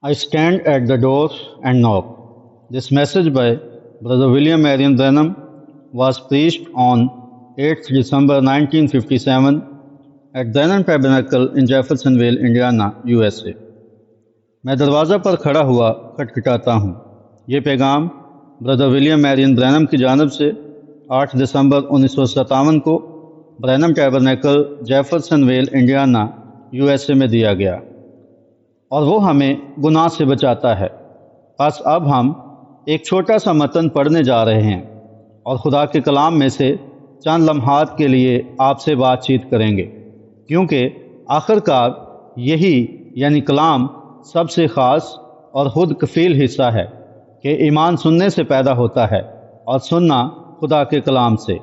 I stand at the door and knock. This message by Brother William Marion Branham was preached on 8th December 1957 at Branham Tabernacle in Jeffersonville, Indiana, USA. میں دروازہ پر کھڑا ہوا کھٹکھٹاتا ہوں۔ یہ پیغام برادر William marine برینم کی جانب سے 8 دسمبر 1957 کو Branham Tabernacle Jeffersonville Indiana U S A میں دیا گیا، اور وہ ہمیں گناہ سے بچاتا ہے۔ بس اب ہم ایک چھوٹا سا متن پڑھنے جا رہے ہیں اور خدا کے کلام میں سے چند لمحات کے لیے آپ سے بات چیت کریں گے، کیونکہ آخرکار یہی یعنی کلام سب سے خاص اور خود کفیل حصہ ہے کہ ایمان سننے سے پیدا ہوتا ہے اور سننا خدا کے کلام سے۔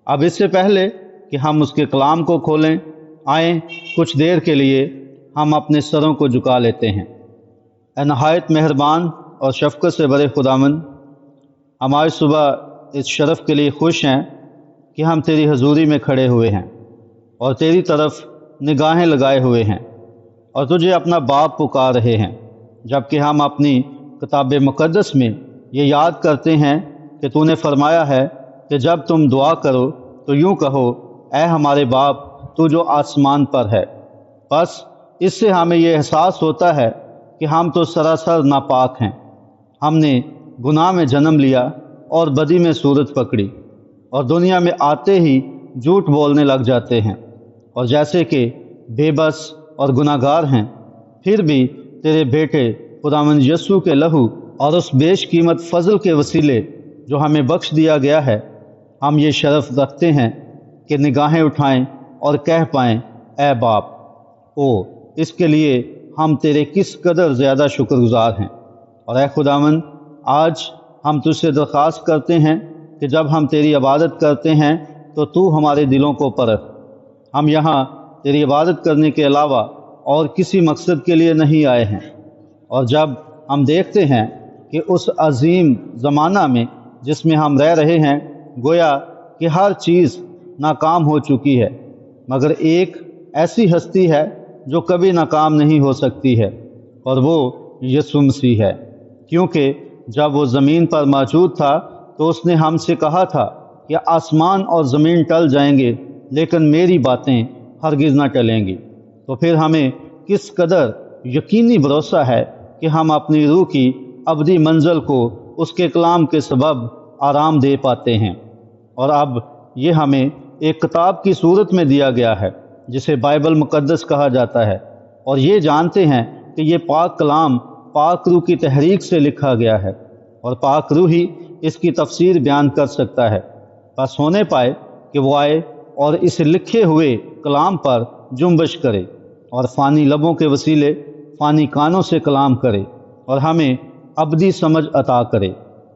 اب اس سے پہلے کہ ہم اس کے کلام کو کھولیں، آئیں کچھ دیر کے لیے ہم اپنے سروں کو جھکا لیتے ہیں۔ اے نہایت مہربان اور شفقت سے بڑے خداوند، ہم آج صبح اس شرف کے لیے خوش ہیں کہ ہم تیری حضوری میں کھڑے ہوئے ہیں اور تیری طرف نگاہیں لگائے ہوئے ہیں اور تجھے اپنا باپ پکار رہے ہیں، جبکہ ہم اپنی کتاب مقدس میں یہ یاد کرتے ہیں کہ تو نے فرمایا ہے کہ جب تم دعا کرو تو یوں کہو، اے ہمارے باپ تو جو آسمان پر ہے۔ بس اس سے ہمیں یہ احساس ہوتا ہے کہ ہم تو سراسر ناپاک ہیں۔ ہم نے گناہ میں جنم لیا اور بدی میں صورت پکڑی اور دنیا میں آتے ہی جھوٹ بولنے لگ جاتے ہیں، اور جیسے کہ بے بس اور گناہ گار ہیں، پھر بھی تیرے بیٹے خداوند یسوع کے لہو اور اس بیش قیمت فضل کے وسیلے جو ہمیں بخش دیا گیا ہے، ہم یہ شرف رکھتے ہیں کہ نگاہیں اٹھائیں اور کہہ پائیں، اے باپ۔ اس کے لیے ہم تیرے کس قدر زیادہ شکر گزار ہیں۔ اور اے خداوند، آج ہم تجھ سے درخواست کرتے ہیں کہ جب ہم تیری عبادت کرتے ہیں تو ہمارے دلوں کو پرکھ۔ ہم یہاں تیری عبادت کرنے کے علاوہ اور کسی مقصد کے لیے نہیں آئے ہیں، اور جب ہم دیکھتے ہیں کہ اس عظیم زمانہ میں جس میں ہم رہ رہے ہیں، گویا کہ ہر چیز ناکام ہو چکی ہے، مگر ایک ایسی ہستی ہے جو کبھی ناکام نہیں ہو سکتی ہے، اور وہ یسوع مسیح ہے، کیونکہ جب وہ زمین پر موجود تھا تو اس نے ہم سے کہا تھا کہ آسمان اور زمین ٹل جائیں گے لیکن میری باتیں ہرگز نہ ٹلیں گی۔ تو پھر ہمیں کس قدر یقینی بھروسہ ہے کہ ہم اپنی روح کی ابدی منزل کو اس کے کلام کے سبب آرام دے پاتے ہیں۔ اور اب یہ ہمیں ایک کتاب کی صورت میں دیا گیا ہے جسے بائبل مقدس کہا جاتا ہے، اور یہ جانتے ہیں کہ یہ پاک کلام پاک روح کی تحریک سے لکھا گیا ہے، اور پاک روح ہی اس کی تفسیر بیان کر سکتا ہے۔ بس ہونے پائے کہ وہ آئے اور اس لکھے ہوئے کلام پر جنبش کرے اور فانی لبوں کے وسیلے فانی کانوں سے کلام کرے اور ہمیں ابدی سمجھ عطا کرے۔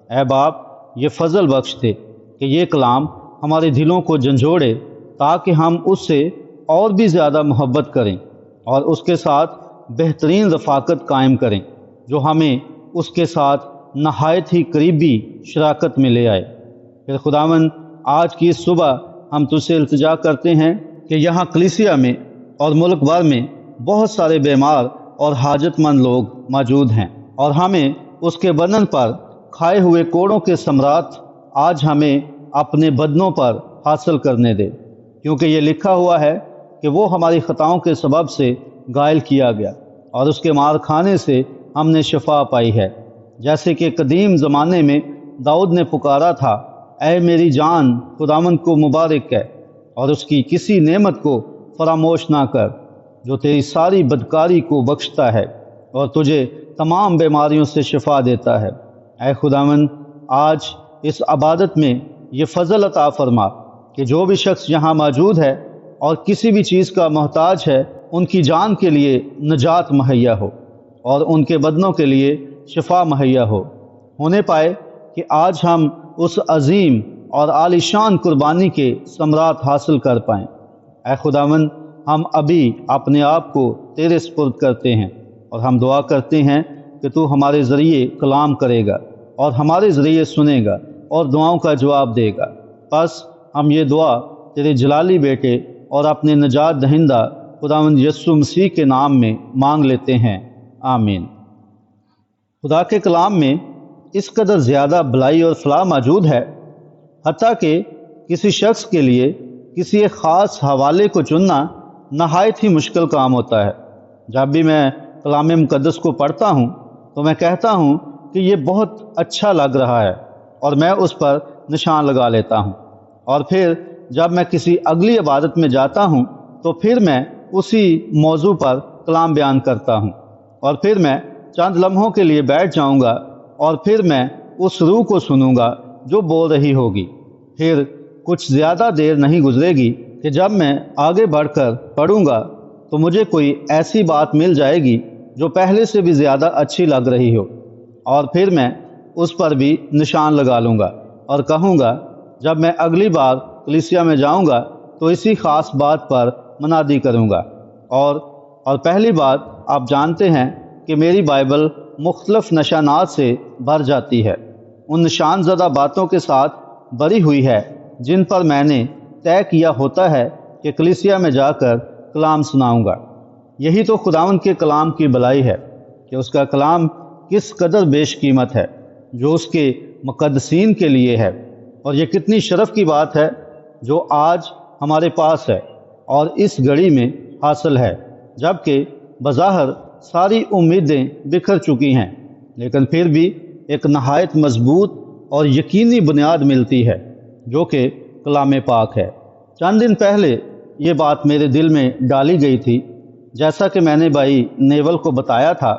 اے باپ، یہ فضل بخش دے کہ یہ کلام ہمارے دلوں کو جھنجھوڑے تاکہ ہم اس سے اور بھی زیادہ محبت کریں اور اس کے ساتھ بہترین رفاقت قائم کریں، جو ہمیں اس کے ساتھ نہایت ہی قریبی شراکت میں لے آئے۔ پھر خداوند، آج کی اس صبح ہم تجھ سے التجا کرتے ہیں کہ یہاں کلیسیا میں اور ملک بھر میں بہت سارے بیمار اور حاجت مند لوگ موجود ہیں، اور ہمیں اس کے بدن پر کھائے ہوئے کوڑوں کے ثمرات آج ہمیں اپنے بدنوں پر حاصل کرنے دے، کیونکہ یہ لکھا ہوا ہے کہ وہ ہماری خطاؤں کے سبب سے گھائل کیا گیا اور اس کے مار کھانے سے ہم نے شفا پائی ہے، جیسے کہ قدیم زمانے میں داؤد نے پکارا تھا، اے میری جان خداوند کو مبارک ہے اور اس کی کسی نعمت کو فراموش نہ کر، جو تیری ساری بدکاری کو بخشتا ہے اور تجھے تمام بیماریوں سے شفا دیتا ہے۔ اے خداوند، آج اس عبادت میں یہ فضل عطا فرما کہ جو بھی شخص یہاں موجود ہے اور کسی بھی چیز کا محتاج ہے، ان کی جان کے لیے نجات مہیا ہو اور ان کے بدنوں کے لیے شفا مہیا ہونے پائے کہ آج ہم اس عظیم اور عالی شان قربانی کے ثمرات حاصل کر پائیں۔ اے خداوند، ہم ابھی اپنے آپ کو تیرے سپرد کرتے ہیں اور ہم دعا کرتے ہیں کہ تو ہمارے ذریعے کلام کرے گا اور ہمارے ذریعے سنے گا اور دعاؤں کا جواب دے گا۔ بس ہم یہ دعا تیرے جلالی بیٹے اور اپنے نجات دہندہ خداوند یسوع مسیح کے نام میں مانگ لیتے ہیں، آمین۔ خدا کے کلام میں اس قدر زیادہ بھلائی اور فلاح موجود ہے، حتیٰ کہ کسی شخص کے لیے کسی ایک خاص حوالے کو چننا نہایت ہی مشکل کام ہوتا ہے۔ جب بھی میں کلام مقدس کو پڑھتا ہوں تو میں کہتا ہوں کہ یہ بہت اچھا لگ رہا ہے اور میں اس پر نشان لگا لیتا ہوں، اور پھر جب میں کسی اگلی عبادت میں جاتا ہوں تو پھر میں اسی موضوع پر کلام بیان کرتا ہوں، اور پھر میں چند لمحوں کے لیے بیٹھ جاؤں گا اور پھر میں اس روح کو سنوں گا جو بول رہی ہوگی۔ پھر کچھ زیادہ دیر نہیں گزرے گی کہ جب میں آگے بڑھ کر پڑھوں گا تو مجھے کوئی ایسی بات مل جائے گی جو پہلے سے بھی زیادہ اچھی لگ رہی ہو، اور پھر میں اس پر بھی نشان لگا لوں گا اور کہوں گا جب میں اگلی بار کلیسیا میں جاؤں گا تو اسی خاص بات پر منادی کروں گا۔ اور پہلی بات، آپ جانتے ہیں کہ میری بائبل مختلف نشانات سے بھر جاتی ہے، ان نشان زدہ باتوں کے ساتھ بھری ہوئی ہے جن پر میں نے طے کیا ہوتا ہے کہ کلیسیا میں جا کر کلام سناؤں گا۔ یہی تو خداوند کے کلام کی بھلائی ہے کہ اس کا کلام کس قدر بیش قیمت ہے جو اس کے مقدسین کے لیے ہے، اور یہ کتنی شرف کی بات ہے جو آج ہمارے پاس ہے اور اس گھڑی میں حاصل ہے، جبکہ بظاہر ساری امیدیں بکھر چکی ہیں، لیکن پھر بھی ایک نہایت مضبوط اور یقینی بنیاد ملتی ہے جو کہ کلام پاک ہے۔ چند دن پہلے یہ بات میرے دل میں ڈالی گئی تھی، جیسا کہ میں نے بھائی نیول کو بتایا تھا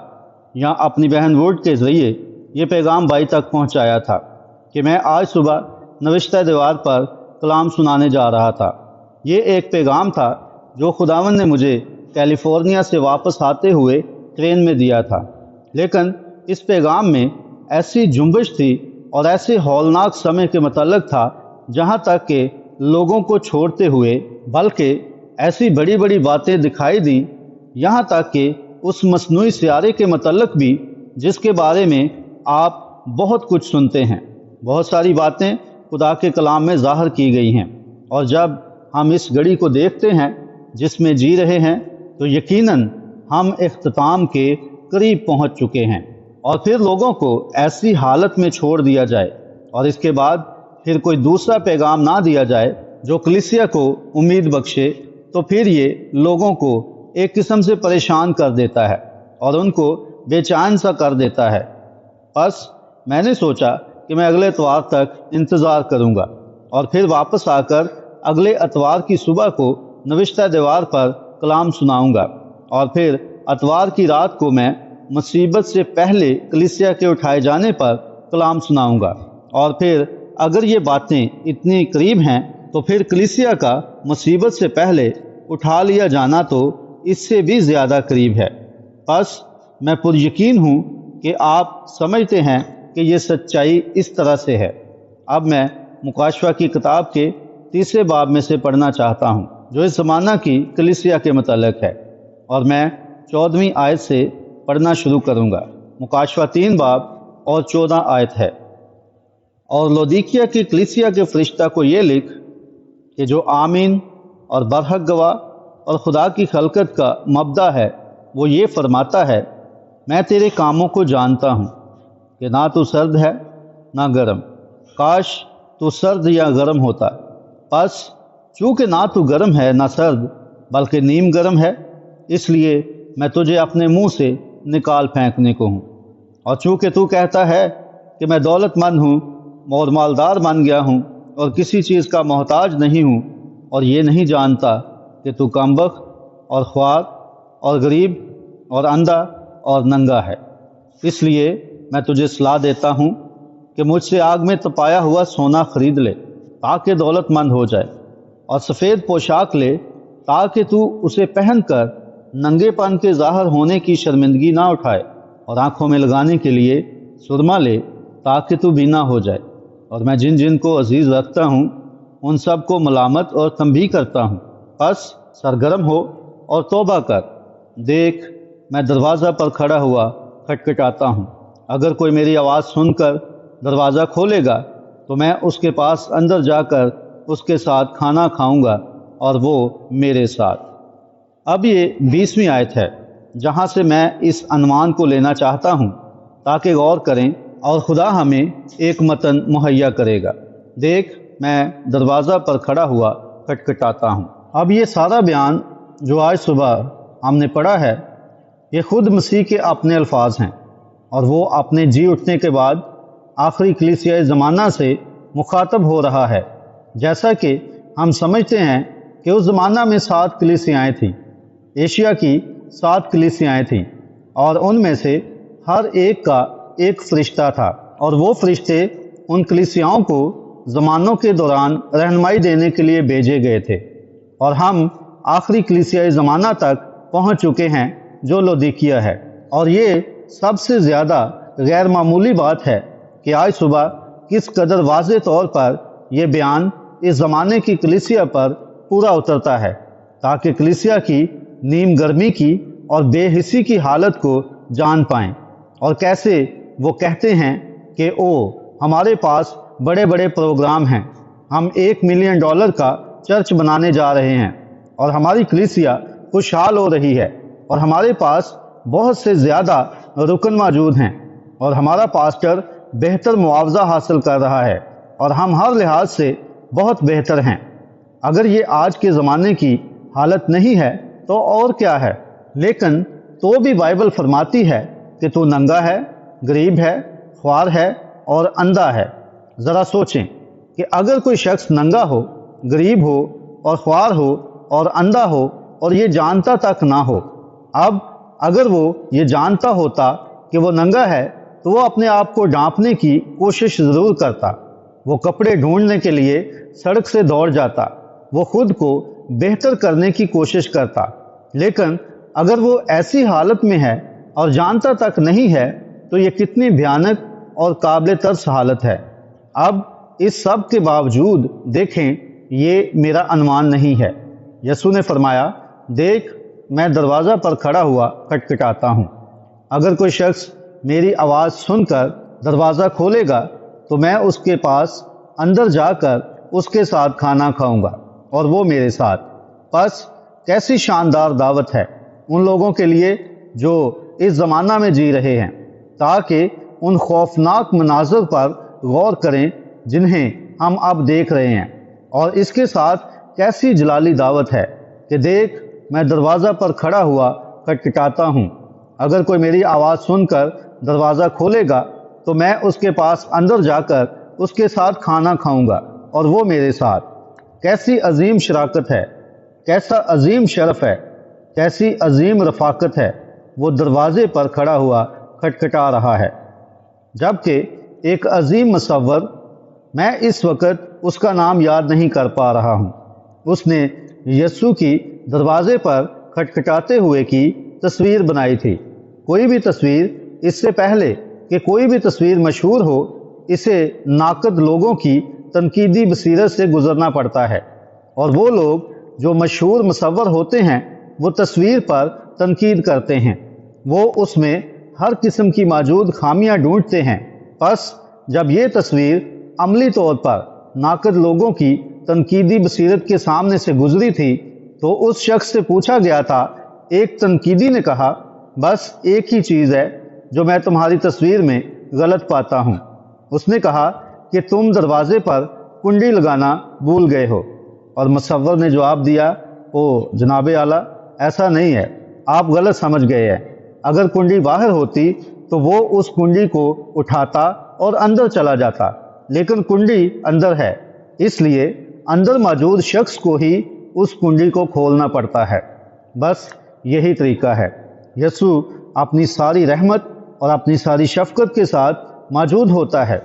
یا اپنی بہن ووڈ کے ذریعے یہ پیغام بھائی تک پہنچایا تھا کہ میں آج صبح نوشتہ دیوار پر کلام سنانے جا رہا تھا۔ یہ ایک پیغام تھا جو خداوند نے مجھے کیلیفورنیا سے واپس آتے ہوئے ٹرین میں دیا تھا، لیکن اس پیغام میں ایسی جنبش تھی اور ایسے ہولناک سمے کے متعلق تھا جہاں تک کہ لوگوں کو چھوڑتے ہوئے، بلکہ ایسی بڑی بڑی باتیں دکھائی دیں، یہاں تک کہ اس مصنوعی سیارے کے متعلق بھی جس کے بارے میں آپ بہت کچھ سنتے ہیں۔ بہت ساری باتیں خدا کے کلام میں ظاہر کی گئی ہیں، اور جب ہم اس گھڑی کو دیکھتے ہیں جس میں جی رہے ہیں تو یقیناً ہم اختتام کے قریب پہنچ چکے ہیں، اور پھر لوگوں کو ایسی حالت میں چھوڑ دیا جائے اور اس کے بعد پھر کوئی دوسرا پیغام نہ دیا جائے جو کلیسیا کو امید بخشے، تو پھر یہ لوگوں کو ایک قسم سے پریشان کر دیتا ہے اور ان کو بے چین سا کر دیتا ہے۔ بس میں نے سوچا کہ میں اگلے اتوار تک انتظار کروں گا اور پھر واپس آ کر اگلے اتوار کی صبح کو نوشتہ دیوار پر کلام سناؤں گا، اور پھر اتوار کی رات کو میں مصیبت سے پہلے کلیسیا کے اٹھائے جانے پر کلام سناؤں گا، اور پھر اگر یہ باتیں اتنی قریب ہیں تو پھر کلیسیا کا مصیبت سے پہلے اٹھا لیا جانا تو اس سے بھی زیادہ قریب ہے۔ بس میں پر یقین ہوں کہ آپ سمجھتے ہیں کہ یہ سچائی اس طرح سے ہے۔ اب میں مکاشفہ کی کتاب کے 3 باب میں سے پڑھنا چاہتا ہوں جو اس زمانہ کی کلیسیا کے متعلق ہے، اور میں 14ویں آیت سے پڑھنا شروع کروں گا۔ مکاشفہ 3 باب اور 14 آیت ہے۔ اور لودیکیا کی کلیسیا کے فرشتہ کو یہ لکھ کہ جو آمین اور برحق گواہ اور خدا کی خلقت کا مبدا ہے، وہ یہ فرماتا ہے، میں تیرے کاموں کو جانتا ہوں کہ نہ تو سرد ہے نہ گرم، کاش تو سرد یا گرم ہوتا، بس چونکہ نہ تو گرم ہے نہ سرد بلکہ نیم گرم ہے، اس لیے میں تجھے اپنے منہ سے نکال پھینکنے کو ہوں۔ اور چونکہ تو کہتا ہے کہ میں دولت مند ہوں اور مالدار بن گیا ہوں اور کسی چیز کا محتاج نہیں ہوں، اور یہ نہیں جانتا کہ تو کمبخت اور خوار اور غریب اور اندھا اور ننگا ہے، اس لیے میں تجھے صلاح دیتا ہوں کہ مجھ سے آگ میں تپایا ہوا سونا خرید لے تاکہ دولت مند ہو جائے، اور سفید پوشاک لے تاکہ تو اسے پہن کر ننگے پن کے ظاہر ہونے کی شرمندگی نہ اٹھائے، اور آنکھوں میں لگانے کے لیے سرما لے تاکہ تو بینا ہو جائے، اور میں جن جن کو عزیز رکھتا ہوں ان سب کو ملامت اور تنبیہ کرتا ہوں، بس سرگرم ہو اور توبہ کر۔ دیکھ میں دروازہ پر کھڑا ہوا کھٹکھٹاتا ہوں، اگر کوئی میری آواز سن کر دروازہ کھولے گا تو میں اس کے پاس اندر جا کر اس کے ساتھ کھانا کھاؤں گا اور وہ میرے ساتھ۔ اب یہ 20ویں آیت ہے جہاں سے میں اس عنوان کو لینا چاہتا ہوں تاکہ غور کریں اور خدا ہمیں ایک متن مہیا کرے گا۔ دیکھ میں دروازہ پر کھڑا ہوا کھٹکھٹاتا ہوں۔ اب یہ سارا بیان جو آج صبح ہم نے پڑھا ہے یہ خود مسیح کے اپنے الفاظ ہیں، اور وہ اپنے جی اٹھنے کے بعد آخری کلیسیائی زمانہ سے مخاطب ہو رہا ہے۔ جیسا کہ ہم سمجھتے ہیں کہ اس زمانہ میں 7 کلیسیائیں تھیں، ایشیا کی 7 کلیسیائیں تھیں، اور ان میں سے ہر ایک کا ایک فرشتہ تھا، اور وہ فرشتے ان کلیسیاؤں کو زمانوں کے دوران رہنمائی دینے کے لیے بھیجے گئے تھے، اور ہم آخری کلیسیائی زمانہ تک پہنچ چکے ہیں جو لودیکیا ہے۔ اور یہ سب سے زیادہ غیر معمولی بات ہے کہ آج صبح کس قدر واضح طور پر یہ بیان اس زمانے کی کلیسیا پر پورا اترتا ہے، تاکہ کلیسیا کی نیم گرمی کی اور بے حسی کی حالت کو جان پائیں، اور کیسے وہ کہتے ہیں کہ ہمارے پاس بڑے بڑے پروگرام ہیں، ہم $1 ملین کا چرچ بنانے جا رہے ہیں، اور ہماری کلیسیا خوشحال ہو رہی ہے، اور ہمارے پاس بہت سے زیادہ رکن موجود ہیں، اور ہمارا پاسٹر بہتر معاوضہ حاصل کر رہا ہے، اور ہم ہر لحاظ سے بہت بہتر ہیں۔ اگر یہ آج کے زمانے کی حالت نہیں ہے تو اور کیا ہے؟ لیکن تو بھی بائبل فرماتی ہے کہ تو ننگا ہے، غریب ہے، خوار ہے اور اندھا ہے۔ ذرا سوچیں کہ اگر کوئی شخص ننگا ہو، غریب ہو اور خوار ہو اور اندھا ہو اور یہ جانتا تک نہ ہو، اب اگر وہ یہ جانتا ہوتا کہ وہ ننگا ہے تو وہ اپنے آپ کو ڈھانپنے کی کوشش ضرور کرتا، وہ کپڑے ڈھونڈنے کے لیے سڑک سے دوڑ جاتا، وہ خود کو بہتر کرنے کی کوشش کرتا۔ لیکن اگر وہ ایسی حالت میں ہے اور جانتا تک نہیں ہے تو یہ کتنی بھیانک اور قابل ترس حالت ہے۔ اب اس سب کے باوجود دیکھیں یہ میرا عنوان نہیں ہے۔ یسوع نے فرمایا، دیکھ میں دروازہ پر کھڑا ہوا کھٹکھٹاتا ہوں، اگر کوئی شخص میری آواز سن کر دروازہ کھولے گا تو میں اس کے پاس اندر جا کر اس کے ساتھ کھانا کھاؤں گا اور وہ میرے ساتھ۔ پس کیسی شاندار دعوت ہے ان لوگوں کے لیے جو اس زمانہ میں جی رہے ہیں، تاکہ ان خوفناک مناظر پر غور کریں جنہیں ہم اب دیکھ رہے ہیں، اور اس کے ساتھ کیسی جلالی دعوت ہے کہ دیکھ میں دروازہ پر کھڑا ہوا کھٹکھٹاتا ہوں، اگر کوئی میری آواز سن کر دروازہ کھولے گا تو میں اس کے پاس اندر جا کر اس کے ساتھ کھانا کھاؤں گا اور وہ میرے ساتھ۔ کیسی عظیم شراکت ہے، کیسا عظیم شرف ہے، کیسی عظیم رفاقت ہے۔ وہ دروازے پر کھڑا ہوا کھٹکھٹا رہا ہے، جبکہ ایک عظیم مصور، میں اس وقت اس کا نام یاد نہیں کر پا رہا ہوں، اس نے یسوع کی دروازے پر کھٹکھٹاتے ہوئے کی تصویر بنائی تھی۔ کوئی بھی تصویر اس سے پہلے کہ کوئی بھی تصویر مشہور ہو، اسے ناقد لوگوں کی تنقیدی بصیرت سے گزرنا پڑتا ہے، اور وہ لوگ جو مشہور مصور ہوتے ہیں وہ تصویر پر تنقید کرتے ہیں، وہ اس میں ہر قسم کی موجود خامیاں ڈھونڈتے ہیں۔ پس جب یہ تصویر عملی طور پر ناقد لوگوں کی تنقیدی بصیرت کے سامنے سے گزری تھی تو اس شخص سے پوچھا گیا تھا، ایک تنقیدی نے کہا، بس ایک ہی چیز ہے جو میں تمہاری تصویر میں غلط پاتا ہوں۔ اس نے کہا کہ تم دروازے پر کنڈی لگانا بھول گئے ہو، اور مصور نے جواب دیا، جناب اعلیٰ ایسا نہیں ہے، آپ غلط سمجھ گئے ہیں، اگر کنڈی باہر ہوتی تو وہ اس کنڈی کو اٹھاتا اور اندر چلا جاتا، لیکن کنڈی اندر ہے، اس لیے اندر موجود شخص کو ہی اس کنڈی کو کھولنا پڑتا ہے۔ بس یہی طریقہ ہے۔ یسوع اپنی ساری رحمت اور اپنی ساری شفقت کے ساتھ موجود ہوتا ہے،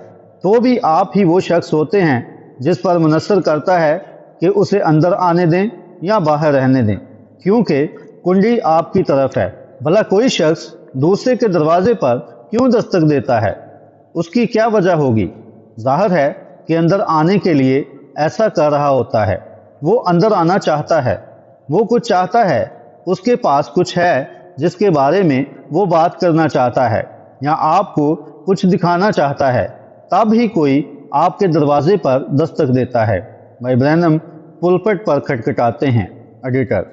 تو بھی آپ ہی وہ شخص ہوتے ہیں جس پر منحصر کرتا ہے کہ اسے اندر آنے دیں یا باہر رہنے دیں، کیونکہ کنڈی آپ کی طرف ہے۔ بھلا کوئی شخص دوسرے کے دروازے پر کیوں دستک دیتا ہے؟ اس کی کیا وجہ ہوگی؟ ظاہر ہے کہ اندر آنے کے لیے ایسا کر رہا ہوتا ہے، وہ اندر آنا چاہتا ہے، وہ کچھ چاہتا ہے، اس کے پاس کچھ ہے جس کے بارے میں وہ بات کرنا چاہتا ہے یا آپ کو کچھ دکھانا چاہتا ہے، تب ہی کوئی آپ کے دروازے پر دستک دیتا ہے۔ بھائی برینم پلپٹ پر کھٹکھٹاتے ہیں۔ ایڈیٹر،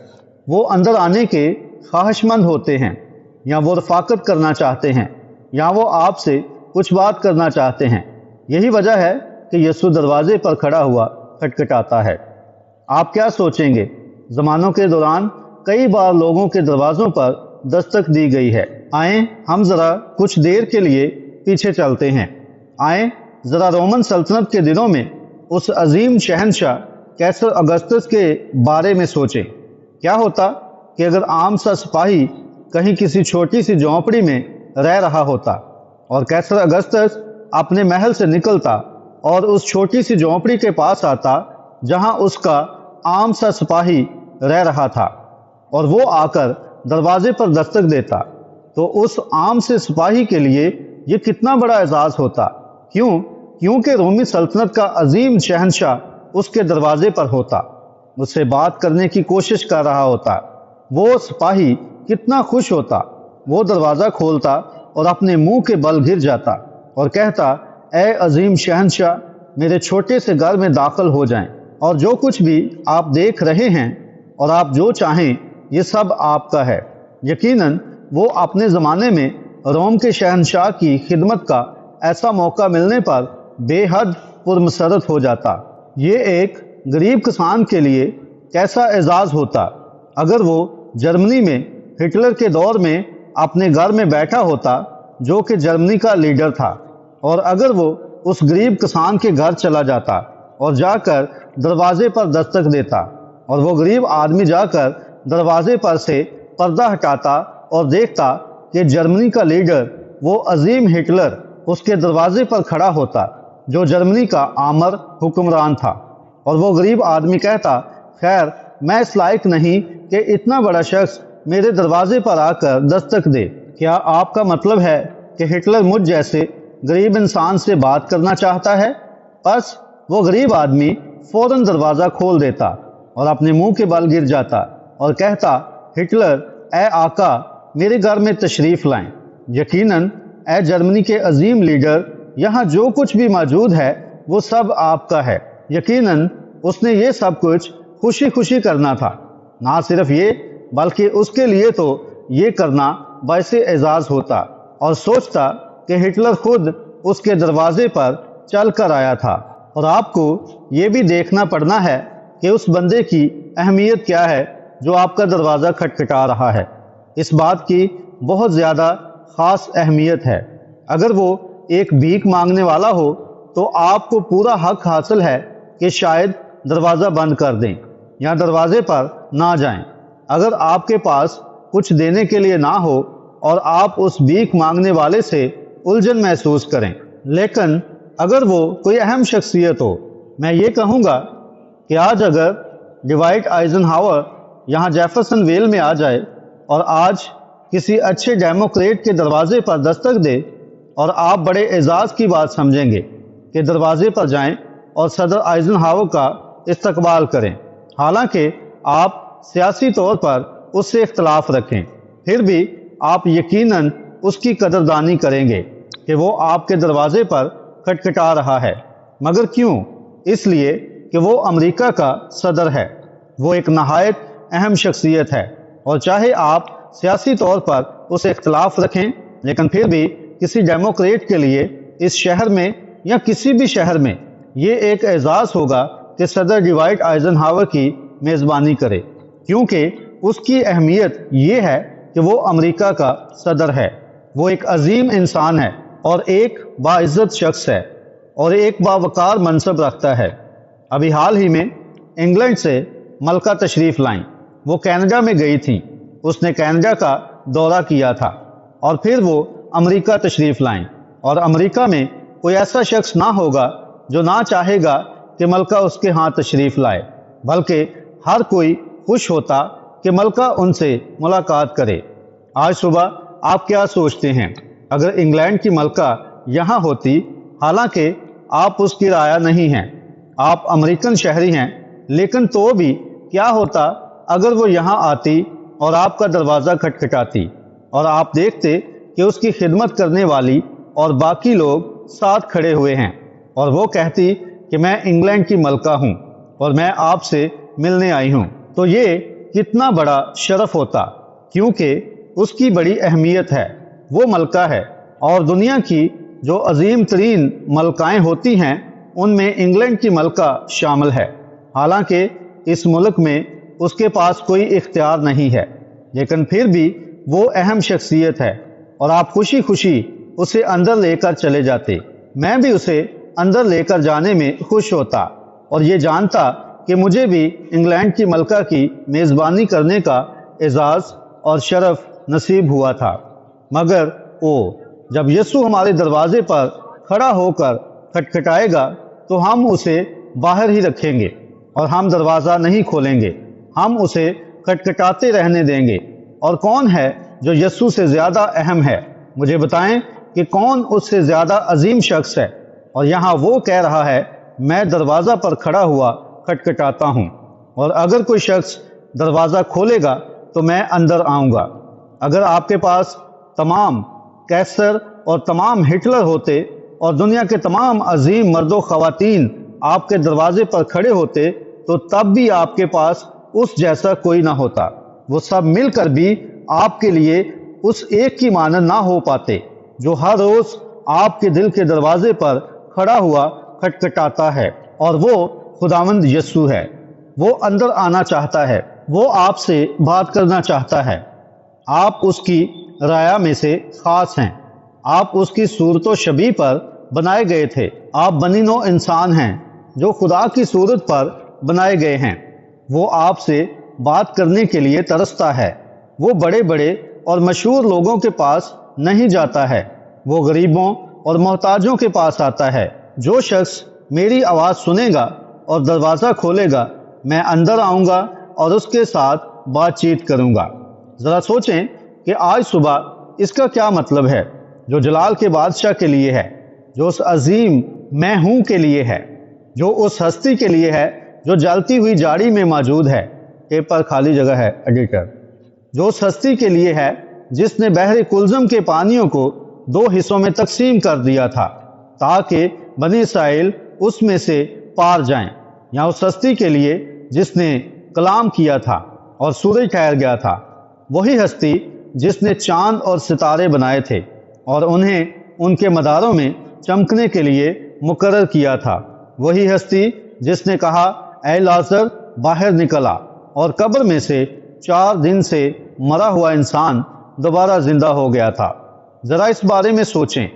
وہ اندر آنے کے خواہش مند ہوتے ہیں یا وہ رفاقت کرنا چاہتے ہیں، یا وہ آپ سے کچھ بات کرنا چاہتے ہیں۔ یہی وجہ ہے کہ یسوع دروازے پر کھڑا ہوا کھٹکھٹاتا ہے۔ آپ کیا سوچیں گے؟ زمانوں کے دوران کئی بار لوگوں کے دروازوں پر دستک دی گئی ہے۔ آئیں ہم ذرا کچھ دیر کے لیے پیچھے چلتے ہیں۔ آئیں ذرا رومن سلطنت کے دنوں میں اس عظیم شہنشاہ قیصر اگسطس کے بارے میں سوچیں۔ کیا ہوتا کہ اگر عام سا سپاہی کہیں کسی چھوٹی سی جھونپڑی میں رہ رہا ہوتا اور قیصر اگسطس اپنے محل سے نکلتا اور اس چھوٹی سی جھونپڑی کے پاس آتا جہاں اس کا عام سا سپاہی رہ رہا تھا، اور وہ آ کر دروازے پر دستک دیتا، تو اس عام سے سپاہی کے لیے یہ کتنا بڑا اعزاز ہوتا۔ کیونکہ رومی سلطنت کا عظیم شہنشاہ اس کے دروازے پر ہوتا، اس سے بات کرنے کی کوشش کر رہا ہوتا۔ وہ سپاہی کتنا خوش ہوتا، وہ دروازہ کھولتا اور اپنے منہ کے بل گر جاتا اور کہتا، اے عظیم شہنشاہ، میرے چھوٹے سے گھر میں داخل ہو جائیں، اور جو کچھ بھی آپ دیکھ رہے ہیں اور آپ جو چاہیں یہ سب آپ کا ہے۔ یقیناً وہ اپنے زمانے میں روم کے شہنشاہ کی خدمت کا ایسا موقع ملنے پر بے حد پرمسرت ہو جاتا۔ یہ ایک غریب کسان کے لیے کیسا اعزاز ہوتا اگر وہ جرمنی میں ہٹلر کے دور میں اپنے گھر میں بیٹھا ہوتا، جو کہ جرمنی کا لیڈر تھا، اور اگر وہ اس غریب کسان کے گھر چلا جاتا اور جا کر دروازے پر دستک دیتا، اور وہ غریب آدمی جا کر دروازے پر سے پردہ ہٹاتا اور دیکھتا کہ جرمنی کا لیڈر، وہ عظیم ہٹلر، اس کے دروازے پر کھڑا ہوتا جو جرمنی کا آمر حکمران تھا، اور وہ غریب آدمی کہتا، خیر میں اس لائق نہیں کہ اتنا بڑا شخص میرے دروازے پر آ کر دستک دے۔ کیا آپ کا مطلب ہے کہ ہٹلر مجھ جیسے غریب انسان سے بات کرنا چاہتا ہے؟ بس وہ غریب آدمی فوراً دروازہ کھول دیتا اور اپنے منہ کے بل گر جاتا اور کہتا، ہٹلر، اے آقا، میرے گھر میں تشریف لائیں۔ یقیناً اے جرمنی کے عظیم لیڈر، یہاں جو کچھ بھی موجود ہے وہ سب آپ کا ہے۔ یقیناً اس نے یہ سب کچھ خوشی خوشی کرنا تھا۔ نہ صرف یہ بلکہ اس کے لیے تو یہ کرنا باعث اعزاز ہوتا، اور سوچتا کہ ہٹلر خود اس کے دروازے پر چل کر آیا تھا۔ اور آپ کو یہ بھی دیکھنا پڑنا ہے کہ اس بندے کی اہمیت کیا ہے جو آپ کا دروازہ کھٹکھٹا رہا ہے۔ اس بات کی بہت زیادہ خاص اہمیت ہے۔ اگر وہ ایک بھیک مانگنے والا ہو تو آپ کو پورا حق حاصل ہے کہ شاید دروازہ بند کر دیں یا دروازے پر نہ جائیں۔ اگر آپ کے پاس کچھ دینے کے لیے نہ ہو اور آپ اس بھیک مانگنے والے سے الجھن محسوس کریں، لیکن اگر وہ کوئی اہم شخصیت ہو، میں یہ کہوں گا کہ آج اگر ڈیوائٹ آئزن ہاور یہاں جیفرسن ویل میں آ جائے اور آج کسی اچھے ڈیموکریٹ کے دروازے پر دستک دے، اور آپ بڑے اعزاز کی بات سمجھیں گے کہ دروازے پر جائیں اور صدر آئزن ہاور کا استقبال کریں، حالانکہ آپ سیاسی طور پر اس سے اختلاف رکھیں، پھر بھی آپ یقیناً اس کی قدردانی کریں گے کہ وہ آپ کے دروازے پر کھٹکھٹا رہا ہے۔ مگر کیوں؟ اس لیے کہ وہ امریکہ کا صدر ہے، وہ ایک نہایت اہم شخصیت ہے، اور چاہے آپ سیاسی طور پر اس سے اختلاف رکھیں، لیکن پھر بھی کسی ڈیموکریٹ کے لیے اس شہر میں یا کسی بھی شہر میں یہ ایک اعزاز ہوگا کہ صدر ڈیوائٹ آئزن ہاور کی میزبانی کرے، کیونکہ اس کی اہمیت یہ ہے کہ وہ امریکہ کا صدر ہے، وہ ایک عظیم انسان ہے اور ایک باعزت شخص ہے اور ایک باوقار منصب رکھتا ہے۔ ابھی حال ہی میں انگلینڈ سے ملکہ تشریف لائیں، وہ کینیڈا میں گئی تھیں، اس نے کینیڈا کا دورہ کیا تھا، اور پھر وہ امریکہ تشریف لائیں، اور امریکہ میں کوئی ایسا شخص نہ ہوگا جو نہ چاہے گا کہ ملکہ اس کے ہاں تشریف لائے، بلکہ ہر کوئی خوش ہوتا کہ ملکہ ان سے ملاقات کرے۔ آج صبح آپ کیا سوچتے ہیں اگر انگلینڈ کی ملکہ یہاں ہوتی؟ حالانکہ آپ اس کی رعایا نہیں ہیں، آپ امریکن شہری ہیں، لیکن تو بھی کیا ہوتا اگر وہ یہاں آتی اور آپ کا دروازہ کھٹکھٹاتی اور آپ دیکھتے کہ اس کی خدمت کرنے والی اور باقی لوگ ساتھ کھڑے ہوئے ہیں، اور وہ کہتی کہ میں انگلینڈ کی ملکہ ہوں اور میں آپ سے ملنے آئی ہوں، تو یہ کتنا بڑا شرف ہوتا، کیونکہ اس کی بڑی اہمیت ہے، وہ ملکہ ہے اور دنیا کی جو عظیم ترین ملکائیں ہوتی ہیں ان میں انگلینڈ کی ملکہ شامل ہے، حالانکہ اس ملک میں اس کے پاس کوئی اختیار نہیں ہے، لیکن پھر بھی وہ اہم شخصیت ہے اور آپ خوشی خوشی اسے اندر لے کر چلے جاتے۔ میں بھی اسے اندر لے کر جانے میں خوش ہوتا اور یہ جانتا کہ مجھے بھی انگلینڈ کی ملکہ کی میزبانی کرنے کا اعزاز اور شرف نصیب ہوا تھا۔ مگر جب یسوع ہمارے دروازے پر کھڑا ہو کر کھٹکھٹائے گا تو ہم اسے باہر ہی رکھیں گے اور ہم دروازہ نہیں کھولیں گے، ہم اسے کھٹکھٹاتے رہنے دیں گے۔ اور کون ہے جو یسوع سے زیادہ اہم ہے؟ مجھے بتائیں کہ کون اس سے زیادہ عظیم شخص ہے؟ اور یہاں وہ کہہ رہا ہے میں دروازہ پر کھڑا ہوا کھٹکھٹاتا ہوں، اور اگر کوئی شخص دروازہ کھولے گا تو میں اندر آؤں گا۔ اگر آپ کے پاس تمام کیسر اور تمام ہٹلر ہوتے اور دنیا کے تمام عظیم مرد و خواتین آپ کے دروازے پر کھڑے ہوتے تو تب بھی آپ کے پاس اس جیسا کوئی نہ ہوتا، وہ سب مل کر بھی آپ کے لیے اس ایک کی مانند نہ ہو پاتے جو ہر روز آپ کے دل کے دروازے پر کھڑا ہوا کھٹکھٹاتا ہے، اور وہ خداوند یسوع ہے۔ وہ اندر آنا چاہتا ہے، وہ آپ سے بات کرنا چاہتا ہے۔ آپ اس کی رعایا میں سے خاص ہیں، آپ اس کی صورت و شبیہ پر بنائے گئے تھے، آپ بنی نوع انسان ہیں جو خدا کی صورت پر بنائے گئے ہیں۔ وہ آپ سے بات کرنے کے لیے ترستا ہے، وہ بڑے بڑے اور مشہور لوگوں کے پاس نہیں جاتا ہے، وہ غریبوں اور محتاجوں کے پاس آتا ہے۔ جو شخص میری آواز سنے گا اور دروازہ کھولے گا، میں اندر آؤں گا اور اس کے ساتھ بات چیت کروں گا۔ ذرا سوچیں کہ آج صبح اس کا کیا مطلب ہے، جو جلال کے بادشاہ کے لیے ہے، جو اس عظیم میں ہوں کے لیے ہے، جو اس ہستی کے لیے ہے جو جلتی ہوئی جاڑی میں موجود ہے۔ ٹیپ پر خالی جگہ ہے ایڈیٹر۔ جو اس ہستی کے لیے ہے جس نے بحر کلزم کے پانیوں کو 2 حصوں میں تقسیم کر دیا تھا تاکہ بنی اسرائیل اس میں سے پار جائیں، یا اس ہستی کے لیے جس نے کلام کیا تھا اور سورج ٹھہر گیا تھا، وہی ہستی جس نے چاند اور ستارے بنائے تھے اور انہیں ان کے مداروں میں چمکنے کے لیے مقرر کیا تھا، وہی ہستی جس نے کہا اے لازر باہر نکل آ، اور قبر میں سے 4 دن سے مرا ہوا انسان دوبارہ زندہ ہو گیا تھا۔ ذرا اس بارے میں سوچیں،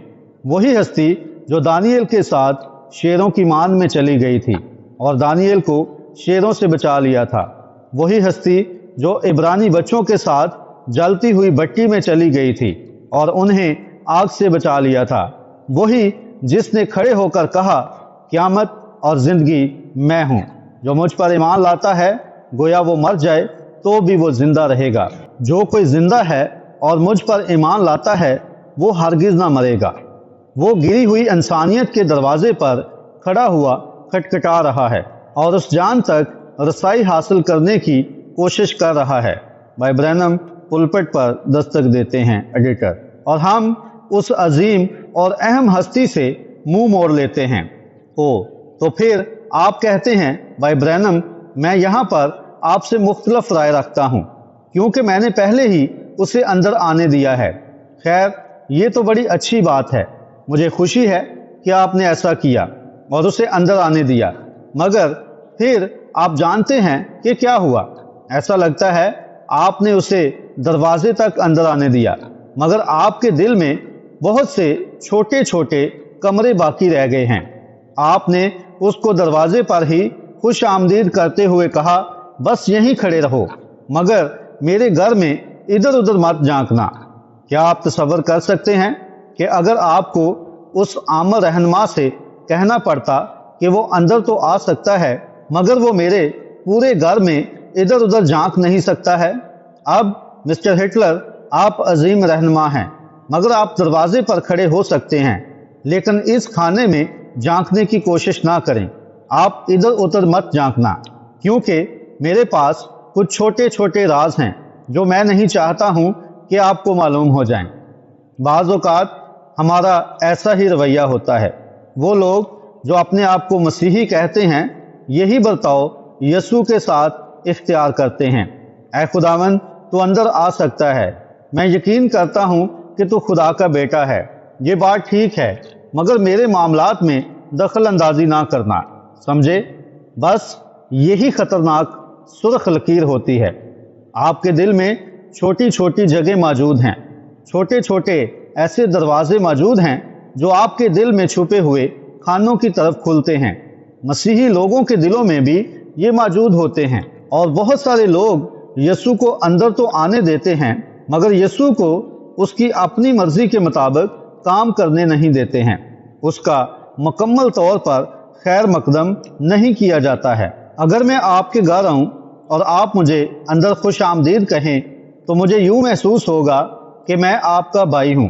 وہی ہستی جو دانیل کے ساتھ شیروں کی مان میں چلی گئی تھی اور دانیل کو شیروں سے بچا لیا تھا، وہی ہستی جو عبرانی بچوں کے ساتھ جلتی ہوئی بٹی میں چلی گئی تھی اور انہیں آگ سے بچا لیا تھا، وہی جس نے کھڑے ہو کر کہا قیامت اور زندگی میں ہوں، جو مجھ پر ایمان لاتا ہے گویا وہ مر جائے تو بھی وہ زندہ رہے گا، جو کوئی زندہ ہے اور مجھ پر ایمان لاتا ہے وہ ہرگز نہ مرے گا۔ وہ گری ہوئی انسانیت کے دروازے پر کھڑا ہوا کھٹکھٹا رہا ہے اور اس جان تک رسائی حاصل کرنے کی کوشش کر رہا ہے۔ بھائی برینم پلپٹ پر دستک دیتے ہیں ایڈیٹر، اور ہم اس عظیم اور اہم ہستی سے منہ موڑ لیتے ہیں۔ تو پھر آپ کہتے ہیں بھائی برینم میں یہاں پر آپ سے مختلف رائے رکھتا ہوں کیونکہ میں نے پہلے ہی اسے اندر آنے دیا ہے۔ خیر یہ تو بڑی اچھی بات ہے، مجھے خوشی ہے کہ آپ نے ایسا کیا اور اسے اندر آنے دیا، مگر پھر آپ جانتے ہیں کہ کیا ہوا؟ ایسا لگتا ہے آپ نے اسے دروازے تک اندر آنے دیا، مگر آپ کے دل میں بہت سے چھوٹے چھوٹے کمرے باقی رہ گئے ہیں۔ آپ نے اس کو دروازے پر ہی خوش آمدید کرتے ہوئے کہا بس یہیں کھڑے رہو، مگر میرے گھر میں ادھر ادھر مت جھانکنا۔ کیا آپ تصور کر سکتے ہیں کہ اگر آپ کو اس عامر رہنما سے کہنا پڑتا کہ وہ اندر تو آ سکتا ہے مگر وہ میرے پورے گھر میں ادھر ادھر جھانک نہیں سکتا ہے؟ اب مسٹر ہٹلر آپ عظیم رہنما ہیں مگر آپ دروازے پر کھڑے ہو سکتے ہیں، لیکن اس کھانے میں جھانکنے کی کوشش نہ کریں، آپ ادھر ادھر مت جھانکنا، کیونکہ میرے پاس کچھ چھوٹے چھوٹے راز ہیں جو میں نہیں چاہتا ہوں کہ آپ کو معلوم ہو جائیں۔ بعض اوقات ہمارا ایسا ہی رویہ ہوتا ہے۔ وہ لوگ جو اپنے آپ کو مسیحی کہتے ہیں یہی برتاؤ یسوع کے ساتھ اختیار کرتے ہیں۔ اے خداوند تو اندر آ سکتا ہے، میں یقین کرتا ہوں کہ تو خدا کا بیٹا ہے، یہ بات ٹھیک ہے، مگر میرے معاملات میں دخل اندازی نہ کرنا، سمجھے؟ بس یہی خطرناک سرخ لکیر ہوتی ہے۔ آپ کے دل میں چھوٹی چھوٹی جگہ موجود ہیں، چھوٹے چھوٹے ایسے دروازے موجود ہیں جو آپ کے دل میں چھپے ہوئے خانوں کی طرف کھلتے ہیں۔ مسیحی لوگوں کے دلوں میں بھی یہ موجود ہوتے ہیں، اور بہت سارے لوگ یسوع کو اندر تو آنے دیتے ہیں، مگر یسوع کو اس کی اپنی مرضی کے مطابق کام کرنے نہیں دیتے ہیں۔ اس کا مکمل طور پر خیر مقدم نہیں کیا جاتا ہے۔ اگر میں آپ کے گھر آؤں اور آپ مجھے اندر خوش آمدید کہیں تو مجھے یوں محسوس ہوگا کہ میں آپ کا بھائی ہوں۔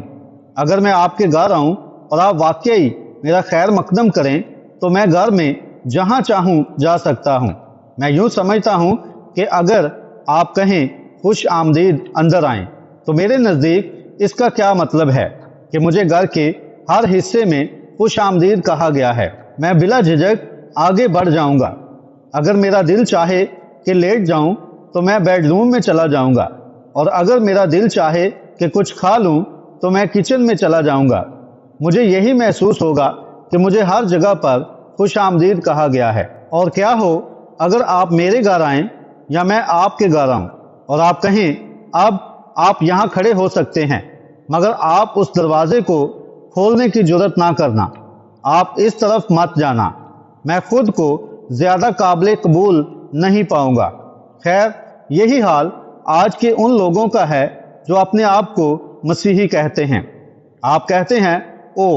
اگر میں آپ کے گھر آؤں اور آپ واقعی میرا خیر مقدم کریں تو میں گھر میں جہاں چاہوں جا سکتا ہوں۔ میں یوں سمجھتا ہوں کہ اگر آپ کہیں خوش آمدید اندر آئیں تو میرے نزدیک اس کا کیا مطلب ہے کہ مجھے گھر کے ہر حصے میں خوش آمدید کہا گیا ہے۔ میں بلا جھجک آگے بڑھ جاؤں گا۔ اگر میرا دل چاہے کہ لیٹ جاؤں تو میں بیڈ روم میں چلا جاؤں گا، اور اگر میرا دل چاہے کہ کچھ کھا لوں تو میں کچن میں چلا جاؤں گا۔ مجھے یہی محسوس ہوگا کہ مجھے ہر جگہ پر خوش آمدید کہا گیا ہے۔ اور کیا ہو اگر آپ میرے گھر آئیں یا میں آپ کے گھر آؤں اور آپ کہیں اب آپ یہاں کھڑے ہو سکتے ہیں، مگر آپ اس دروازے کو کھولنے کی جرات نہ کرنا، آپ اس طرف مت جانا، میں خود کو زیادہ قابل قبول نہیں پاؤں گا۔ خیر، یہی حال آج کے ان لوگوں کا ہے جو اپنے آپ کو مسیحی کہتے ہیں۔ آپ کہتے ہیں او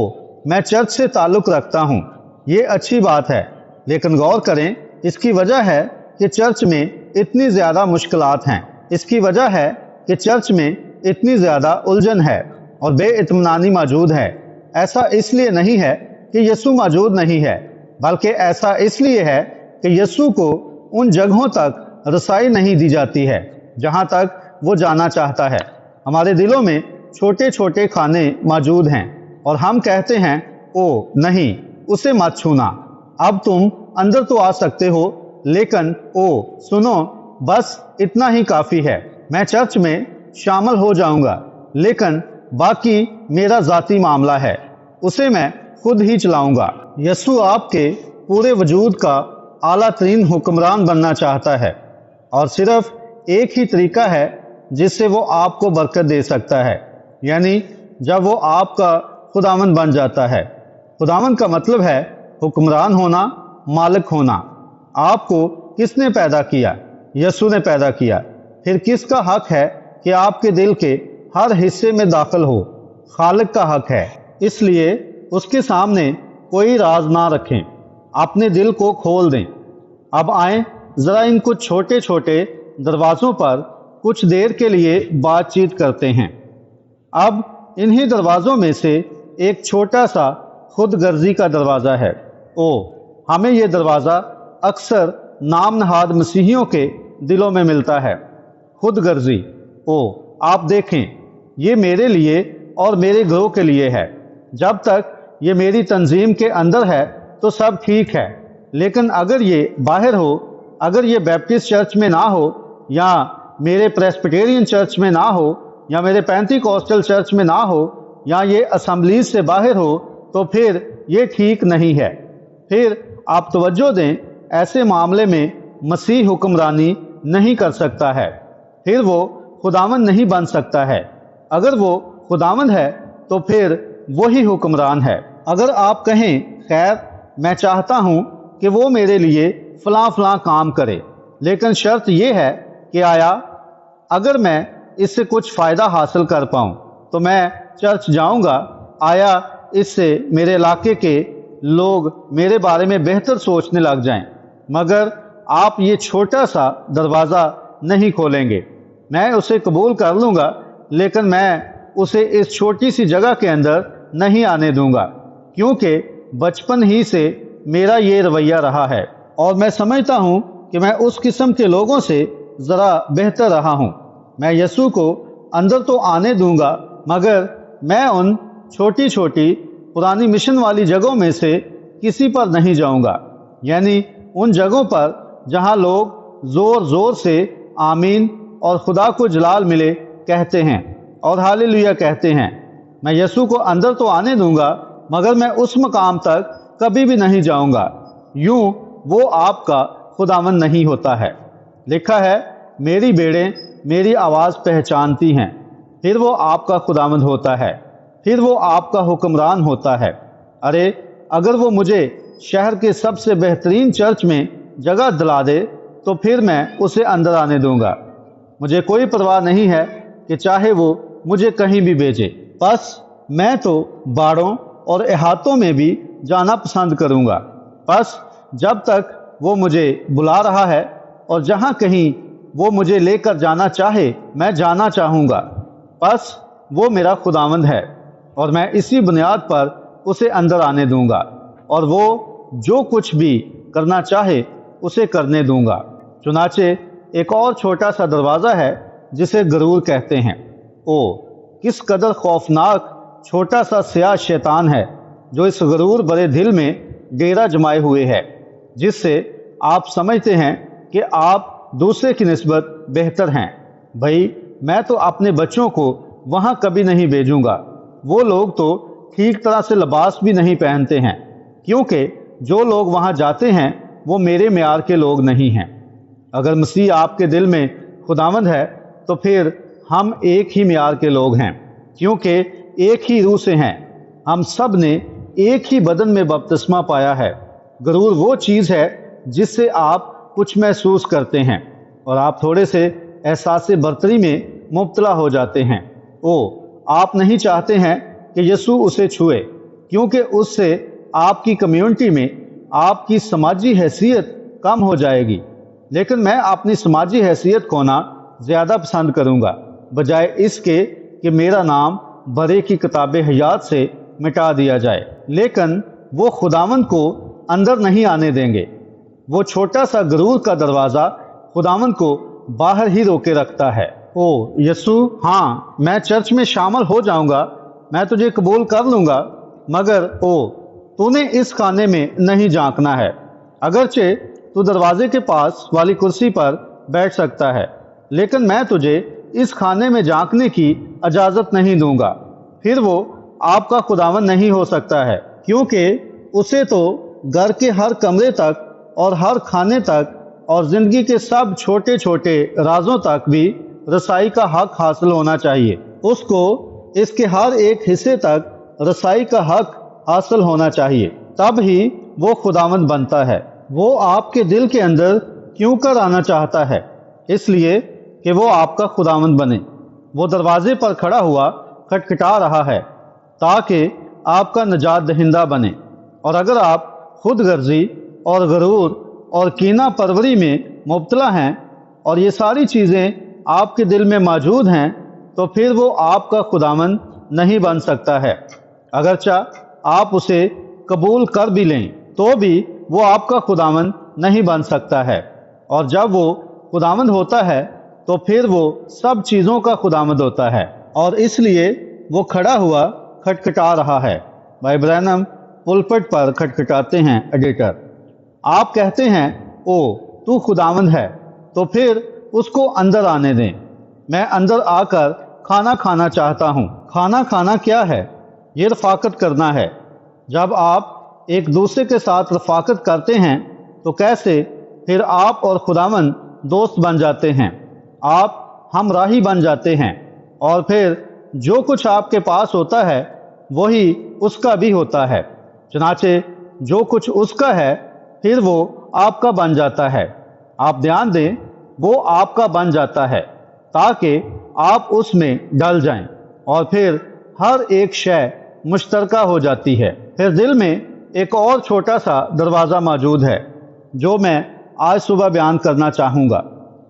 میں چرچ سے تعلق رکھتا ہوں، یہ اچھی بات ہے، لیکن غور کریں اس کی وجہ ہے کہ چرچ میں اتنی زیادہ مشکلات ہیں، اس کی وجہ ہے کہ چرچ میں اتنی زیادہ الجھن ہے اور بے اطمینانی موجود ہے۔ ایسا اس لیے نہیں ہے کہ یسوع موجود نہیں ہے، بلکہ ایسا اس لیے ہے کہ یسوع کو ان جگہوں تک رسائی نہیں دی جاتی ہے جہاں تک وہ جانا چاہتا ہے۔ ہمارے دلوں میں چھوٹے چھوٹے کھانے موجود ہیں اور ہم کہتے ہیں او نہیں، اسے مت چھونا، اب تم اندر تو آ سکتے ہو، لیکن او سنو، بس اتنا ہی کافی ہے، میں چرچ میں شامل ہو جاؤں گا، لیکن باقی میرا ذاتی معاملہ ہے، اسے میں خود ہی چلاؤں گا۔ یسوع آپ کے پورے وجود کا اعلیٰ ترین حکمران بننا چاہتا ہے، اور صرف ایک ہی طریقہ ہے جس سے وہ آپ کو برکت دے سکتا ہے، یعنی جب وہ آپ کا خداوند بن جاتا ہے۔ خداوند کا مطلب ہے حکمران ہونا، مالک ہونا۔ آپ کو کس نے پیدا کیا؟ یسوع نے پیدا کیا۔ پھر کس کا حق ہے کہ آپ کے دل کے ہر حصے میں داخل ہو؟ خالق کا حق ہے۔ اس لیے اس کے سامنے کوئی راز نہ رکھیں، اپنے دل کو کھول دیں۔ اب آئیں ذرا ان کچھ چھوٹے چھوٹے دروازوں پر کچھ دیر کے لیے بات چیت کرتے ہیں۔ اب انہی دروازوں میں سے ایک چھوٹا سا خود غرضی کا دروازہ ہے۔ ہمیں یہ دروازہ اکثر نام نہاد مسیحیوں کے دلوں میں ملتا ہے۔ خود غرضی، آپ دیکھیں، یہ میرے لیے اور میرے گروہ کے لیے ہے، جب تک یہ میری تنظیم کے اندر ہے تو سب ٹھیک ہے، لیکن اگر یہ باہر ہو، اگر یہ بیپٹسٹ چرچ میں نہ ہو، یا میرے پریسبیٹیرین چرچ میں نہ ہو، یا میرے پینتی کوسٹل چرچ میں نہ ہو، یا یہ اسمبلیز سے باہر ہو، تو پھر یہ ٹھیک نہیں ہے۔ پھر آپ توجہ دیں، ایسے معاملے میں مسیح حکمرانی نہیں کر سکتا ہے، پھر وہ خداوند نہیں بن سکتا ہے۔ اگر وہ خداوند ہے تو پھر وہی حکمران ہے۔ اگر آپ کہیں خیر میں چاہتا ہوں کہ وہ میرے لیے فلاں فلاں کام کرے، لیکن شرط یہ ہے کہ آیا اگر میں اس سے کچھ فائدہ حاصل کر پاؤں تو میں چرچ جاؤں گا، آیا اس سے میرے علاقے کے لوگ میرے بارے میں بہتر سوچنے لگ جائیں، مگر آپ یہ چھوٹا سا دروازہ نہیں کھولیں گے۔ میں اسے قبول کر لوں گا، لیکن میں اسے اس چھوٹی سی جگہ کے اندر نہیں آنے دوں گا، کیونکہ بچپن ہی سے میرا یہ رویہ رہا ہے، اور میں سمجھتا ہوں کہ میں اس قسم کے لوگوں سے ذرا بہتر رہا ہوں۔ میں یسوع کو اندر تو آنے دوں گا، مگر میں ان چھوٹی چھوٹی پرانی مشن والی جگہوں میں سے کسی پر نہیں جاؤں گا، یعنی ان جگہوں پر جہاں لوگ زور زور سے آمین اور خدا کو جلال ملے کہتے ہیں اور ہاللویا کہتے ہیں، میں یسوع کو اندر تو آنے دوں گا مگر میں اس مقام تک کبھی بھی نہیں جاؤں گا، یوں وہ آپ کا خداوند نہیں ہوتا ہے۔ لکھا ہے میری بھیڑیں میری آواز پہچانتی ہیں، پھر وہ آپ کا خداوند ہوتا ہے، پھر وہ آپ کا حکمران ہوتا ہے۔ ارے اگر وہ مجھے شہر کے سب سے بہترین چرچ میں جگہ دلا دے تو پھر میں اسے اندر آنے دوں گا۔ مجھے کوئی پرواہ نہیں ہے کہ چاہے وہ مجھے کہیں بھی بھیجے، بس میں تو باڑوں اور احاطوں میں بھی جانا پسند کروں گا۔ بس جب تک وہ مجھے بلا رہا ہے اور جہاں کہیں وہ مجھے لے کر جانا چاہے میں جانا چاہوں گا، بس وہ میرا خداوند ہے اور میں اسی بنیاد پر اسے اندر آنے دوں گا، اور وہ جو کچھ بھی کرنا چاہے اسے کرنے دوں گا۔ چنانچہ ایک اور چھوٹا سا دروازہ ہے جسے غرور کہتے ہیں۔ او کس قدر خوفناک چھوٹا سا سیاہ شیطان ہے جو اس غرور بڑے دل میں ڈیرا جمائے ہوئے ہے، جس سے آپ سمجھتے ہیں کہ آپ دوسرے کی نسبت بہتر ہیں۔ بھائی میں تو اپنے بچوں کو وہاں کبھی نہیں بھیجوں گا، وہ لوگ تو ٹھیک طرح سے لباس بھی نہیں پہنتے ہیں، کیونکہ جو لوگ وہاں جاتے ہیں وہ میرے معیار کے لوگ نہیں ہیں۔ اگر مسیح آپ کے دل میں خداوند ہے تو پھر ہم ایک ہی معیار کے لوگ ہیں، کیونکہ ایک ہی روح سے ہیں۔ ہم سب نے ایک ہی بدن میں بپتسمہ پایا ہے۔ غرور وہ چیز ہے جس سے آپ کچھ محسوس کرتے ہیں اور آپ تھوڑے سے احساس برتری میں مبتلا ہو جاتے ہیں۔ آپ نہیں چاہتے ہیں کہ یسوع اسے چھوئے، کیونکہ اس سے آپ کی کمیونٹی میں آپ کی سماجی حیثیت کم ہو جائے گی۔ لیکن میں اپنی سماجی حیثیت کھونا زیادہ پسند کروں گا بجائے اس کے کہ میرا نام برے کی کتاب حیات سے مٹا دیا جائے۔ لیکن وہ خداوند کو اندر نہیں آنے دیں گے۔ وہ چھوٹا سا غرور کا دروازہ خداوند کو باہر ہی روکے رکھتا ہے۔ یسوع، ہاں میں چرچ میں شامل ہو جاؤں گا، میں تجھے قبول کر لوں گا، مگر تو نے اس خانے میں نہیں جھانکنا ہے۔ اگرچہ تو دروازے کے پاس والی کرسی پر بیٹھ سکتا ہے، لیکن میں تجھے اس خانے میں جھانکنے کی اجازت نہیں دوں گا۔ پھر وہ آپ کا خداوند نہیں ہو سکتا ہے، کیونکہ اسے تو گھر کے ہر کمرے تک اور ہر کھانے تک اور زندگی کے سب چھوٹے چھوٹے رازوں تک بھی رسائی کا حق حاصل ہونا چاہیے۔ اس کو اس کے ہر ایک حصے تک رسائی کا حق حاصل ہونا چاہیے، تب ہی وہ خداوند بنتا ہے۔ وہ آپ کے دل کے اندر کیوں کر آنا چاہتا ہے؟ اس لیے کہ وہ آپ کا خداوند بنے۔ وہ دروازے پر کھڑا ہوا کھٹکھٹا رہا ہے تاکہ آپ کا نجات دہندہ بنے، اور اگر آپ خود غرضی اور غرور اور کینہ پروری میں مبتلا ہیں اور یہ ساری چیزیں آپ کے دل میں موجود ہیں تو پھر وہ آپ کا خداوند نہیں بن سکتا ہے۔ اگرچہ آپ اسے قبول کر بھی لیں تو بھی وہ آپ کا خداوند نہیں بن سکتا ہے، اور جب وہ خداوند ہوتا ہے تو پھر وہ سب چیزوں کا خداوند ہوتا ہے، اور اس لیے وہ کھڑا ہوا کھٹکھٹا رہا ہے۔ بھائی برینم پلپٹ پر کھٹکھٹاتے ہیں ایڈیٹر۔ آپ کہتے ہیں تو خداوند ہے، تو پھر اس کو اندر آنے دیں۔ میں اندر آ کر کھانا کھانا چاہتا ہوں۔ کھانا کھانا کیا ہے؟ یہ رفاقت کرنا ہے۔ جب آپ ایک دوسرے کے ساتھ رفاقت کرتے ہیں تو کیسے پھر آپ اور خداوند دوست بن جاتے ہیں، آپ ہمراہی بن جاتے ہیں، اور پھر جو کچھ آپ کے پاس ہوتا ہے وہی اس کا بھی ہوتا ہے۔ چنانچہ جو کچھ اس کا ہے پھر وہ آپ کا بن جاتا ہے۔ آپ دھیان دیں، وہ آپ کا بن جاتا ہے تاکہ آپ اس میں ڈل جائیں، اور پھر ہر ایک شے مشترکہ ہو جاتی ہے۔ پھر دل میں ایک اور چھوٹا سا دروازہ موجود ہے جو میں آج صبح بیان کرنا چاہوں گا،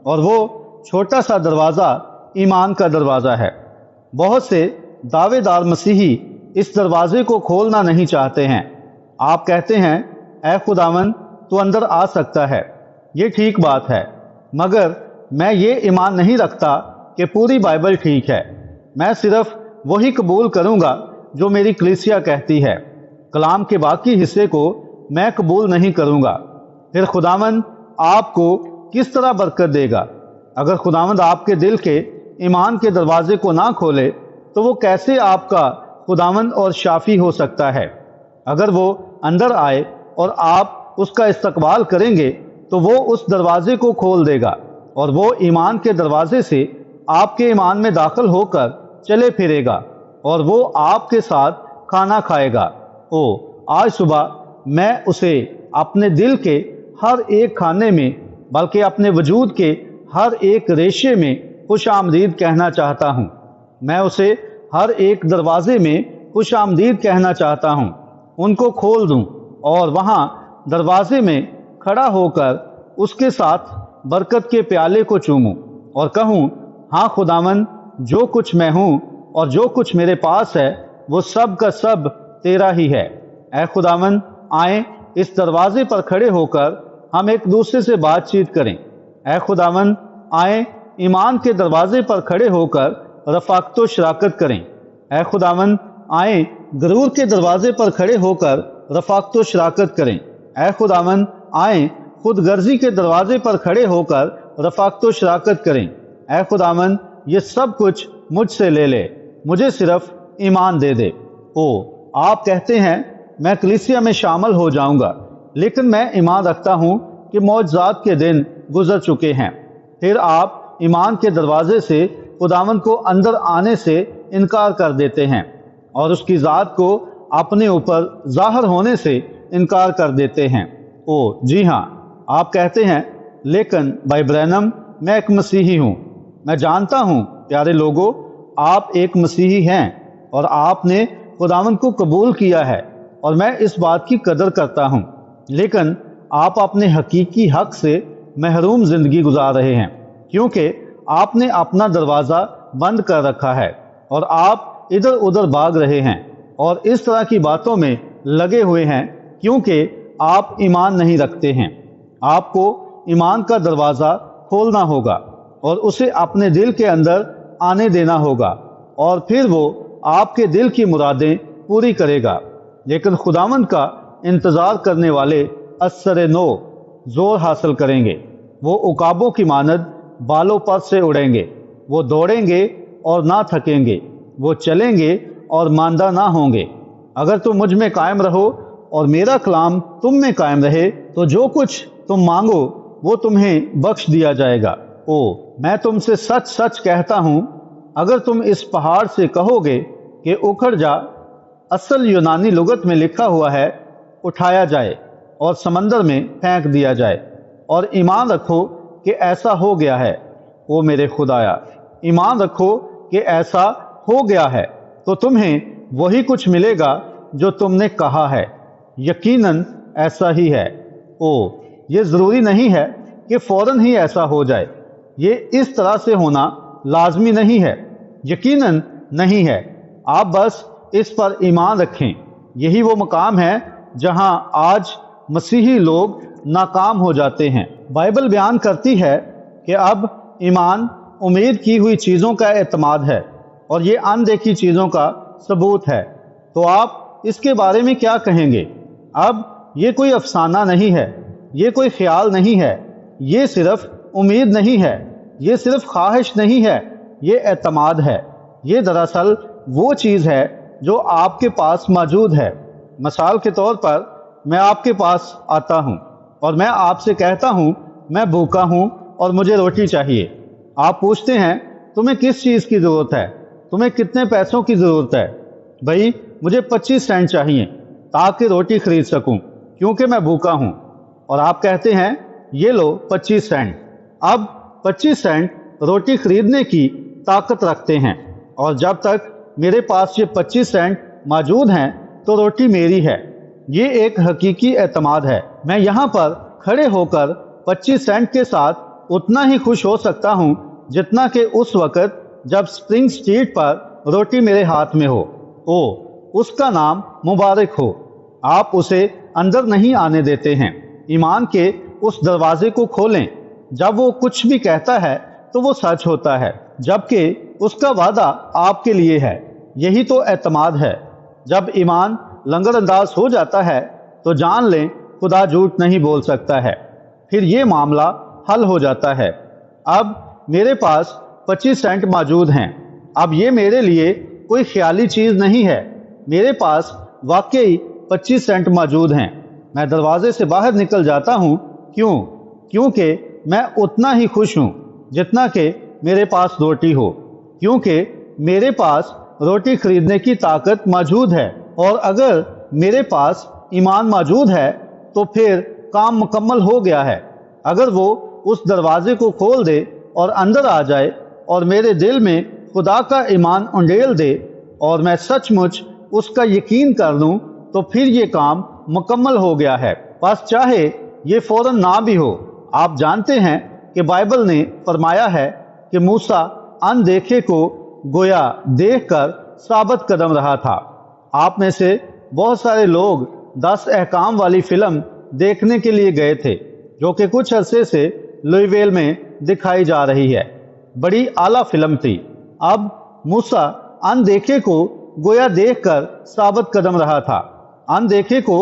اور وہ چھوٹا سا دروازہ ایمان کا دروازہ ہے۔ بہت سے دعوے دار مسیحی اس دروازے کو کھولنا نہیں چاہتے ہیں۔ آپ کہتے ہیں اے خداوند تو اندر آ سکتا ہے، یہ ٹھیک بات ہے، مگر میں یہ ایمان نہیں رکھتا کہ پوری بائبل ٹھیک ہے۔ میں صرف وہی قبول کروں گا جو میری کلیسیا کہتی ہے، کلام کے باقی حصے کو میں قبول نہیں کروں گا۔ پھر خداوند آپ کو کس طرح برکت دے گا؟ اگر خداوند آپ کے دل کے ایمان کے دروازے کو نہ کھولے تو وہ کیسے آپ کا خداوند اور شافی ہو سکتا ہے۔ اگر وہ اندر آئے اور آپ اس کا استقبال کریں گے تو وہ اس دروازے کو کھول دے گا اور وہ ایمان کے دروازے سے آپ کے ایمان میں داخل ہو کر چلے پھرے گا اور وہ آپ کے ساتھ کھانا کھائے گا۔ آج صبح میں اسے اپنے دل کے ہر ایک کھانے میں بلکہ اپنے وجود کے ہر ایک ریشے میں خوش آمدید کہنا چاہتا ہوں۔ میں اسے ہر ایک دروازے میں خوش آمدید کہنا چاہتا ہوں، ان کو کھول دوں اور وہاں دروازے میں کھڑا ہو کر اس کے ساتھ برکت کے پیالے کو چوموں اور کہوں، ہاں خداوند، جو کچھ میں ہوں اور جو کچھ میرے پاس ہے وہ سب کا سب تیرا ہی ہے۔ اے خداوند، آئیں اس دروازے پر کھڑے ہو کر ہم ایک دوسرے سے بات چیت کریں۔ اے خداوند، آئیں ایمان کے دروازے پر کھڑے ہو کر رفاقت و شراکت کریں۔ اے خداوند، آئیں غرور کے دروازے پر کھڑے ہو کر رفاقت و شراکت کریں۔ اے خداوند، آئیں خود غرضی کے دروازے پر کھڑے ہو کر رفاقت و شراکت کریں۔ اے خداوند، یہ سب کچھ مجھ سے لے لے، مجھے صرف ایمان دے دے۔ آپ کہتے ہیں میں کلیسیا میں شامل ہو جاؤں گا، لیکن میں ایمان رکھتا ہوں کہ معجزات کے دن گزر چکے ہیں۔ پھر آپ ایمان کے دروازے سے خداوند کو اندر آنے سے انکار کر دیتے ہیں اور اس کی ذات کو اپنے اوپر ظاہر ہونے سے انکار کر دیتے ہیں۔ جی ہاں، آپ کہتے ہیں لیکن بھائی برینم، میں ایک مسیحی ہوں۔ میں جانتا ہوں پیارے لوگوں، آپ ایک مسیحی ہیں اور آپ نے خداوند کو قبول کیا ہے اور میں اس بات کی قدر کرتا ہوں، لیکن آپ اپنے حقیقی حق سے محروم زندگی گزار رہے ہیں کیونکہ آپ نے اپنا دروازہ بند کر رکھا ہے اور آپ ادھر ادھر بھاگ رہے ہیں اور اس طرح کی باتوں میں لگے ہوئے ہیں کیونکہ آپ ایمان نہیں رکھتے ہیں۔ آپ کو ایمان کا دروازہ کھولنا ہوگا اور اسے اپنے دل کے اندر آنے دینا ہوگا اور پھر وہ آپ کے دل کی مرادیں پوری کرے گا۔ لیکن خداوند کا انتظار کرنے والے اثر نو زور حاصل کریں گے، وہ عقابوں کی مانند بالوں پر سے اڑیں گے، وہ دوڑیں گے اور نہ تھکیں گے، وہ چلیں گے اور ماندہ نہ ہوں گے۔ اگر تم مجھ میں قائم رہو اور میرا کلام تم میں قائم رہے تو جو کچھ تم مانگو وہ تمہیں بخش دیا جائے گا۔ میں تم سے سچ سچ کہتا ہوں، اگر تم اس پہاڑ سے کہو گے کہ اکھڑ جا، اصل یونانی لغت میں لکھا ہوا ہے اٹھایا جائے اور سمندر میں پھینک دیا جائے، اور ایمان رکھو کہ ایسا ہو گیا ہے۔ میرے خدایا، ایمان رکھو کہ ایسا ہو گیا ہے تو تمہیں وہی کچھ ملے گا جو تم نے کہا ہے۔ یقیناً ایسا ہی ہے۔ یہ ضروری نہیں ہے کہ فوراً ہی ایسا ہو جائے، یہ اس طرح سے ہونا لازمی نہیں ہے، یقیناً نہیں ہے۔ آپ بس اس پر ایمان رکھیں۔ یہی وہ مقام ہے جہاں آج مسیحی لوگ ناکام ہو جاتے ہیں۔ بائبل بیان کرتی ہے کہ اب ایمان امید کی ہوئی چیزوں کا اعتماد ہے اور یہ اندیکھی چیزوں کا ثبوت ہے۔ تو آپ اس کے بارے میں کیا کہیں گے؟ اب یہ کوئی افسانہ نہیں ہے، یہ کوئی خیال نہیں ہے، یہ صرف امید نہیں ہے، یہ صرف خواہش نہیں ہے، یہ اعتماد ہے۔ یہ دراصل وہ چیز ہے جو آپ کے پاس موجود ہے۔ مثال کے طور پر میں آپ کے پاس آتا ہوں اور میں آپ سے کہتا ہوں میں بھوکا ہوں اور مجھے روٹی چاہیے۔ آپ پوچھتے ہیں تمہیں کس چیز کی ضرورت ہے؟ تمہیں کتنے پیسوں کی ضرورت ہے؟ بھائی مجھے 25 سینٹ چاہیے تاکہ روٹی خرید سکوں کیونکہ میں بھوکا ہوں۔ اور آپ کہتے ہیں یہ لو 25 سینٹ۔ اب 25 سینٹ روٹی خریدنے کی طاقت رکھتے ہیں اور جب تک میرے پاس یہ 25 سینٹ موجود ہیں تو روٹی میری ہے۔ یہ ایک حقیقی اعتماد ہے۔ میں یہاں پر کھڑے ہو کر 25 سینٹ کے ساتھ اتنا ہی خوش ہو سکتا ہوں جتنا کہ اس وقت جب سپرنگ سٹریٹ پر روٹی میرے ہاتھ میں ہو۔ اس کا نام مبارک ہو۔ آپ اسے اندر نہیں آنے دیتے ہیں۔ ایمان کے اس دروازے کو کھولیں۔ جب وہ کچھ بھی کہتا ہے تو وہ سچ ہوتا ہے، جبکہ اس کا وعدہ آپ کے لیے ہے۔ یہی تو اعتماد ہے۔ جب ایمان لنگر انداز ہو جاتا ہے تو جان لیں خدا جھوٹ نہیں بول سکتا ہے۔ پھر یہ معاملہ حل ہو جاتا ہے۔ اب میرے پاس 25 سینٹ موجود ہیں۔ اب یہ میرے لیے کوئی خیالی چیز نہیں ہے، میرے پاس واقعی 25 سینٹ موجود ہیں۔ میں دروازے سے باہر نکل جاتا ہوں۔ کیونکہ میں اتنا ہی خوش ہوں جتنا کہ میرے پاس روٹی ہو، کیونکہ میرے پاس روٹی خریدنے کی طاقت موجود ہے، اور اگر میرے پاس ایمان موجود ہے تو پھر کام مکمل ہو گیا ہے۔ اگر وہ اس دروازے کو کھول دے اور اندر آ جائے اور میرے دل میں خدا کا ایمان انڈیل دے اور میں سچ مچ اس کا یقین کر لوں تو پھر یہ کام مکمل ہو گیا ہے، بس چاہے یہ فوراً نہ بھی ہو۔ آپ جانتے ہیں کہ بائبل نے فرمایا ہے کہ موسیٰ ان دیکھے کو گویا دیکھ کر ثابت قدم رہا تھا۔ آپ میں سے بہت سارے لوگ 10 احکام والی فلم دیکھنے کے لیے گئے تھے، جو کہ کچھ عرصے سے لوئیویل میں دکھائی جا رہی ہے۔ بڑی اعلیٰ فلم تھی۔ اب موسیٰ ان دیکھے کو گویا دیکھ کر ثابت قدم رہا تھا۔ ان دیکھے کو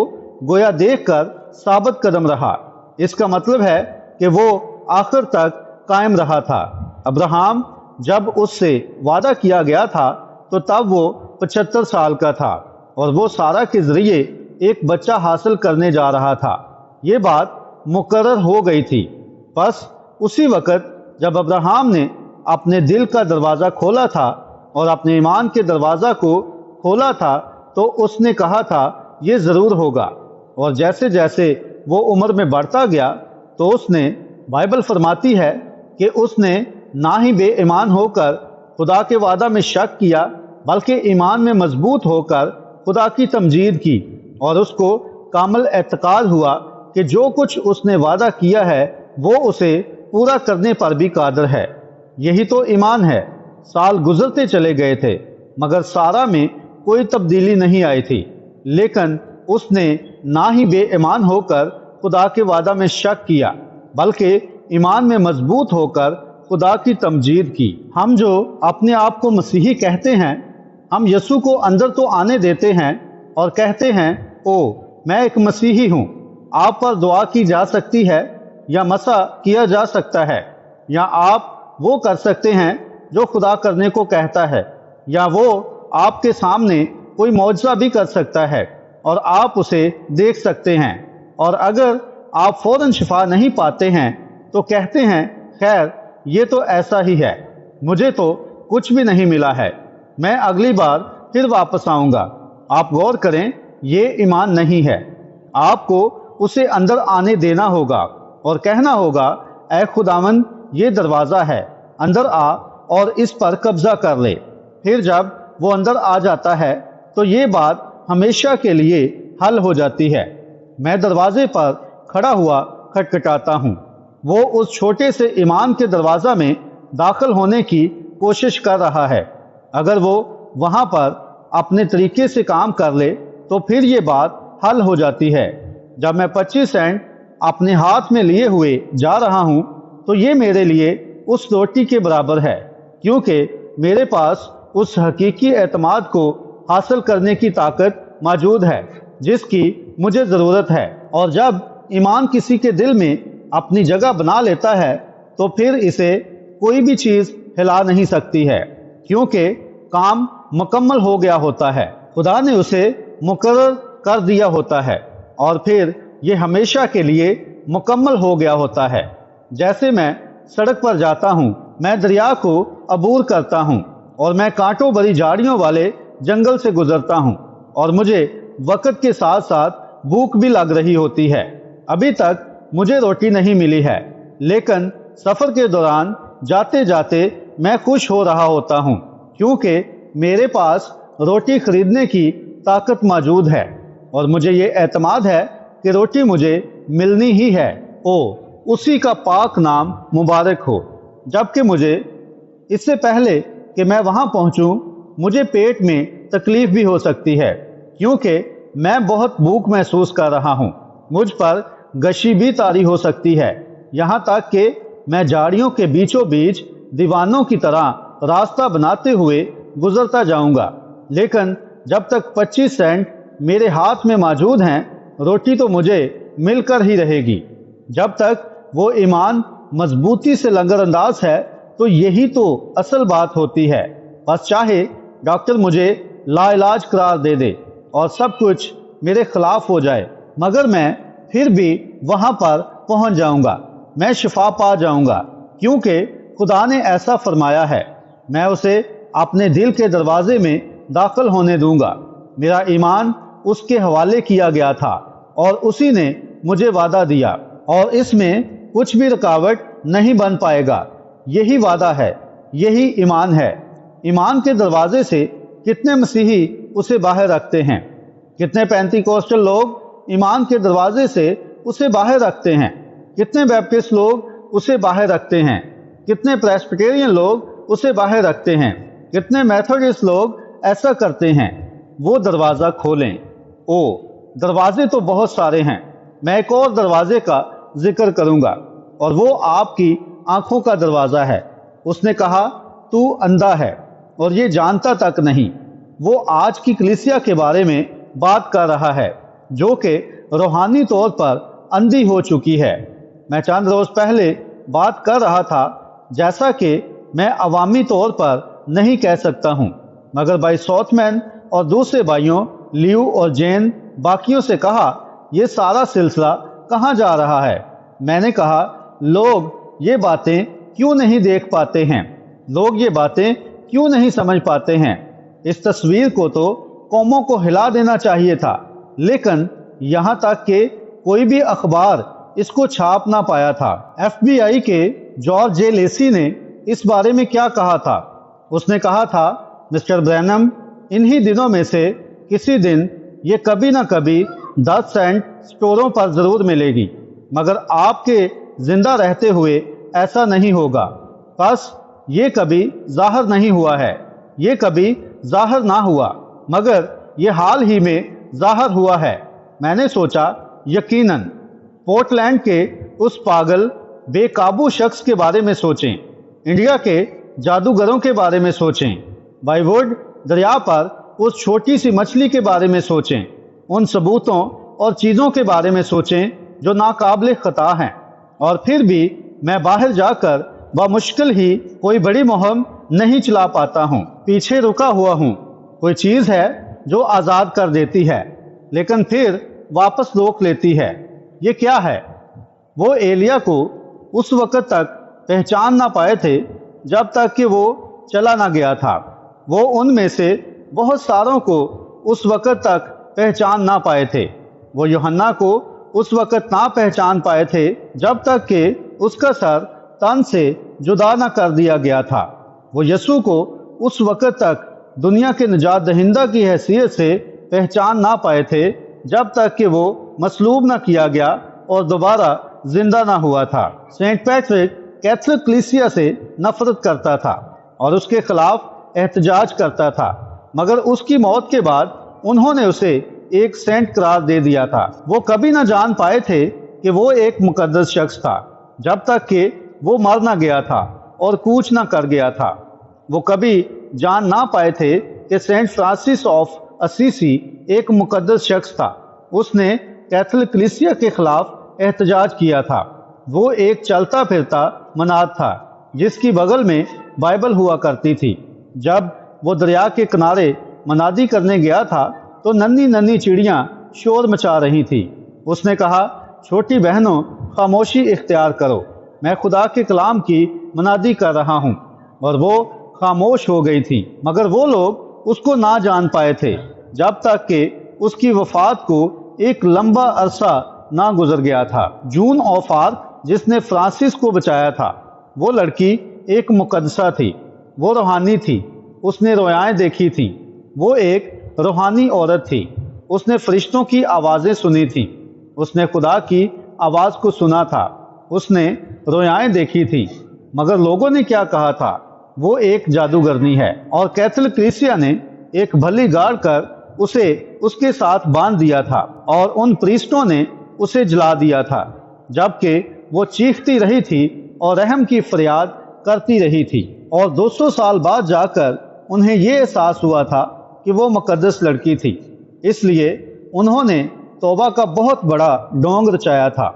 گویا دیکھ کر ثابت قدم رہا، اس کا مطلب ہے کہ وہ آخر تک قائم رہا تھا۔ ابراہیم جب اس سے وعدہ کیا گیا تھا تو تب وہ 75 سال کا تھا، اور وہ سارہ کے ذریعے ایک بچہ حاصل کرنے جا رہا تھا۔ یہ بات مقرر ہو گئی تھی۔ بس اسی وقت جب ابراہیم نے اپنے دل کا دروازہ کھولا تھا اور اپنے ایمان کے دروازہ کو کھولا تھا تو اس نے کہا تھا یہ ضرور ہوگا، اور جیسے جیسے وہ عمر میں بڑھتا گیا تو اس نے، بائبل فرماتی ہے کہ اس نے نہ ہی بے ایمان ہو کر خدا کے وعدہ میں شک کیا، بلکہ ایمان میں مضبوط ہو کر خدا کی تمجید کی، اور اس کو کامل اعتقاد ہوا کہ جو کچھ اس نے وعدہ کیا ہے وہ اسے پورا کرنے پر بھی قادر ہے۔ یہی تو ایمان ہے۔ سال گزرتے چلے گئے تھے مگر سارہ میں کوئی تبدیلی نہیں آئی تھی، لیکن اس نے نہ ہی بے ایمان ہو کر خدا کے وعدہ میں شک کیا، بلکہ ایمان میں مضبوط ہو کر خدا کی تمجید کی۔ ہم جو اپنے آپ کو مسیحی کہتے ہیں، ہم یسوع کو اندر تو آنے دیتے ہیں اور کہتے ہیں او میں ایک مسیحی ہوں، آپ پر دعا کی جا سکتی ہے یا مسح کیا جا سکتا ہے، یا آپ وہ کر سکتے ہیں جو خدا کرنے کو کہتا ہے، یا وہ آپ کے سامنے کوئی معجزہ بھی کر سکتا ہے اور آپ اسے دیکھ سکتے ہیں، اور اگر آپ فوراً شفا نہیں پاتے ہیں تو کہتے ہیں خیر یہ تو ایسا ہی ہے، مجھے تو کچھ بھی نہیں ملا ہے، میں اگلی بار پھر واپس آؤں گا۔ آپ غور کریں، یہ ایمان نہیں ہے۔ آپ کو اسے اندر آنے دینا ہوگا اور کہنا ہوگا اے خداوند یہ دروازہ ہے، اندر آ اور اس پر قبضہ کر لے۔ پھر جب وہ اندر آ جاتا ہے تو یہ بات ہمیشہ کے لیے حل ہو جاتی ہے۔ میں دروازے پر کھڑا ہوا کھٹکھٹاتا ہوں۔ وہ اس چھوٹے سے ایمان کے دروازہ میں داخل ہونے کی کوشش کر رہا ہے۔ اگر وہ وہاں پر اپنے طریقے سے کام کر لے تو پھر یہ بات حل ہو جاتی ہے۔ جب میں 25 سینٹ اپنے ہاتھ میں لیے ہوئے جا رہا ہوں تو یہ میرے لیے اس روٹی کے برابر ہے، کیونکہ میرے پاس اس حقیقی اعتماد کو حاصل کرنے کی طاقت موجود ہے جس کی مجھے ضرورت ہے، اور جب ایمان کسی کے دل میں اپنی جگہ بنا لیتا ہے تو پھر اسے کوئی بھی چیز ہلا نہیں سکتی ہے، کیونکہ کام مکمل ہو گیا ہوتا ہے، خدا نے اسے مقرر کر دیا ہوتا ہے، اور پھر یہ ہمیشہ کے لیے مکمل ہو گیا ہوتا ہے۔ جیسے میں سڑک پر جاتا ہوں، میں دریا کو عبور کرتا ہوں اور میں کانٹوں بھری جھاڑیوں والے جنگل سے گزرتا ہوں، اور مجھے وقت کے ساتھ ساتھ بھوک بھی لگ رہی ہوتی ہے۔ ابھی تک مجھے روٹی نہیں ملی ہے، لیکن سفر کے دوران جاتے جاتے میں خوش ہو رہا ہوتا ہوں، کیونکہ میرے پاس روٹی خریدنے کی طاقت موجود ہے، اور مجھے یہ اعتماد ہے کہ روٹی مجھے ملنی ہی ہے۔ اسی کا پاک نام مبارک ہو۔ جبکہ مجھے اس سے پہلے کہ میں وہاں پہنچوں مجھے پیٹ میں تکلیف بھی ہو سکتی ہے، کیونکہ میں بہت بھوک محسوس کر رہا ہوں۔ مجھ پر غشی بھی طاری ہو سکتی ہے، یہاں تک کہ میں جھاڑیوں کے بیچوں بیچ دیوانوں کی طرح راستہ بناتے ہوئے گزرتا جاؤں گا، لیکن جب تک 25 سینٹ میرے ہاتھ میں موجود ہیں روٹی تو مجھے مل کر ہی رہے گی۔ جب تک وہ ایمان مضبوطی سے لنگر انداز ہے تو یہی تو اصل بات ہوتی ہے۔ بس چاہے ڈاکٹر مجھے لا علاج قرار دے دے اور سب کچھ میرے خلاف ہو جائے، مگر میں پھر بھی وہاں پر پہنچ جاؤں گا، میں شفا پا جاؤں گا، کیونکہ خدا نے ایسا فرمایا ہے۔ میں اسے اپنے دل کے دروازے میں داخل ہونے دوں گا۔ میرا ایمان اس کے حوالے کیا گیا تھا اور اسی نے مجھے وعدہ دیا، اور اس میں کچھ بھی رکاوٹ نہیں بن پائے گا۔ یہی وعدہ ہے، یہی ایمان ہے۔ ایمان کے دروازے سے کتنے مسیحی اسے باہر رکھتے ہیں، کتنے پینتیکوسٹل لوگ ایمان کے دروازے سے اسے باہر رکھتے ہیں، کتنے بیپٹسٹ لوگ اسے باہر رکھتے ہیں، کتنے پریسبیٹیرین لوگ اسے باہر رکھتے ہیں، کتنے میتھوڈسٹ لوگ ایسا کرتے ہیں۔ وہ دروازہ کھولیں۔ او دروازے تو بہت سارے ہیں، میں ایک اور دروازے کا ذکر کروں گا، اور وہ آپ کی آنکھوں کا دروازہ ہے۔ اس نے کہا تو اندھا ہے اور یہ جانتا تک نہیں۔ وہ آج کی کلیسیا کے بارے میں بات کر رہا ہے جو کہ روحانی طور پر اندھی ہو چکی ہے۔ میں چند روز پہلے بات کر رہا تھا جیسا کہ میں عوامی طور پر نہیں کہہ سکتا ہوں، مگر بھائی ساؤتھ مین اور دوسرے بھائیوں لیو اور جین باقیوں سے کہا یہ سارا سلسلہ کہاں جا رہا ہے۔ میں نے کہا لوگ یہ باتیں کیوں نہیں دیکھ پاتے ہیں، لوگ یہ باتیں کیوں نہیں سمجھ پاتے ہیں۔ اس تصویر کو تو قوموں کو ہلا دینا چاہیے تھا، لیکن یہاں تک کہ کوئی بھی اخبار اس کو چھاپ نہ پایا تھا۔ ایف بی آئی کے جارج جے لیسی نے اس بارے میں کیا کہا تھا؟ اس نے کہا تھا مسٹر برینم انہی دنوں میں سے کسی دن یہ کبھی نہ کبھی 10 سینٹ سٹوروں پر ضرور ملے گی، مگر آپ کے زندہ رہتے ہوئے ایسا نہیں ہوگا۔ بس یہ کبھی ظاہر نہیں ہوا ہے، یہ کبھی ظاہر نہ ہوا، مگر یہ حال ہی میں ظاہر ہوا ہے۔ میں نے سوچا یقیناً پورٹلینڈ کے اس پاگل بے قابو شخص کے بارے میں سوچیں، انڈیا کے جادوگروں کے بارے میں سوچیں، بائی ووڈ دریا پر اس چھوٹی سی مچھلی کے بارے میں سوچیں، ان ثبوتوں اور چیزوں کے بارے میں سوچیں جو ناقابل خطا ہیں، اور پھر بھی میں باہر جا کر بمشکل ہی کوئی بڑی مہم نہیں چلا پاتا ہوں، پیچھے رکا ہوا ہوں۔ کوئی چیز ہے جو آزاد کر دیتی ہے لیکن پھر واپس روک لیتی ہے۔ یہ کیا ہے؟ وہ ایلیا کو اس وقت تک پہچان نہ پائے تھے جب تک کہ وہ چلا نہ گیا تھا۔ وہ ان میں سے بہت ساروں کو اس وقت تک پہچان نہ پائے تھے۔ وہ یوحنا کو اس وقت نہ پہچان پائے تھے جب تک کہ اس کا سر تن سے جدا نہ کر دیا گیا تھا۔ وہ یسوع کو اس وقت تک دنیا کے نجات دہندہ کی حیثیت سے پہچان نہ پائے تھے جب تک کہ وہ مصلوب نہ کیا گیا اور دوبارہ زندہ نہ ہوا تھا۔ سینٹ پیٹرک کیتھولک کلیسیا سے نفرت کرتا تھا اور اس کے خلاف احتجاج کرتا تھا، مگر اس کی موت کے بعد انہوں نے اسے ایک سینٹ قرار دے دیا تھا۔ وہ کبھی نہ جان پائے تھے کہ وہ ایک مقدس شخص تھا جب تک کہ وہ مر نہ گیا تھا اور کوچ نہ کر گیا تھا۔ وہ کبھی جان نہ پائے تھے کہ سینٹ فرانسس آف اسیسی ایک مقدس شخص تھا۔ اس نے کیتھولک کلیسیا کے خلاف احتجاج کیا تھا۔ وہ ایک چلتا پھرتا مناد تھا جس کی بغل میں بائبل ہوا کرتی تھی۔ جب وہ دریا کے کنارے منادی کرنے گیا تھا تو ننھی ننھی چڑیاں شور مچا رہی تھی۔ اس نے کہا چھوٹی بہنوں خاموشی اختیار کرو، میں خدا کے کلام کی منادی کر رہا ہوں، اور وہ خاموش ہو گئی تھی۔ مگر وہ لوگ اس کو نہ جان پائے تھے جب تک کہ اس کی وفات کو ایک لمبا عرصہ نہ گزر گیا تھا۔ جون آف آرک جس نے فرانسس کو بچایا تھا، وہ لڑکی ایک مقدسہ تھی، وہ روحانی تھی، اس نے رویائیں دیکھی تھیں، وہ ایک روحانی عورت تھی، اس نے فرشتوں کی آوازیں سنی تھیں، اس نے خدا کی آواز کو سنا تھا، اس نے رویائیں دیکھی تھی، مگر لوگوں نے کیا کہا تھا؟ وہ ایک جادوگرنی ہے۔ اور کیتھولک کلیسیا نے ایک بھلی گاڑ کر اسے اس کے ساتھ باندھ دیا تھا اور ان پریسٹوں نے اسے جلا دیا تھا، جبکہ وہ چیختی رہی تھی اور رحم کی فریاد کرتی رہی تھی۔ اور 200 سال بعد جا کر انہیں یہ احساس ہوا تھا کہ وہ مقدس لڑکی تھی، اس لیے انہوں نے توبہ کا بہت بڑا ڈونگ رچایا تھا۔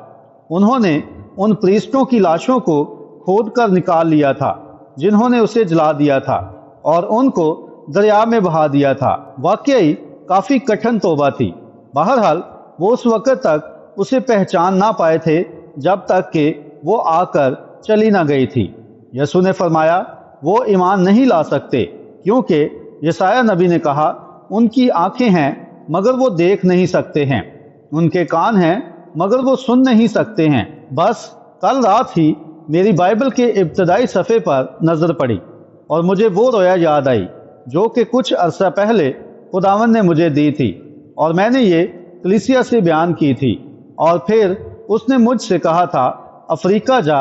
انہوں نے ان پریسٹوں کی لاشوں کو کھود کر نکال لیا تھا جنہوں نے اسے جلا دیا تھا، اور ان کو دریا میں بہا دیا تھا۔ واقعی کافی کٹھن توبہ تھی۔ بہرحال وہ اس وقت تک اسے پہچان نہ پائے تھے جب تک کہ وہ آ کر چلی نہ گئی تھی۔ یسوع نے فرمایا وہ ایمان نہیں لا سکتے کیونکہ یسایہ نبی نے کہا ان کی آنکھیں ہیں مگر وہ دیکھ نہیں سکتے ہیں، ان کے کان ہیں مگر وہ سن نہیں سکتے ہیں۔ بس کل رات ہی میری بائبل کے ابتدائی صفحے پر نظر پڑی اور مجھے وہ رویا یاد آئی جو کہ کچھ عرصہ پہلے خداوند نے مجھے دی تھی اور میں نے یہ کلیسیا سے بیان کی تھی، اور پھر اس نے مجھ سے کہا تھا افریقہ جا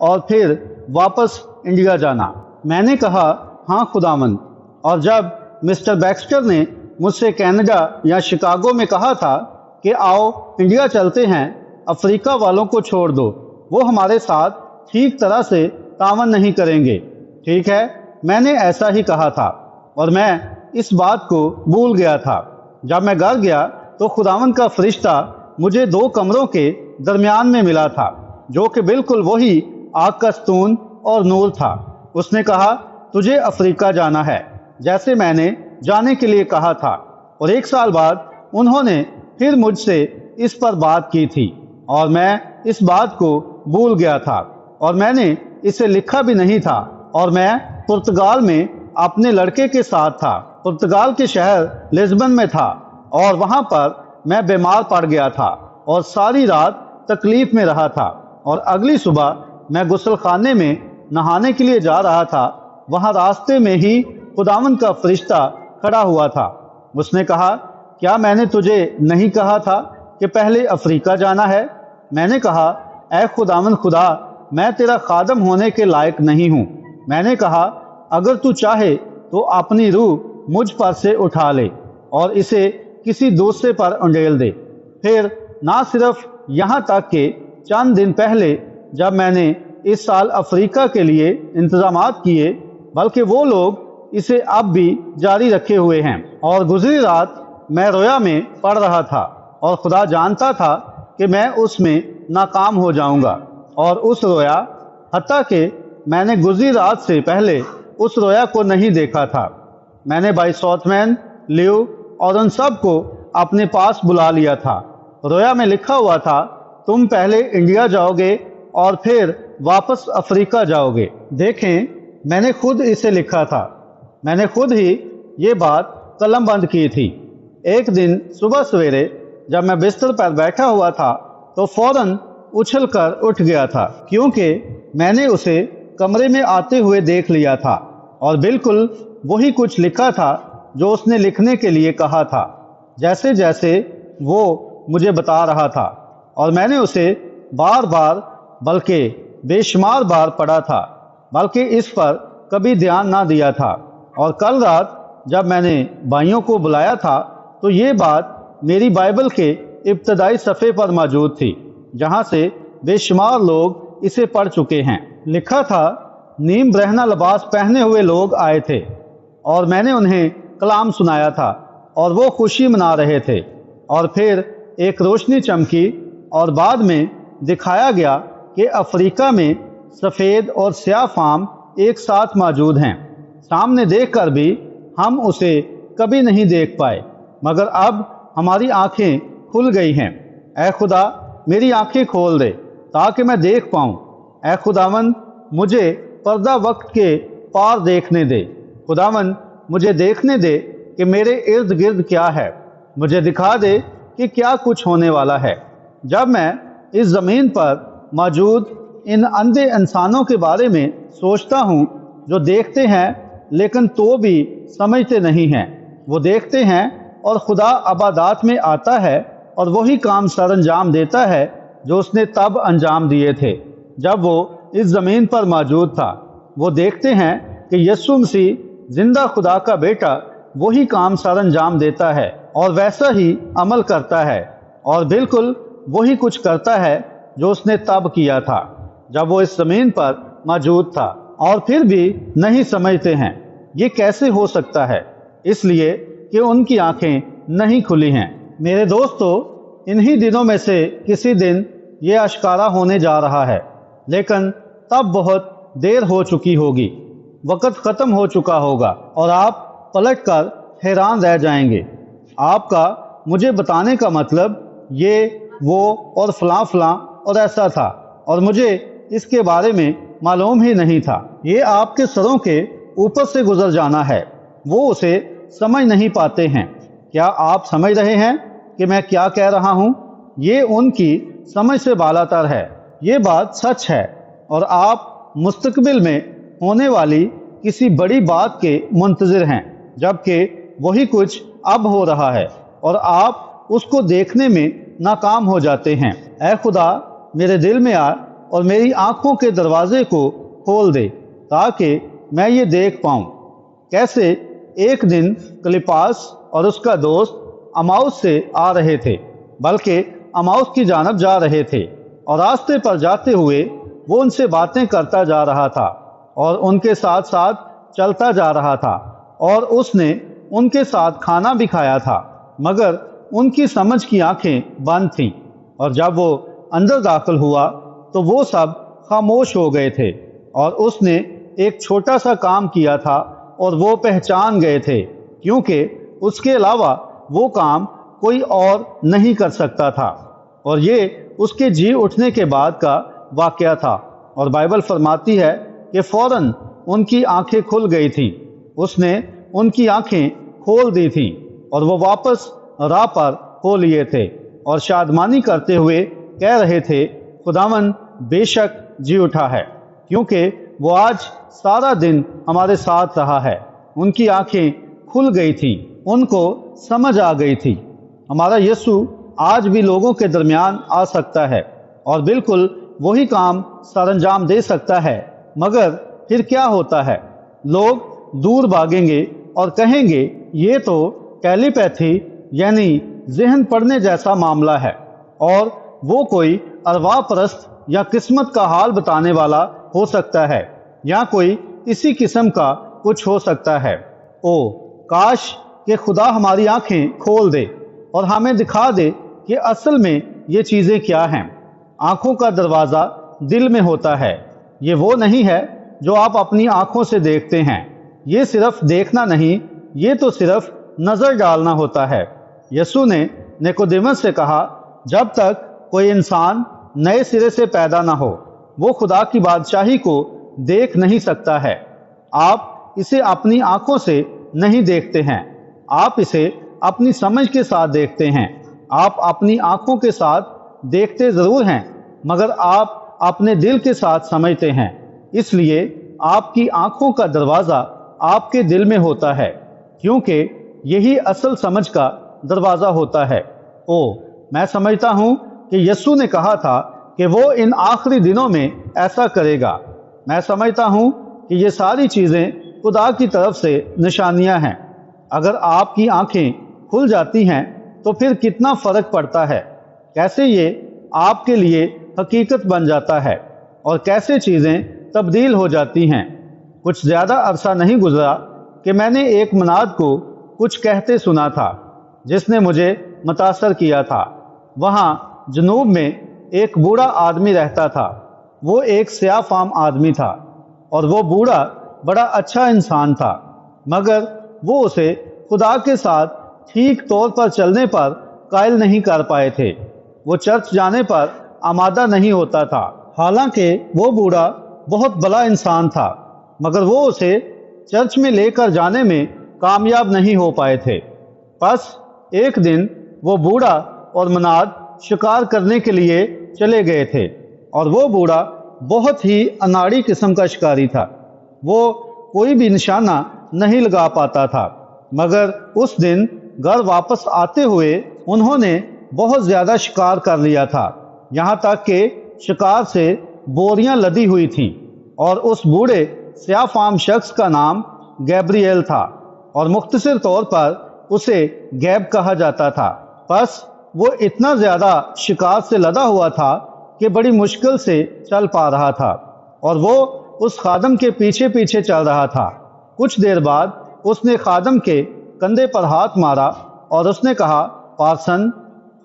اور پھر واپس انڈیا جانا۔ میں نے کہا ہاں خداوند، اور جب مسٹر بیکسٹر نے مجھ سے کینیڈا یا شکاگو میں کہا تھا کہ آؤ انڈیا چلتے ہیں، افریقہ والوں کو چھوڑ دو، وہ ہمارے ساتھ ٹھیک طرح سے تعاون نہیں کریں گے۔ ٹھیک ہے، میں نے ایسا ہی کہا تھا اور میں اس بات کو بھول گیا تھا۔ جب میں گھر گیا تو خداوند کا فرشتہ مجھے 2 کمروں کے درمیان میں ملا تھا جو کہ بالکل وہی آگ کا ستون اور نور تھا۔ اس نے کہا تجھے افریقہ جانا ہے جیسے میں نے جانے کے لیے کہا تھا، اور 1 سال بعد انہوں نے پھر مجھ سے اس پر بات کی تھی اور میں اس بات کو بھول گیا تھا اور میں نے اسے لکھا بھی نہیں تھا، اور میں پرتگال میں اپنے لڑکے کے ساتھ تھا۔ پرتگال کے شہر لزبن میں تھا اور وہاں پر میں بیمار پڑ گیا تھا اور ساری رات تکلیف میں رہا تھا، اور اگلی صبح میں غسل خانے میں نہانے کے لیے جا رہا تھا۔ وہاں راستے میں ہی خداوند کا فرشتہ کھڑا ہوا تھا۔ اس نے کہا کیا میں نے تجھے نہیں کہا تھا کہ پہلے افریقہ جانا ہے؟ میں نے کہا اے خداوند خدا، میں تیرا خادم ہونے کے لائق نہیں ہوں۔ میں نے کہا اگر تو چاہے تو اپنی روح مجھ پر سے اٹھا لے اور اسے کسی دوسرے پر انڈیل دے۔ پھر نہ صرف یہاں تک کہ چند دن پہلے جب میں نے اس سال افریقہ کے لیے انتظامات کیے، بلکہ وہ لوگ اسے اب بھی جاری رکھے ہوئے ہیں۔ اور گزری رات میں رویا میں پڑ رہا تھا اور خدا جانتا تھا کہ میں اس میں ناکام ہو جاؤں گا، اور اس رویا حتیٰ کہ میں نے گزری رات سے پہلے اس رویا کو نہیں دیکھا تھا۔ میں نے بھائی ساؤتھ مین، لیو اور ان سب کو اپنے پاس بلا لیا تھا۔ رویا میں لکھا ہوا تھا تم پہلے انڈیا جاؤ گے اور پھر واپس افریقہ جاؤ گے۔ دیکھیں میں نے خود اسے لکھا تھا، میں نے خود ہی یہ بات قلم بند کی تھی۔ ایک دن صبح سویرے جب میں بستر پر بیٹھا ہوا تھا تو فوراً اچھل کر اٹھ گیا تھا کیونکہ میں نے اسے کمرے میں آتے ہوئے دیکھ لیا تھا اور بالکل وہی کچھ لکھا تھا جو اس نے لکھنے کے لیے کہا تھا، جیسے جیسے وہ مجھے بتا رہا تھا، اور میں نے اسے بار بار بلکہ بے شمار بار پڑھا تھا، بلکہ اس پر کبھی دھیان نہ دیا تھا۔ اور کل رات جب میں نے بھائیوں کو بلایا تھا تو یہ بات میری بائبل کے ابتدائی صفحے پر موجود تھی جہاں سے بے شمار لوگ اسے پڑھ چکے ہیں۔ لکھا تھا نیم برہنہ لباس پہنے ہوئے لوگ آئے تھے اور میں نے انہیں کلام سنایا تھا اور وہ خوشی منا رہے تھے، اور پھر ایک روشنی چمکی اور بعد میں دکھایا گیا کہ افریقہ میں سفید اور سیاہ فام ایک ساتھ موجود ہیں۔ سامنے دیکھ کر بھی ہم اسے کبھی نہیں دیکھ پائے، مگر اب ہماری آنکھیں کھل گئی ہیں۔ اے خدا میری آنکھیں کھول دے تاکہ میں دیکھ پاؤں۔ اے خداوند مجھے پردہ وقت کے پار دیکھنے دے۔ خداوند مجھے دیکھنے دے کہ میرے ارد گرد کیا ہے، مجھے دکھا دے کہ کیا کچھ ہونے والا ہے۔ جب میں اس زمین پر موجود ان اندھے انسانوں کے بارے میں سوچتا ہوں جو دیکھتے ہیں لیکن تو بھی سمجھتے نہیں ہیں، وہ دیکھتے ہیں اور خدا عبادات میں آتا ہے اور وہی کام سر انجام دیتا ہے جو اس نے تب انجام دیے تھے جب وہ اس زمین پر موجود تھا۔ وہ دیکھتے ہیں کہ یسوع مسیح زندہ خدا کا بیٹا وہی کام سر انجام دیتا ہے اور ویسا ہی عمل کرتا ہے اور بالکل وہی کچھ کرتا ہے جو اس نے تب کیا تھا جب وہ اس زمین پر موجود تھا، اور پھر بھی نہیں سمجھتے ہیں یہ کیسے ہو سکتا ہے، اس لیے کہ ان کی آنکھیں نہیں کھلی ہیں۔ میرے دوستو، انہی دنوں میں سے کسی دن یہ اشکارا ہونے جا رہا ہے، لیکن تب بہت دیر ہو چکی ہوگی، وقت ختم ہو چکا ہوگا اور آپ پلٹ کر حیران رہ جائیں گے۔ آپ کا مجھے بتانے کا مطلب یہ وہ اور فلاں فلاں اور ایسا تھا، اور مجھے اس کے بارے میں معلوم ہی نہیں تھا۔ یہ آپ کے سروں کے اوپر سے گزر جانا ہے، وہ اسے سمجھ نہیں پاتے ہیں۔ کیا آپ سمجھ رہے ہیں کہ میں کیا کہہ رہا ہوں؟ یہ ان کی سمجھ سے بالاتر ہے۔ یہ بات سچ ہے، اور آپ مستقبل میں ہونے والی کسی بڑی بات کے منتظر ہیں، جبکہ وہی کچھ اب ہو رہا ہے اور آپ اس کو دیکھنے میں ناکام ہو جاتے ہیں۔ اے خدا، میرے دل میں آ اور میری آنکھوں کے دروازے کو کھول دے تاکہ میں یہ دیکھ پاؤں۔ کیسے ایک دن کلپاس اور اس کا دوست اماؤس سے آ رہے تھے، بلکہ اماؤس کی جانب جا رہے تھے، اور راستے پر جاتے ہوئے وہ ان سے باتیں کرتا جا رہا تھا اور ان کے ساتھ ساتھ چلتا جا رہا تھا، اور اس نے ان کے ساتھ کھانا بھی کھایا تھا، مگر ان کی سمجھ کی آنکھیں بند تھیں، اور جب وہ اندر داخل ہوا تو وہ سب خاموش ہو گئے تھے، اور اس نے ایک چھوٹا سا کام کیا تھا اور وہ پہچان گئے تھے، کیونکہ اس کے علاوہ وہ کام کوئی اور نہیں کر سکتا تھا، اور یہ اس کے جی اٹھنے کے بعد کا واقعہ تھا۔ اور بائبل فرماتی ہے کہ فوراً ان کی آنکھیں کھل گئی تھیں، اس نے ان کی آنکھیں کھول دی تھیں، اور وہ واپس راہ پر ہو لیے تھے، اور شادمانی کرتے ہوئے کہہ رہے تھے، خداوند بے شک جی اٹھا ہے، کیونکہ وہ آج سارا دن ہمارے ساتھ رہا ہے۔ ان کی آنکھیں کھل گئی تھیں، ان کو سمجھ آ گئی تھی۔ ہمارا یسوع آج بھی لوگوں کے درمیان آ سکتا ہے اور بالکل وہی کام سر انجام دے سکتا ہے، مگر پھر کیا ہوتا ہے؟ لوگ دور بھاگیں گے اور کہیں گے یہ تو ٹیلی پیتھی یعنی ذہن پڑھنے جیسا معاملہ ہے، اور وہ کوئی ارواح پرست یا قسمت کا حال بتانے والا ہو سکتا ہے، یا کوئی اسی قسم کا کچھ ہو سکتا ہے۔ او کاش کہ خدا ہماری آنکھیں کھول دے اور ہمیں دکھا دے کہ اصل میں یہ چیزیں کیا ہیں۔ آنکھوں کا دروازہ دل میں ہوتا ہے۔ یہ وہ نہیں ہے جو آپ اپنی آنکھوں سے دیکھتے ہیں۔ یہ صرف دیکھنا نہیں، یہ تو صرف نظر ڈالنا ہوتا ہے۔ یسوع نے نیکودیمس سے کہا، جب تک کوئی انسان نئے سرے سے پیدا نہ ہو، وہ خدا کی بادشاہی کو دیکھ نہیں سکتا ہے۔ آپ اسے اپنی آنکھوں سے نہیں دیکھتے ہیں، آپ اسے اپنی سمجھ کے ساتھ دیکھتے ہیں۔ آپ اپنی آنکھوں کے ساتھ دیکھتے ضرور ہیں، مگر آپ اپنے دل کے ساتھ سمجھتے ہیں، اس لیے آپ کی آنکھوں کا دروازہ آپ کے دل میں ہوتا ہے، کیونکہ یہی اصل سمجھ کا دروازہ ہوتا ہے۔ میں سمجھتا ہوں کہ یسوع نے کہا تھا کہ وہ ان آخری دنوں میں ایسا کرے گا۔ میں سمجھتا ہوں کہ یہ ساری چیزیں خدا کی طرف سے نشانیاں ہیں۔ اگر آپ کی آنکھیں کھل جاتی ہیں تو پھر کتنا فرق پڑتا ہے، کیسے یہ آپ کے لیے حقیقت بن جاتا ہے، اور کیسے چیزیں تبدیل ہو جاتی ہیں۔ کچھ زیادہ عرصہ نہیں گزرا کہ میں نے ایک مناد کو کچھ کہتے سنا تھا جس نے مجھے متاثر کیا تھا۔ وہاں جنوب میں ایک بوڑھا آدمی رہتا تھا۔ وہ ایک سیاہ فام آدمی تھا، اور وہ بوڑھا بڑا اچھا انسان تھا، مگر وہ اسے خدا کے ساتھ ٹھیک طور پر چلنے پر قائل نہیں کر پائے تھے۔ وہ چرچ جانے پر آمادہ نہیں ہوتا تھا، حالانکہ وہ بوڑھا بہت بھلا انسان تھا، مگر وہ اسے چرچ میں لے کر جانے میں کامیاب نہیں ہو پائے تھے۔ پس ایک دن وہ بوڑھا اور مناد شکار کرنے کے لیے چلے گئے تھے، اور وہ بوڑھا بہت ہی اناڑی قسم کا شکاری تھا۔ وہ کوئی بھی نشانہ نہیں لگا پاتا تھا، مگر اس دن گھر واپس آتے ہوئے انہوں نے بہت زیادہ شکار کر لیا تھا، یہاں تک کہ شکار سے بوریاں لدی ہوئی تھیں، اور اس بوڑھے سیاہ فام شخص کا نام گیبریل تھا، اور مختصر طور پر اسے گیب کہا جاتا تھا۔ پس وہ اتنا زیادہ شکار سے لدا ہوا تھا کہ بڑی مشکل سے چل پا رہا تھا، اور وہ اس خادم کے پیچھے پیچھے چل رہا تھا۔ کچھ دیر بعد اس نے خادم کے کندھے پر ہاتھ مارا اور اس نے کہا، پارسن۔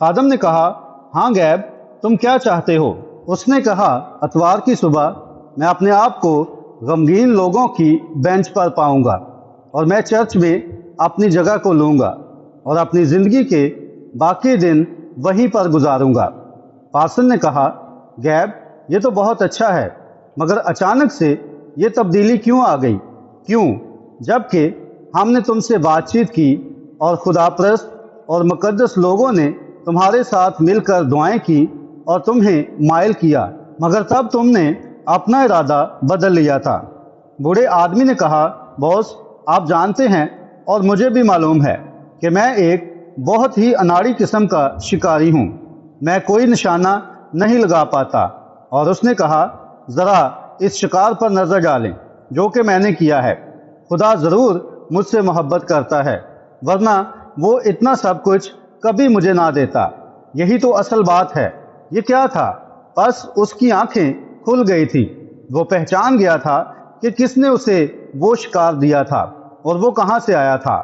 خادم نے کہا، ہاں گیب، تم کیا چاہتے ہو؟ اس نے کہا، اتوار کی صبح میں اپنے آپ کو غمگین لوگوں کی بینچ پر پاؤں گا، اور میں چرچ میں اپنی جگہ کو لوں گا اور اپنی زندگی کے باقی دن وہیں پر گزاروں گا۔ پارسن نے کہا، گیب یہ تو بہت اچھا ہے، مگر اچانک سے یہ تبدیلی کیوں آ گئی؟ کیوں؟ جبکہ ہم نے تم سے بات چیت کی اور خدا پرست اور مقدس لوگوں نے تمہارے ساتھ مل کر دعائیں کی اور تمہیں مائل کیا، مگر تب تم نے اپنا ارادہ بدل لیا تھا۔ بوڑھے آدمی نے کہا، باس آپ جانتے ہیں اور مجھے بھی معلوم ہے کہ میں ایک بہت ہی اناڑی قسم کا شکاری ہوں، میں کوئی نشانہ نہیں لگا پاتا۔ اور اس نے کہا، ذرا اس شکار پر نظر ڈالیں جو کہ میں نے کیا ہے، خدا ضرور مجھ سے محبت کرتا ہے، ورنہ وہ اتنا سب کچھ کبھی مجھے نہ دیتا۔ یہی تو اصل بات ہے۔ یہ کیا تھا؟ بس اس کی آنکھیں کھل گئی تھی، وہ پہچان گیا تھا کہ کس نے اسے وہ شکار دیا تھا اور وہ کہاں سے آیا تھا۔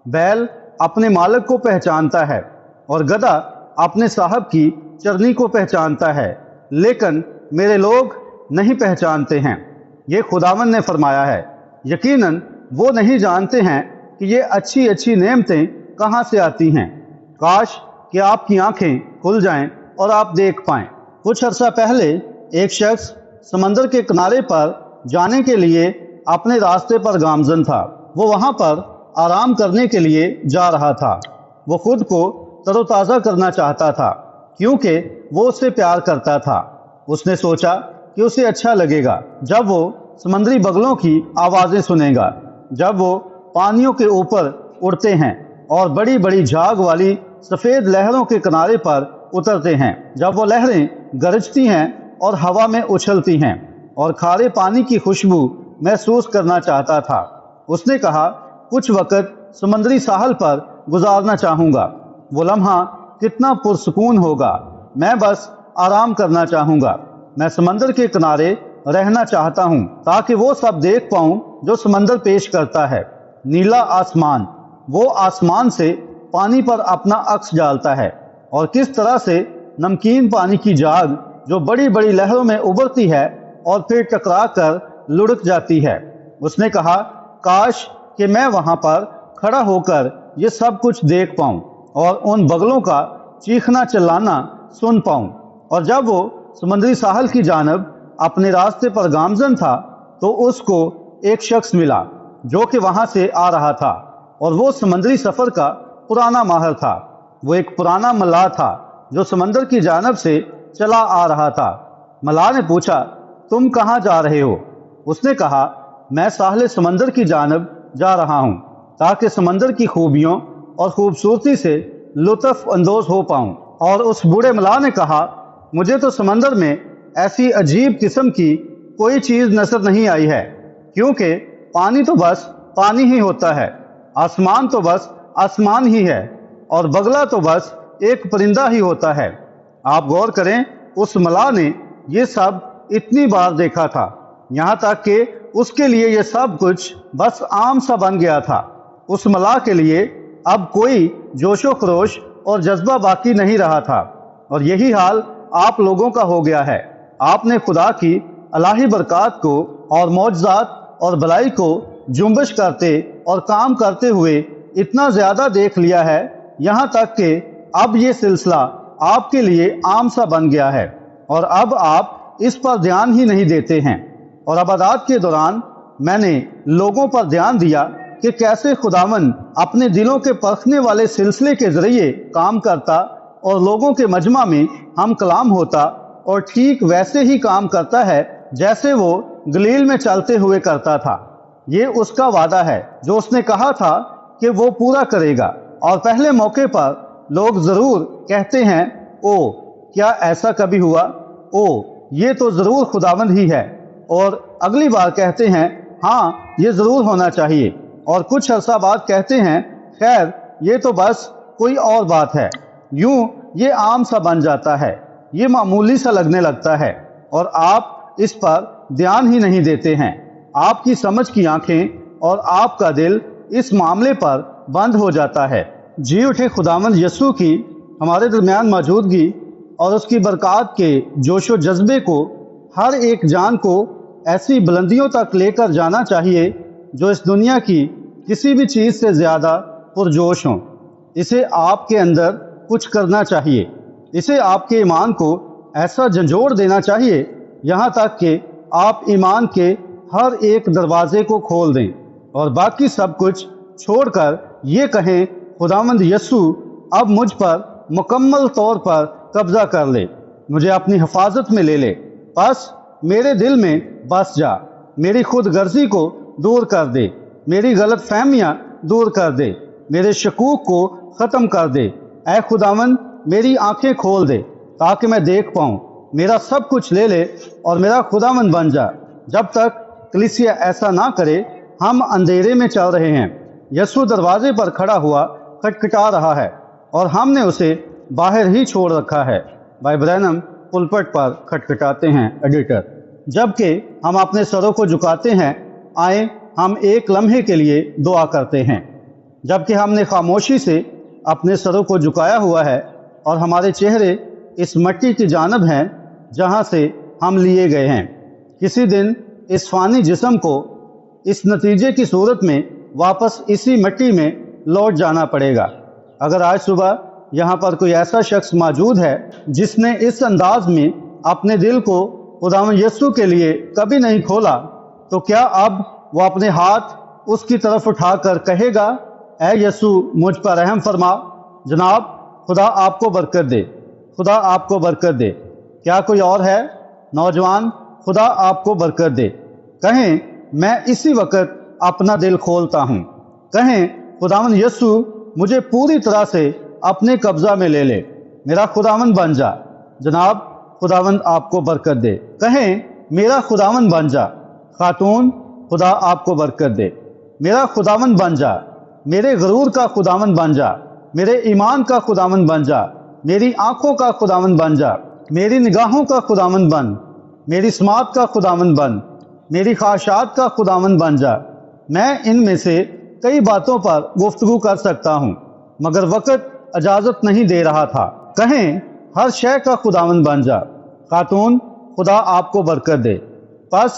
بیل اپنے مالک کو پہچانتا ہے اور گدھا اپنے صاحب کی چرنی کو پہچانتا ہے، لیکن میرے لوگ نہیں پہچانتے ہیں، یہ خداوند نے فرمایا ہے۔ یقیناً وہ نہیں جانتے ہیں کہ یہ اچھی اچھی نعمتیں کہاں سے آتی ہیں۔ کاش کہ آپ کی آنکھیں کھل جائیں اور آپ دیکھ پائیں۔ کچھ عرصہ پہلے ایک شخص سمندر کے کنارے پر جانے کے لیے اپنے راستے پر گامزن تھا۔ وہ وہاں پر آرام کرنے کے لیے جا رہا تھا۔ وہ خود کو تر و تازہ کرنا چاہتا تھا کیونکہ وہ اس سے پیار کرتا تھا۔ اس نے سوچا کہ اسے اچھا لگے گا جب وہ سمندری بگلوں کی آوازیں سنے گا، جب وہ پانیوں کے اوپر اڑتے ہیں اور بڑی بڑی جھاگ والی سفید لہروں کے کنارے پر اترتے ہیں، جب وہ لہریں گرجتی ہیں اور ہوا میں اچھلتی ہیں اور کھارے پانی کی خوشبو محسوس کرنا چاہتا تھا۔ اس نے کہا، کچھ وقت سمندری ساحل پر گزارنا چاہوں گا، وہ لمحہ کتنا پرسکون ہوگا، میں بس آرام کرنا چاہوں گا، میں سمندر کے کنارے رہنا چاہتا ہوں تاکہ وہ سب دیکھ پاؤں جو سمندر پیش کرتا ہے۔ نیلا آسمان، وہ آسمان سے پانی پر اپنا عکس ڈالتا ہے، اور کس طرح سے نمکین پانی کی جھاگ جو بڑی بڑی لہروں میں ابھرتی ہے اور پھر ٹکرا کر لڑک جاتی ہے۔ اس نے کہا، کاش کہ میں وہاں پر کھڑا ہو کر یہ سب کچھ دیکھ پاؤں اور ان بگلوں کا چیخنا چلانا سن پاؤں۔ اور جب وہ سمندری ساحل کی جانب اپنے راستے پر گامزن تھا تو اس کو ایک شخص ملا جو کہ وہاں سے آ رہا تھا، اور وہ سمندری سفر کا پرانا ماہر تھا۔ وہ ایک پرانا ملاح تھا جو سمندر کی جانب سے چلا آ رہا تھا۔ ملاح نے پوچھا، تم کہاں جا رہے ہو؟ اس نے کہا، میں ساحل سمندر کی جانب جا رہا ہوں تاکہ سمندر کی خوبیوں اور خوبصورتی سے لطف اندوز ہو پاؤں۔ اور اس بوڑھے ملاح نے کہا، مجھے تو سمندر میں ایسی عجیب قسم کی کوئی چیز نظر نہیں آئی ہے، کیونکہ پانی تو بس پانی ہی ہوتا ہے، آسمان تو بس آسمان ہی ہے، اور بگلا تو بس ایک پرندہ ہی ہوتا ہے۔ آپ غور کریں، اس ملاح نے یہ سب اتنی بار دیکھا تھا، یہاں تک کہ اس کے لیے یہ سب کچھ بس عام سا بن گیا تھا۔ اس ملاح کے لیے اب کوئی جوش و خروش اور جذبہ باقی نہیں رہا تھا، اور یہی حال آپ لوگوں کا ہو گیا ہے۔ آپ نے خدا کی الہی برکات کو اور معجزات اور بھلائی کو جنبش کرتے اور کام کرتے ہوئے اتنا زیادہ دیکھ لیا ہے، یہاں تک کہ اب یہ سلسلہ آپ کے لیے عام سا بن گیا ہے، اور اب آپ اس پر دھیان ہی نہیں دیتے ہیں۔ اور عبادات کے دوران میں نے لوگوں پر دھیان دیا کہ کیسے خداوند اپنے دلوں کے پرکھنے والے سلسلے کے ذریعے کام کرتا اور لوگوں کے مجمع میں ہم کلام ہوتا، اور ٹھیک ویسے ہی کام کرتا ہے جیسے وہ گلیل میں چلتے ہوئے کرتا تھا۔ یہ اس کا وعدہ ہے جو اس نے کہا تھا کہ وہ پورا کرے گا، اور پہلے موقع پر لوگ ضرور کہتے ہیں، او کیا ایسا کبھی ہوا؟ او یہ تو ضرور خداوند ہی ہے، اور اگلی بار کہتے ہیں، ہاں یہ ضرور ہونا چاہیے، اور کچھ عرصہ بعد کہتے ہیں، خیر یہ تو بس کوئی اور بات ہے۔ یوں یہ عام سا بن جاتا ہے، یہ معمولی سا لگنے لگتا ہے، اور آپ اس پر دھیان ہی نہیں دیتے ہیں۔ آپ کی سمجھ کی آنکھیں اور آپ کا دل اس معاملے پر بند ہو جاتا ہے۔ جی اٹھے خداوند یسوع کی ہمارے درمیان موجودگی اور اس کی برکات کے جوش و جذبے کو ہر ایک جان کو ایسی بلندیوں تک لے کر جانا چاہیے جو اس دنیا کی کسی بھی چیز سے زیادہ پرجوش ہوں۔ اسے آپ کے اندر کچھ کرنا چاہیے، اسے آپ کے ایمان کو ایسا جھنجھوڑ دینا چاہیے یہاں تک کہ آپ ایمان کے ہر ایک دروازے کو کھول دیں اور باقی سب کچھ چھوڑ کر یہ کہیں خداوند یسوع اب مجھ پر مکمل طور پر قبضہ کر لے، مجھے اپنی حفاظت میں لے لے، بس میرے دل میں بس جا، میری خود غرضی کو دور کر دے، میری غلط فہمیاں دور کر دے، میرے شکوک کو ختم کر دے۔ اے خداوند میری آنکھیں کھول دے تاکہ میں دیکھ پاؤں، میرا سب کچھ لے لے اور میرا خداوند بن جا۔ جب تک کلیسیا ایسا نہ کرے ہم اندھیرے میں چل رہے ہیں۔ یسوع دروازے پر کھڑا ہوا کھٹکھٹا رہا ہے اور ہم نے اسے باہر ہی چھوڑ رکھا ہے۔ بھائی برینم پلپٹ پر کھٹکھٹاتے ہیں ایڈیٹر۔ جبکہ ہم اپنے سروں کو جھکاتے ہیں، آئیں ہم ایک لمحے کے لیے دعا کرتے ہیں۔ جبکہ ہم نے خاموشی سے اپنے سروں کو جھکایا ہوا ہے اور ہمارے چہرے اس مٹی کی جانب ہیں جہاں سے ہم لیے گئے ہیں، کسی دن اس فانی جسم کو اس نتیجے کی صورت میں واپس اسی مٹی میں لوٹ جانا پڑے گا۔ اگر آج صبح یہاں پر کوئی ایسا شخص موجود ہے جس نے اس انداز میں اپنے دل کو خداوند یسوع کے لیے کبھی نہیں کھولا، تو کیا اب وہ اپنے ہاتھ اس کی طرف اٹھا کر کہے گا، اے یسوع مجھ پر رحم فرما؟ جناب خدا آپ کو برکت دے، خدا آپ کو برکت دے۔ کیا کوئی اور ہے؟ نوجوان خدا آپ کو برکت دے۔ کہیں میں اسی وقت اپنا دل کھولتا ہوں، کہیں خداوند یسوع مجھے پوری طرح سے اپنے قبضہ میں لے لے، میرا خداوند بن جا۔ جناب خداوند آپ کو برکت دے، کہیں میرا خداوند بن جا۔ خاتون خدا آپ کو برکت دے، میرا خداوند بن جا، میرے غرور کا خداوند بن جا، میرے ایمان کا خداوند بن جا، میری آنکھوں کا خداوند بن جا، میری نگاہوں کا خداوند بن، میری سماعت کا خداوند بن، میری خواہشات کا خداوند بن جا۔ میں ان میں سے کئی باتوں پر گفتگو کر سکتا ہوں مگر وقت اجازت نہیں دے رہا تھا۔ کہیں ہر شے کا خداوند بن جا۔ خاتون خدا آپ کو برکت دے۔ پس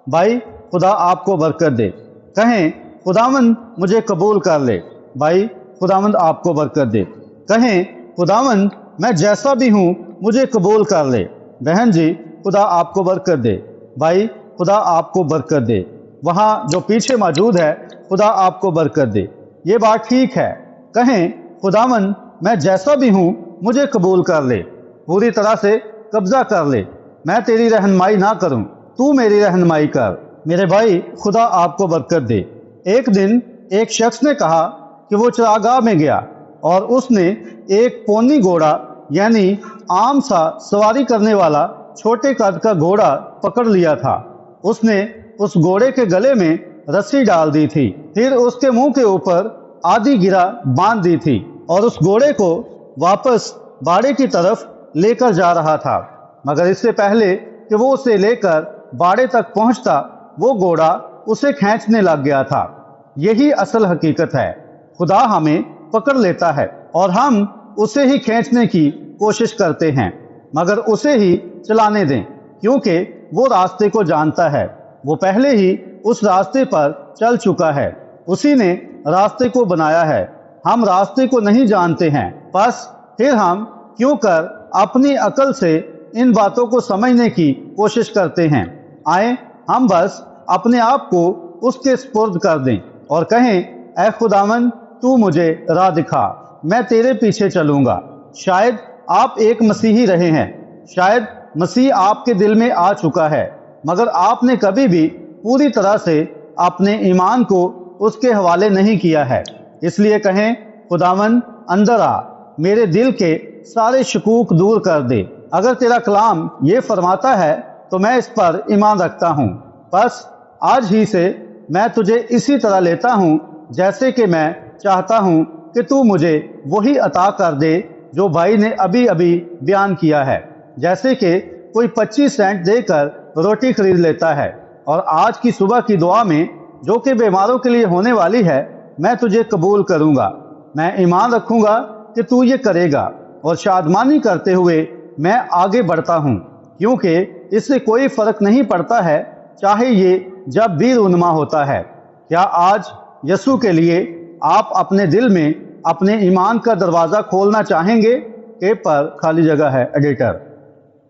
بھائی خدا آپ کو برکت دے، کہیں خداوند مجھے قبول کر لے۔ بھائی خداوند آپ کو برکت دے، کہیں خداوند میں جیسا بھی ہوں مجھے قبول کر لے۔ بہن جی خدا آپ کو برکت دے، بھائی خدا آپ کو برکت دے۔ وہاں جو پیچھے موجود ہے خدا آپ کو برکت دے۔ یہ بات ٹھیک ہے، کہیں خداوند میں جیسا بھی ہوں مجھے قبول کر لے، پوری طرح سے قبضہ کر لے، میں تیری رہنمائی نہ کروں، تو میری رہنمائی کر۔ میرے بھائی خدا آپ کو برکت دے۔ ایک دن ایک شخص نے کہا کہ وہ چراگاہ میں گیا اور اس نے ایک پونی گھوڑا یعنی عام سا سواری کرنے والا چھوٹے قد کا گھوڑا پکڑ لیا تھا۔ اس نے اس گھوڑے کے گلے میں رسی ڈال دی تھی، پھر اس کے منہ کے اوپر آدھی گرہ باندھ دی تھی اور اس گھوڑے کو واپس باڑے کی طرف لے کر جا رہا تھا، مگر اس سے پہلے کہ وہ اسے لے کر باڑے تک پہنچتا وہ گھوڑا اسے کھینچنے لگ گیا تھا۔ یہی اصل حقیقت ہے، خدا ہمیں پکڑ لیتا ہے اور ہم اسے ہی کھینچنے کی کوشش کرتے ہیں، مگر اسے ہی چلانے دیں کیونکہ وہ راستے کو جانتا ہے، وہ پہلے ہی اس راستے پر چل چکا ہے، اسی نے راستے کو بنایا ہے۔ ہم راستے کو نہیں جانتے ہیں، بس پھر ہم کیوں کر اپنی عقل سے ان باتوں کو سمجھنے کی کوشش کرتے ہیں؟ آئیں ہم بس اپنے آپ کو اس کے سپرد کر دیں اور کہیں، اے خداوند تو مجھے راہ دکھا، میں تیرے پیچھے چلوں گا۔ شاید آپ ایک مسیحی رہے ہیں، شاید مسیح آپ کے دل میں آ چکا ہے، مگر آپ نے کبھی بھی پوری طرح سے اپنے ایمان کو اس کے حوالے نہیں کیا ہے۔ اس لیے کہیں، خداوند اندر آ، میرے دل کے سارے شکوک دور کر دے۔ اگر تیرا کلام یہ فرماتا ہے تو میں اس پر ایمان رکھتا ہوں، بس آج ہی سے میں تجھے اسی طرح لیتا ہوں جیسے کہ میں چاہتا ہوں کہ تو مجھے وہی عطا کر دے جو بھائی نے ابھی ابھی بیان کیا ہے، جیسے کہ کوئی 25 سینٹ دے کر روٹی خرید لیتا ہے۔ اور آج کی صبح کی دعا میں جو کہ بیماروں کے لیے ہونے والی ہے، میں تجھے قبول کروں گا، میں ایمان رکھوں گا کہ تو یہ کرے گا، اور شادمانی کرتے ہوئے میں آگے بڑھتا ہوں کیونکہ اس سے کوئی فرق نہیں پڑتا ہے چاہے یہ جب بھی رونما ہوتا ہے۔ کیا آج یسوع کے لیے آپ اپنے دل میں اپنے ایمان کا دروازہ کھولنا چاہیں گے؟ ٹیپ پر خالی جگہ ہے ایڈیٹر۔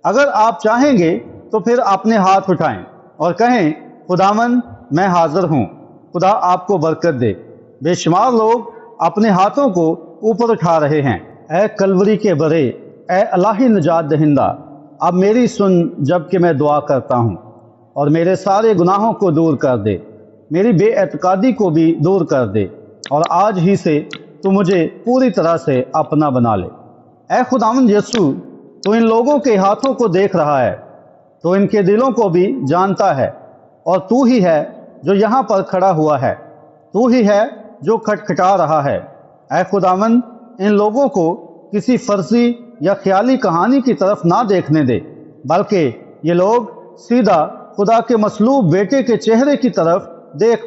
اگر آپ چاہیں گے تو پھر اپنے ہاتھ اٹھائیں اور کہیں خداوند میں حاضر ہوں۔ خدا آپ کو برکت دے۔ بے شمار لوگ اپنے ہاتھوں کو اوپر اٹھا رہے ہیں۔ اے کلوری کے برے، اے الہی نجات دہندہ، اب میری سن جب کہ میں دعا کرتا ہوں، اور میرے سارے گناہوں کو دور کر دے، میری بے اعتقادی کو بھی دور کر دے، اور آج ہی سے تو مجھے پوری طرح سے اپنا بنا لے۔ اے خداوند یسوع، تو ان لوگوں کے ہاتھوں کو دیکھ رہا ہے، تو ان کے دلوں کو بھی جانتا ہے، اور تو ہی ہے جو یہاں پر کھڑا ہوا ہے، تو ہی ہے جو کھٹکھٹا رہا ہے۔ اے خداوند، ان لوگوں کو کسی فرضی یا خیالی کہانی کی طرف نہ دیکھنے دے، بلکہ یہ لوگ سیدھا خدا کے مصلوب بیٹے کے چہرے کی طرف دیکھ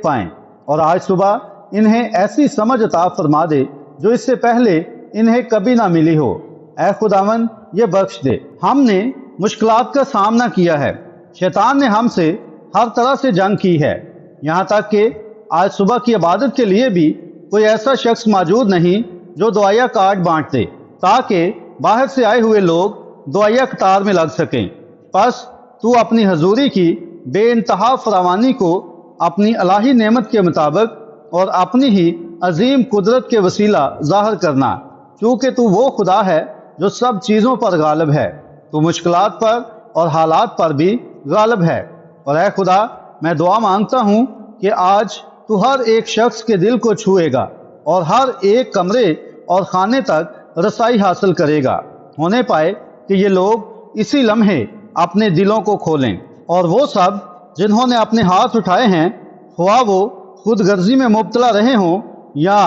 پائیں، اور آج صبح انہیں ایسی سمجھ عطا فرما دے جو اس سے پہلے انہیں کبھی نہ ملی ہو۔ اے خداوند، یہ بخش دے۔ ہم نے مشکلات کا سامنا کیا ہے، شیطان نے ہم سے ہر طرح سے جنگ کی ہے، یہاں تک کہ آج صبح کی عبادت کے لیے بھی کوئی ایسا شخص موجود نہیں جو دعائیا کارڈ بانٹ دے تاکہ باہر سے آئے ہوئے لوگ دعائیا قطار میں لگ سکیں۔ پس تو اپنی حضوری کی بے انتہا فراوانی کو اپنی الہی نعمت کے مطابق اور اپنی ہی عظیم قدرت کے وسیلہ ظاہر کرنا، چونکہ تو وہ خدا ہے جو سب چیزوں پر غالب ہے، تو مشکلات پر اور حالات پر بھی غالب ہے۔ اور اے خدا، میں دعا مانگتا ہوں کہ آج تو ہر ایک شخص کے دل کو چھوئے گا اور ہر ایک کمرے اور خانے تک رسائی حاصل کرے گا، ہونے پائے کہ یہ لوگ اسی لمحے اپنے دلوں کو کھولیں، اور وہ سب جنہوں نے اپنے ہاتھ اٹھائے ہیں، خواہ وہ خود غرضی میں مبتلا رہے ہوں یا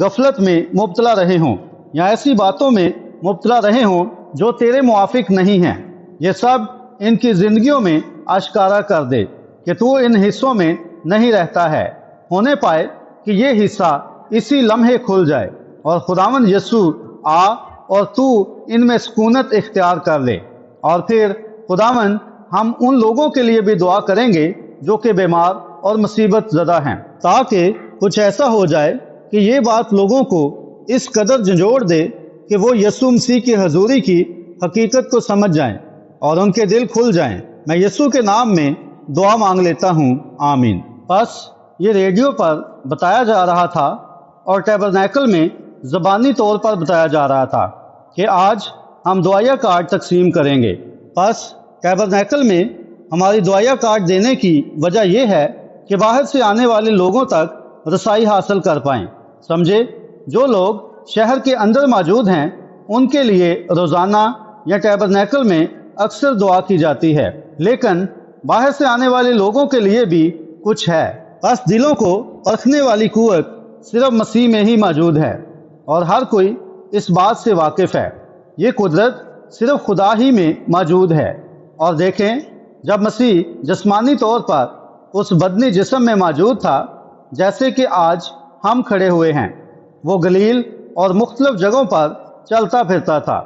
غفلت میں مبتلا رہے ہوں یا ایسی باتوں میں مبتلا رہے ہوں جو تیرے موافق نہیں ہیں، یہ سب ان کی زندگیوں میں اشکارا کر دے کہ تو ان حصوں میں نہیں رہتا ہے، ہونے پائے کہ یہ حصہ اسی لمحے کھل جائے، اور خداوند یسوع آ اور تو ان میں سکونت اختیار کر لے۔ اور پھر خداوند، ہم ان لوگوں کے لیے بھی دعا کریں گے جو کہ بیمار اور مصیبت زدہ ہیں، تاکہ کچھ ایسا ہو جائے کہ یہ بات لوگوں کو اس قدر جھنجھوڑ دے کہ وہ یسوع مسیح کی حضوری کی حقیقت کو سمجھ جائیں اور ان کے دل کھل جائیں۔ میں یسوع کے نام میں دعا مانگ لیتا ہوں، آمین۔ بس یہ ریڈیو پر بتایا جا رہا تھا اور ٹیبرنیکل میں زبانی طور پر بتایا جا رہا تھا کہ آج ہم دعائیا کارڈ تقسیم کریں گے۔ بس ٹیبرنیکل میں ہماری دعائیا کارڈ دینے کی وجہ یہ ہے کہ باہر سے آنے والے لوگوں تک رسائی حاصل کر پائیں، سمجھے؟ جو لوگ شہر کے اندر موجود ہیں ان کے لیے روزانہ یا ٹیبرنیکل میں اکثر دعا کی جاتی ہے، لیکن باہر سے آنے والے لوگوں کے لیے بھی کچھ ہے۔ بس دلوں کو پرکھنے والی قوت صرف مسیح میں ہی موجود ہے، اور ہر کوئی اس بات سے واقف ہے۔ یہ قدرت صرف خدا ہی میں موجود ہے۔ اور دیکھیں، جب مسیح جسمانی طور پر اس بدنی جسم میں موجود تھا جیسے کہ آج ہم کھڑے ہوئے ہیں، وہ گلیل اور مختلف جگہوں پر چلتا پھرتا تھا۔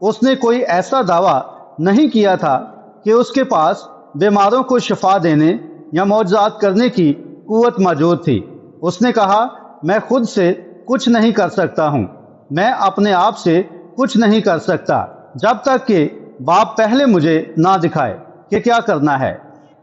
اس نے کوئی ایسا دعویٰ نہیں کیا تھا کہ اس کے پاس بیماروں کو شفا دینے یا معجزات کرنے کی قوت موجود تھی۔ اس نے کہا، میں خود سے کچھ نہیں کر سکتا ہوں، میں اپنے آپ سے کچھ نہیں کر سکتا جب تک کہ باپ پہلے مجھے نہ دکھائے کہ کیا کرنا ہے۔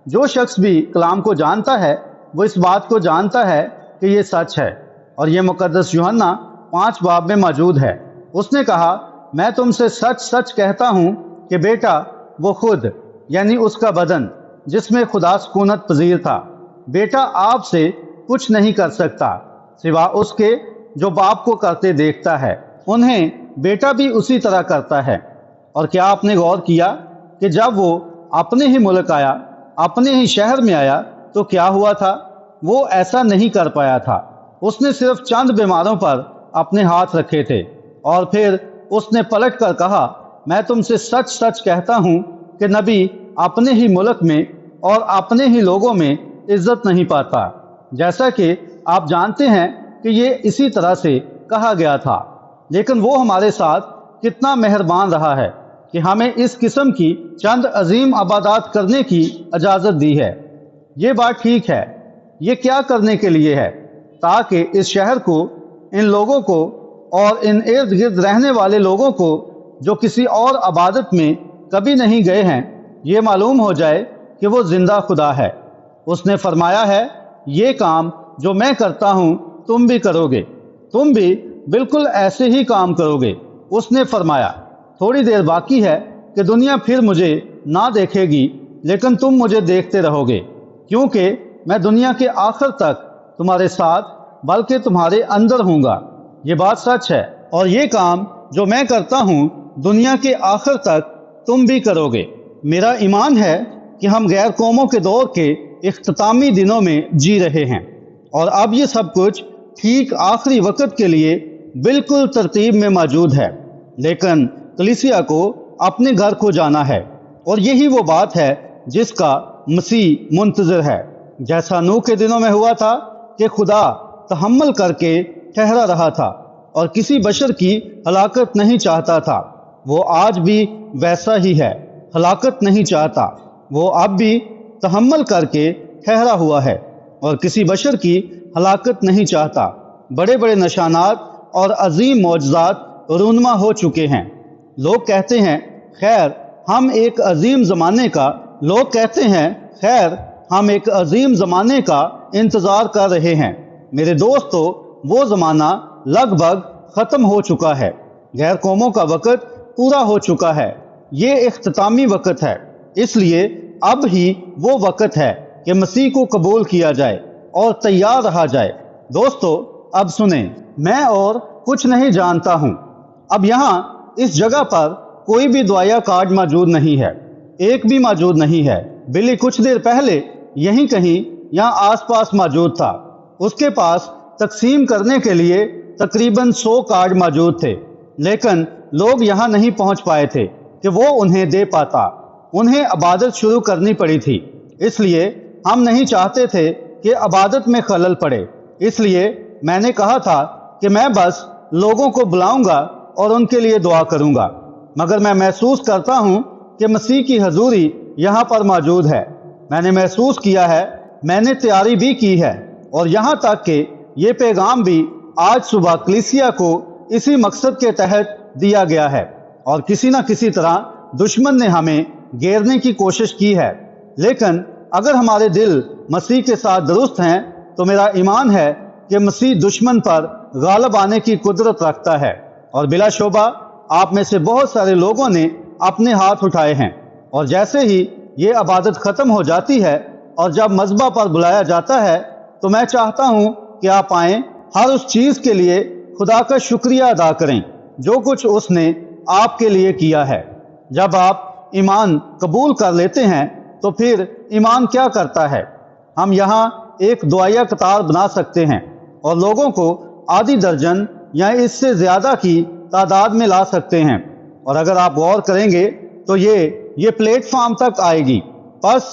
جو شخص بھی کلام کو جانتا ہے وہ اس بات کو جانتا ہے کہ یہ سچ ہے، اور یہ مقدس یوحنا 5 باب میں موجود ہے۔ اس نے کہا، میں تم سے سچ سچ کہتا ہوں کہ بیٹا وہ خود، یعنی اس کا بدن جس میں خدا سکونت پذیر تھا، بیٹا آپ سے کچھ نہیں کر سکتا سوا اس کے جو باپ کو کرتے دیکھتا ہے، انہیں بیٹا بھی اسی طرح کرتا ہے۔ اور کیا آپ نے غور کیا کہ جب وہ اپنے ہی ملک آیا، اپنے ہی شہر میں آیا، تو کیا ہوا تھا؟ وہ ایسا نہیں کر پایا تھا۔ اس نے صرف چند بیماروں پر اپنے ہاتھ رکھے تھے، اور پھر اس نے پلٹ کر کہا، میں تم سے سچ سچ کہتا ہوں کہ نبی اپنے ہی ملک میں اور اپنے ہی لوگوں میں عزت نہیں پاتا، جیسا کہ آپ جانتے ہیں کہ یہ اسی طرح سے کہا گیا تھا، لیکن وہ ہمارے ساتھ کتنا مہربان رہا ہے کہ ہمیں اس قسم کی چند عظیم عبادات کرنے کی اجازت دی ہے۔ یہ بات ٹھیک ہے۔ یہ کیا کرنے کے لیے ہے؟ تاکہ اس شہر کو، ان لوگوں کو اور ان ارد گرد رہنے والے لوگوں کو جو کسی اور عبادت میں کبھی نہیں گئے ہیں، یہ معلوم ہو جائے کہ وہ زندہ خدا ہے۔ اس نے فرمایا ہے، یہ کام جو میں کرتا ہوں تم بھی کرو گے، تم بھی بالکل ایسے ہی کام کرو گے۔ اس نے فرمایا، تھوڑی دیر باقی ہے کہ دنیا پھر مجھے نہ دیکھے گی، لیکن تم مجھے دیکھتے رہو گے، کیونکہ میں دنیا کے آخر تک تمہارے ساتھ بلکہ تمہارے اندر ہوں گا۔ یہ بات سچ ہے، اور یہ کام جو میں کرتا ہوں دنیا کے آخر تک تم بھی کرو گے۔ میرا ایمان ہے کہ ہم غیر قوموں کے دور کے اختتامی دنوں میں جی رہے ہیں، اور اب یہ سب کچھ ٹھیک آخری وقت کے لیے بالکل ترتیب میں موجود ہے، لیکن کلیسیا کو اپنے گھر کو جانا ہے، اور یہی وہ بات ہے جس کا مسیح منتظر ہے۔ جیسا نوح کے دنوں میں ہوا تھا کہ خدا تحمل کر کے ٹھہرا رہا تھا اور کسی بشر کی ہلاکت نہیں چاہتا تھا، وہ آج بھی ویسا ہی ہے، ہلاکت نہیں چاہتا۔ وہ اب بھی تحمل کر کے ٹھہرا ہوا ہے اور کسی بشر کی ہلاکت نہیں چاہتا۔ بڑے بڑے نشانات اور عظیم معجزات رونما ہو چکے ہیں۔ لوگ کہتے ہیں، خیر ہم ایک عظیم زمانے کا انتظار کر رہے ہیں۔ میرے دوستو، وہ زمانہ لگ بھگ ختم ہو چکا ہے۔ غیر قوموں کا وقت پورا ہو چکا ہے۔ یہ اختتامی وقت ہے، اس لیے اب ہی وہ وقت ہے کہ مسیح کو قبول کیا جائے اور تیار رہا جائے۔ دوستو، اب سنیں، میں اور کچھ نہیں جانتا ہوں۔ اب یہاں اس جگہ پر کوئی بھی دعائیہ کارڈ موجود نہیں ہے، ایک بھی موجود نہیں ہے۔ بلی کچھ دیر پہلے یہیں کہیں یہاں آس پاس موجود تھا۔ اس کے پاس تقسیم کرنے کے لیے تقریباً 100 کارڈ موجود تھے، لیکن لوگ یہاں نہیں پہنچ پائے تھے کہ وہ انہیں دے پاتا۔ انہیں عبادت شروع کرنی پڑی تھی، اس لیے ہم نہیں چاہتے تھے کہ عبادت میں خلل پڑے۔ اس لیے میں نے کہا تھا کہ میں بس لوگوں کو بلاؤں گا اور ان کے لیے دعا کروں گا، مگر میں محسوس کرتا ہوں کہ مسیح کی حضوری یہاں پر موجود ہے۔ میں نے محسوس کیا ہے، میں نے تیاری بھی کی ہے، اور یہاں تک کہ یہ پیغام بھی آج صبح کلیسیا کو اسی مقصد کے تحت دیا گیا ہے، اور کسی نہ کسی طرح دشمن نے ہمیں گھیرنے کی کوشش کی ہے۔ لیکن اگر ہمارے دل مسیح کے ساتھ درست ہیں تو میرا ایمان ہے کہ مسیح دشمن پر غالب آنے کی قدرت رکھتا ہے، اور بلا شبہ آپ میں سے بہت سارے لوگوں نے اپنے ہاتھ اٹھائے ہیں۔ اور جیسے ہی یہ عبادت ختم ہو جاتی ہے اور جب مذبح پر بلایا جاتا ہے تو میں چاہتا ہوں کہ آپ آئیں، ہر اس چیز کے لیے خدا کا شکریہ ادا کریں جو کچھ اس نے آپ کے لیے کیا ہے۔ جب آپ ایمان قبول کر لیتے ہیں تو پھر ایمان کیا کرتا ہے؟ ہم یہاں ایک دعائیہ قطار بنا سکتے ہیں اور لوگوں کو آدھی درجن یا اس سے زیادہ کی تعداد میں لا سکتے ہیں، اور اگر آپ غور کریں گے تو یہ پلیٹ فارم تک آئے گی۔ پس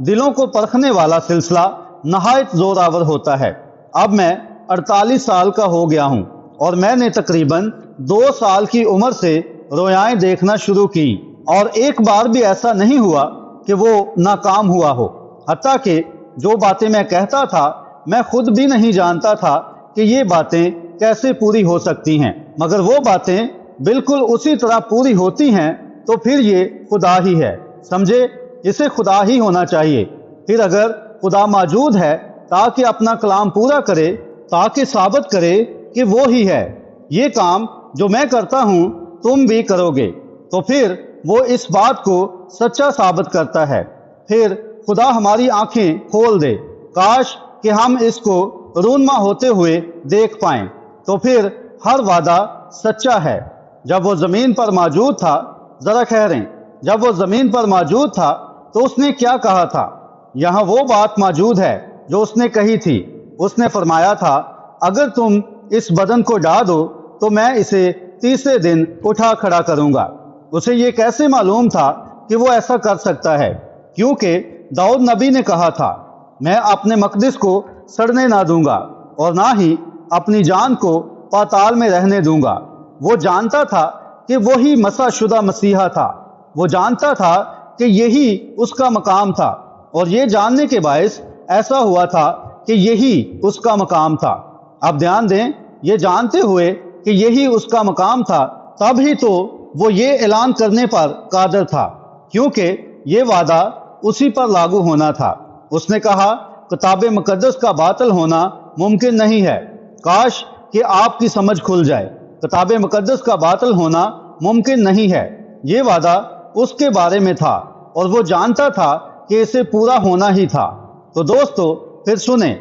دلوں کو پرکھنے والا سلسلہ نہایت زور آور ہوتا ہے۔ اب میں 48 سال کا ہو گیا ہوں، اور میں نے تقریباً 2 سال کی عمر سے رویائیں دیکھنا شروع کی، اور ایک بار بھی ایسا نہیں ہوا کہ وہ ناکام ہوا ہو۔ حتیٰ کہ جو باتیں میں کہتا تھا میں خود بھی نہیں جانتا تھا کہ یہ باتیں کیسے پوری ہو سکتی ہیں، مگر وہ باتیں بالکل اسی طرح پوری ہوتی ہیں تو پھر یہ خدا ہی ہے۔ سمجھے، اسے خدا ہی ہونا چاہیے۔ پھر اگر خدا موجود ہے تاکہ اپنا کلام پورا کرے، تاکہ ثابت کرے کہ وہ ہی ہے، یہ کام جو میں کرتا ہوں تم بھی کرو گے، تو پھر وہ اس بات کو سچا ثابت کرتا ہے۔ پھر خدا ہماری آنکھیں کھول دے، کاش کہ ہم اس کو رونما ہوتے ہوئے دیکھ پائیں، تو پھر ہر وعدہ سچا ہے۔ جب وہ زمین پر موجود تھا، ذرا ٹھہریں، جب وہ زمین پر موجود تھا تو اس نے کیا کہا تھا؟ یہاں وہ بات موجود ہے جو اس نے کہی تھی۔ اس نے فرمایا تھا، اگر تم اس بدن کو ڈھا دو تو میں اسے تیسرے دن اٹھا کھڑا کروں گا۔ اسے یہ کیسے معلوم تھا کہ وہ ایسا کر سکتا ہے؟ کیونکہ داؤد نبی نے کہا تھا، میں اپنے مقدس کو سڑنے نہ دوں گا اور نہ ہی اپنی جان کو پاتال میں رہنے دوں گا۔ وہ جانتا تھا کہ وہی مسح شدہ مسیحا تھا۔ وہ جانتا تھا کہ یہی اس کا مقام تھا، اور یہ جاننے کے باعث ایسا ہوا تھا کہ یہی اس کا مقام تھا۔ اب دھیان دیں، یہ جانتے ہوئے کہ یہی اس کا مقام تھا، تب ہی تو وہ یہ اعلان کرنے پر قادر تھا، کیونکہ یہ وعدہ اسی پر لاگو ہونا تھا۔ اس نے کہا، کتاب مقدس کا باطل ہونا ممکن نہیں ہے۔ کاش کہ آپ کی سمجھ کھل جائے۔ کتاب مقدس کا باطل ہونا ممکن نہیں ہے۔ یہ وعدہ اس کے بارے میں تھا، اور وہ جانتا تھا کہ اسے پورا ہونا ہی تھا۔ تو دوستو، پھر سنیں،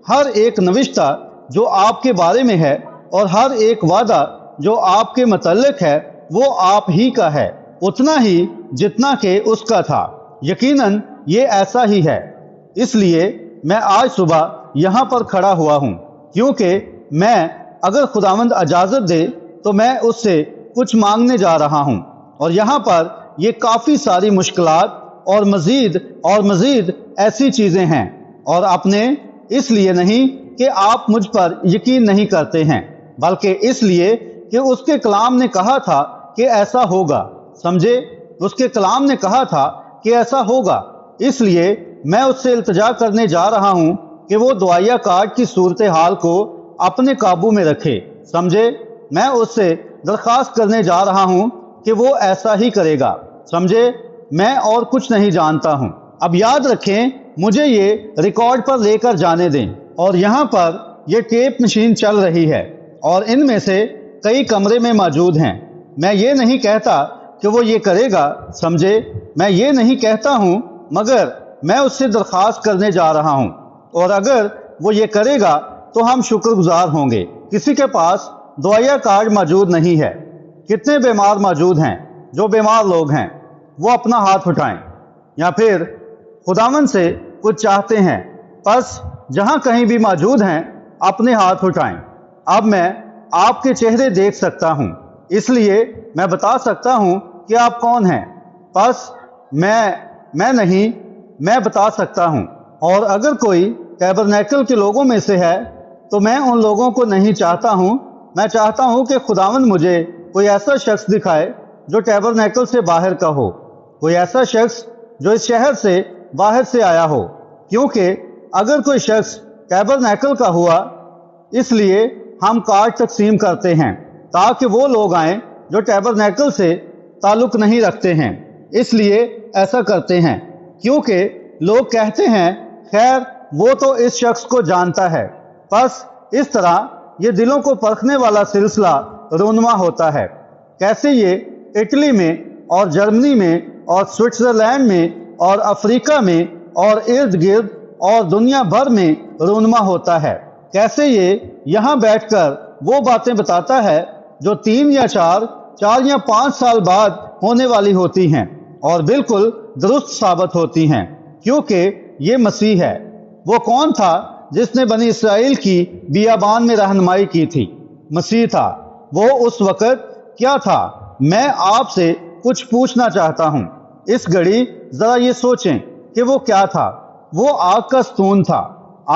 ہر ایک نوشتہ جو آپ کے بارے میں ہے اور ہر ایک وعدہ جو آپ کے متعلق ہے، وہ آپ ہی کا ہے، اتنا ہی جتنا کہ اس کا تھا۔ یقیناً یہ ایسا ہی ہے۔ اس لیے میں آج صبح یہاں پر کھڑا ہوا ہوں، کیونکہ میں، اگر خداوند اجازت دے تو میں اس سے کچھ مانگنے جا رہا ہوں، اور یہاں پر یہ کافی ساری مشکلات اور مزید ایسی چیزیں ہیں، اور اپنے اس لیے نہیں کہ آپ مجھ پر یقین نہیں کرتے ہیں، بلکہ اس لیے کہ اس کے کلام نے کہا تھا کہ ایسا ہوگا۔ سمجھے؟ اس کے کلام نے کہا تھا کہ ایسا ہوگا۔ اس لیے میں اس سے التجا کرنے جا رہا ہوں کہ وہ دعائیہ کارڈ کی صورتحال کو اپنے قابو میں رکھے۔ سمجھے؟ میں اس سے درخواست کرنے جا رہا ہوں کہ وہ ایسا ہی کرے گا۔ سمجھے؟ میں اور کچھ نہیں جانتا ہوں۔ اب یاد رکھیں، مجھے یہ ریکارڈ پر لے کر جانے دیں، اور یہاں پر یہ ٹیپ مشین چل رہی ہے، اور ان میں سے کئی کمرے میں موجود ہیں۔ میں یہ نہیں کہتا کہ وہ یہ کرے گا، سمجھے؟ میں یہ نہیں کہتا ہوں، مگر میں اس سے درخواست کرنے جا رہا ہوں، اور اگر وہ یہ کرے گا تو ہم شکر گزار ہوں گے۔ کسی کے پاس دعائیہ کارڈ موجود نہیں ہے؟ کتنے بیمار موجود ہیں؟ جو بیمار لوگ ہیں وہ اپنا ہاتھ اٹھائیں، یا پھر خداوند سے کچھ چاہتے ہیں، بس جہاں کہیں بھی موجود ہیں اپنے ہاتھ اٹھائیں۔ اب میں آپ کے چہرے دیکھ سکتا ہوں، اس لیے میں بتا سکتا ہوں کہ آپ کون ہیں۔ بس میں بتا سکتا ہوں۔ اور اگر کوئی ٹیبرنیکل کے لوگوں میں سے ہے تو میں ان لوگوں کو نہیں چاہتا ہوں۔ میں چاہتا ہوں کہ خداوند مجھے کوئی ایسا شخص دکھائے جو ٹیبرنیکل سے باہر کا ہو، کوئی ایسا شخص جو اس شہر سے باہر سے آیا ہو، کیونکہ اگر کوئی شخص ٹیبرنیکل کا ہوا، اس لیے ہم کارڈ تقسیم کرتے ہیں تاکہ وہ لوگ آئیں جو ٹیبرنیکل سے تعلق نہیں رکھتے ہیں۔ اس لیے ایسا کرتے ہیں کیونکہ لوگ کہتے ہیں، خیر وہ تو اس شخص کو جانتا ہے۔ بس اس طرح یہ دلوں کو پرکھنے والا سلسلہ رونما ہوتا ہے۔ کیسے یہ اٹلی میں اور جرمنی میں اور سوئٹزرلینڈ میں اور افریقہ میں اور ارد گرد اور دنیا بھر میں رونما ہوتا ہے۔ کیسے یہ یہاں بیٹھ کر وہ باتیں بتاتا ہے جو 3 یا 4 یا 5 سال بعد ہونے والی ہوتی ہیں اور بالکل درست ثابت ہوتی ہیں، کیونکہ یہ مسیح ہے۔ وہ کون تھا جس نے بنی اسرائیل کی بیابان میں رہنمائی کی تھی؟ مسیح تھا۔ وہ اس وقت کیا تھا؟ میں آپ سے کچھ پوچھنا چاہتا ہوں۔ اس گھڑی ذرا یہ سوچیں کہ وہ کیا تھا۔ وہ آگ کا ستون تھا،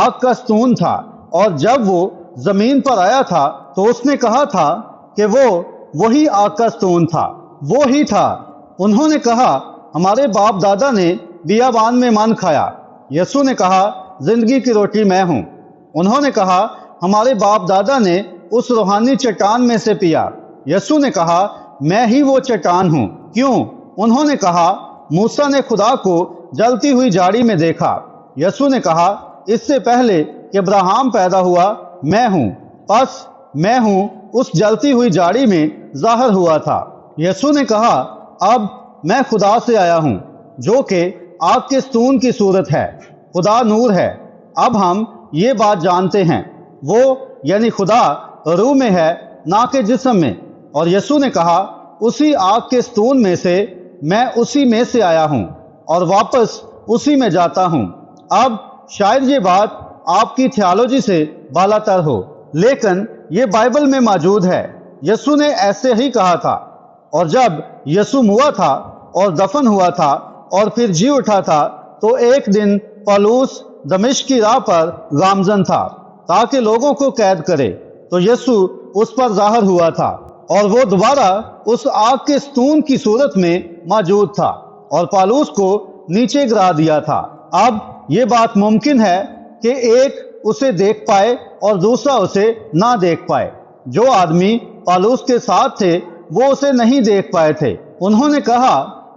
آگ کا ستون تھا، اور جب وہ زمین پر آیا تھا تو اس نے کہا تھا کہ وہ وہی آگ کا ستون تھا، وہی تھا۔ انہوں نے کہا، ہمارے باپ دادا نے بیابان میں من کھایا۔ یسوع نے کہا، زندگی کی روٹی میں ہوں۔ انہوں نے کہا، ہمارے باپ دادا نے اس روحانی چٹان میں سے پیا۔ یسوع نے کہا، میں ہی وہ چٹان ہوں۔ کیوں؟ انہوں نے کہا، موسیٰ نے خدا کو جلتی ہوئی جھاڑی میں دیکھا۔ یسوع نے کہا، اس سے پہلے کہ ابراہیم پیدا ہوا میں ہوں، پس میں ہوں اس جلتی ہوئی جھاڑی میں ظاہر ہوا تھا۔ یسوع نے کہا، اب میں خدا سے آیا ہوں، جو کہ آگ کے ستون کی صورت ہے۔ خدا نور ہے۔ اب ہم یہ بات جانتے ہیں، وہ یعنی خدا روح میں ہے، نہ کہ جسم میں۔ اور یسوع نے کہا، اسی آگ کے ستون میں سے میں اسی میں سے آیا ہوں اور واپس اسی میں جاتا ہوں۔ اب شاید یہ بات آپ کی تھیالوجی سے بالا تر ہو، لیکن یہ بائبل میں موجود ہے۔ یسوع نے ایسے ہی کہا تھا، اور جب یسوع ہوا تھا اور دفن ہوا تھا اور پھر جی اٹھا تھا تو ایک دن پولس دمشق کی راہ پر گامزن تھا تاکہ لوگوں کو قید کرے، تو یسوع اس پر ظاہر ہوا تھا۔ اور وہ دوبارہ اس آگ کے ستون کی صورت میں موجود تھا اور پالوس کو نیچے گرا دیا تھا۔ اب یہ بات ممکن ہے کہ ایک اسے دیکھ پائے اور دوسرا اسے نہ دیکھ پائے۔ جو آدمی پالوس کے ساتھ تھے وہ اسے نہیں دیکھ پائے تھے۔ انہوں نے کہا،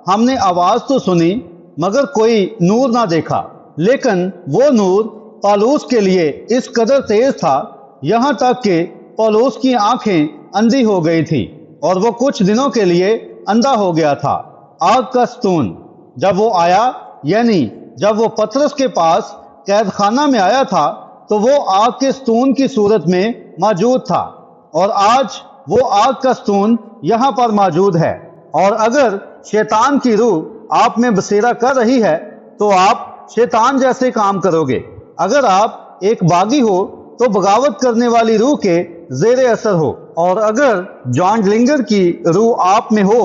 ہم نے آواز تو سنی مگر کوئی نور نہ دیکھا، لیکن وہ نور پالوس کے لیے اس قدر تیز تھا یہاں تک کہ پالوس کی آنکھیں اندھی ہو گئی تھی اور وہ کچھ دنوں کے لیے اندھا ہو گیا تھا۔ آگ کا ستون جب وہ آیا، یعنی جب وہ پطرس کے پاس قید خانہ میں آیا تھا تو وہ آگ کے ستون کی صورت میں موجود تھا، اور آج وہ آگ کا ستون یہاں پر موجود ہے۔ اور اگر شیطان کی روح آپ میں بسیرا کر رہی ہے تو آپ شیطان جیسے کام کرو گے۔ اگر آپ ایک باغی ہو تو بغاوت کرنے والی روح کے زیر اثر ہو، اور اگر جان ڈلنگر کی روح آپ میں ہو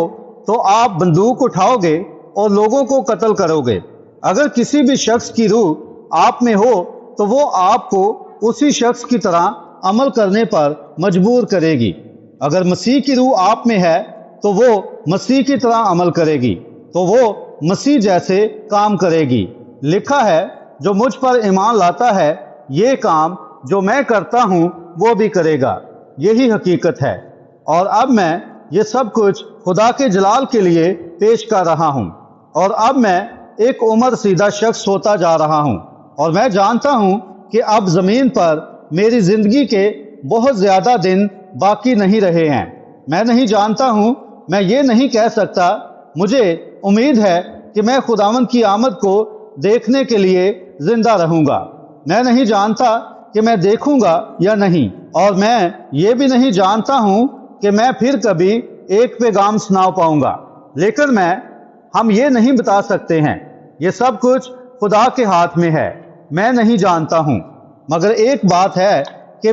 تو آپ بندوق اٹھاؤ گے اور لوگوں کو قتل کرو گے۔ اگر کسی بھی شخص کی روح آپ میں ہو تو وہ آپ کو اسی شخص کی طرح عمل کرنے پر مجبور کرے گی۔ اگر مسیح کی روح آپ میں ہے تو وہ مسیح کی طرح عمل کرے گی، تو وہ مسیح جیسے کام کرے گی۔ لکھا ہے، جو مجھ پر ایمان لاتا ہے یہ کام جو میں کرتا ہوں وہ بھی کرے گا۔ یہی حقیقت ہے، اور اب میں یہ سب کچھ خدا کے جلال کے لیے پیش کر رہا ہوں، اور اب میں ایک عمر سیدھا شخص ہوتا جا رہا ہوں، اور میں جانتا ہوں کہ اب زمین پر میری زندگی کے بہت زیادہ دن باقی نہیں رہے ہیں۔ میں نہیں جانتا ہوں، میں یہ نہیں کہہ سکتا۔ مجھے امید ہے کہ میں خداوند کی آمد کو دیکھنے کے لیے زندہ رہوں گا۔ میں نہیں جانتا کہ میں دیکھوں گا یا نہیں، اور میں یہ بھی نہیں جانتا ہوں کہ میں پھر کبھی ایک پیغام سنا پاؤں گا، لیکن ہم یہ نہیں بتا سکتے ہیں۔ یہ سب کچھ خدا کے ہاتھ میں ہے۔ میں نہیں جانتا ہوں، مگر ایک بات ہے کہ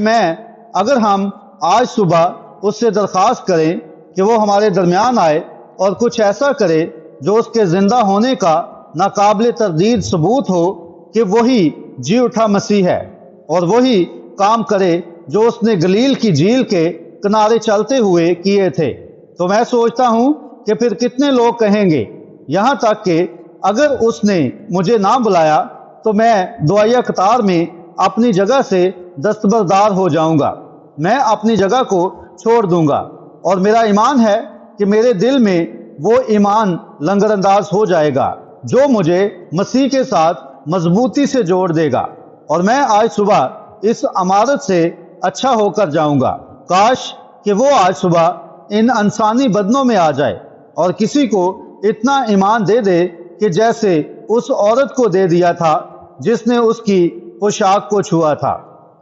اگر ہم آج صبح اس سے درخواست کریں کہ وہ ہمارے درمیان آئے اور کچھ ایسا کرے جو اس کے زندہ ہونے کا ناقابل تردید ثبوت ہو کہ وہی جی اٹھا مسیح ہے، اور وہی کام کرے جو اس نے گلیل کی جھیل کے کنارے چلتے ہوئے کیے تھے، تو میں سوچتا ہوں کہ پھر کتنے لوگ کہیں گے، یہاں تک کہ اگر اس نے مجھے نہ بلایا تو میں دعائیہ قطار میں اپنی جگہ سے دستبردار ہو جاؤں گا۔ میں اپنی جگہ کو چھوڑ دوں گا، اور میرا ایمان ہے کہ میرے دل میں وہ ایمان لنگر انداز ہو جائے گا جو مجھے مسیح کے ساتھ مضبوطی سے جوڑ دے گا، اور میں آج صبح اس عمارت سے اچھا ہو کر جاؤں گا۔ کاش کہ وہ آج صبح ان انسانی بدنوں میں آ جائے اور کسی کو اتنا ایمان دے دے کہ جیسے اس عورت کو دے دیا تھا جس نے اس کی پوشاک کو چھوا تھا،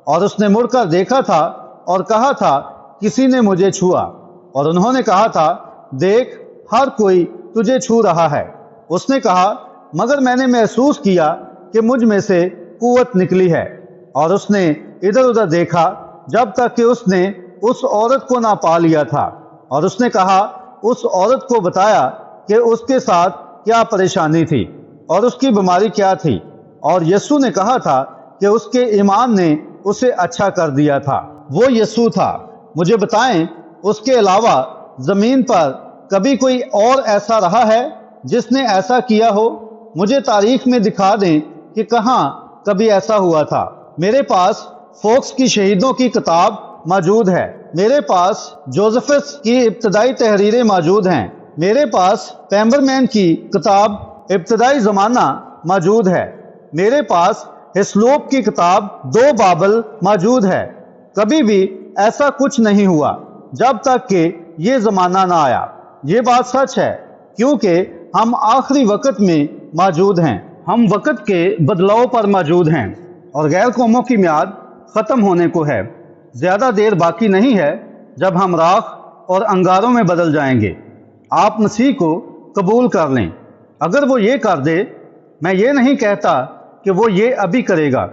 اور اس نے مڑ کر دیکھا تھا اور کہا تھا، کسی نے مجھے چھوا، اور انہوں نے کہا تھا، دیکھ ہر کوئی تجھے چھو رہا ہے۔ اس نے کہا، مگر میں نے محسوس کیا کہ مجھ میں سے قوت نکلی ہے، اور اس نے ادھر ادھر دیکھا جب تک کہ اس نے اس عورت کو نہ پا لیا تھا، اور اس نے کہا، اس عورت کو بتایا کہ اس کے ساتھ کیا پریشانی تھی اور اس کی بیماری کیا تھی، اور یسوع نے کہا تھا کہ اس کے ایمان نے اسے اچھا کر دیا تھا۔ وہ یسوع تھا۔ مجھے بتائیں، اس کے علاوہ زمین پر کبھی کوئی اور ایسا رہا ہے جس نے ایسا کیا ہو؟ مجھے تاریخ میں دکھا دیں کہ کہاں کبھی ایسا ہوا تھا۔ میرے پاس فوکس کی شہیدوں کی کتاب موجود ہے، میرے پاس جوزفس کی ابتدائی تحریریں موجود ہیں، میرے پاس پیمبرمین کی کتاب ابتدائی زمانہ موجود ہے، میرے پاس ہسلوپ کی کتاب دو بابل موجود ہے۔ کبھی بھی ایسا کچھ نہیں ہوا جب تک کہ یہ زمانہ نہ آیا۔ یہ بات سچ ہے کیونکہ ہم آخری وقت میں موجود ہیں، ہم وقت کے بدلاؤ پر موجود ہیں، اور غیر قوموں کی میعاد ختم ہونے کو ہے۔ زیادہ دیر باقی نہیں ہے جب ہم راکھ اور انگاروں میں بدل جائیں گے۔ آپ مسیح کو قبول کر لیں۔ اگر وہ یہ کر دے، میں یہ نہیں کہتا کہ وہ یہ ابھی کرے گا،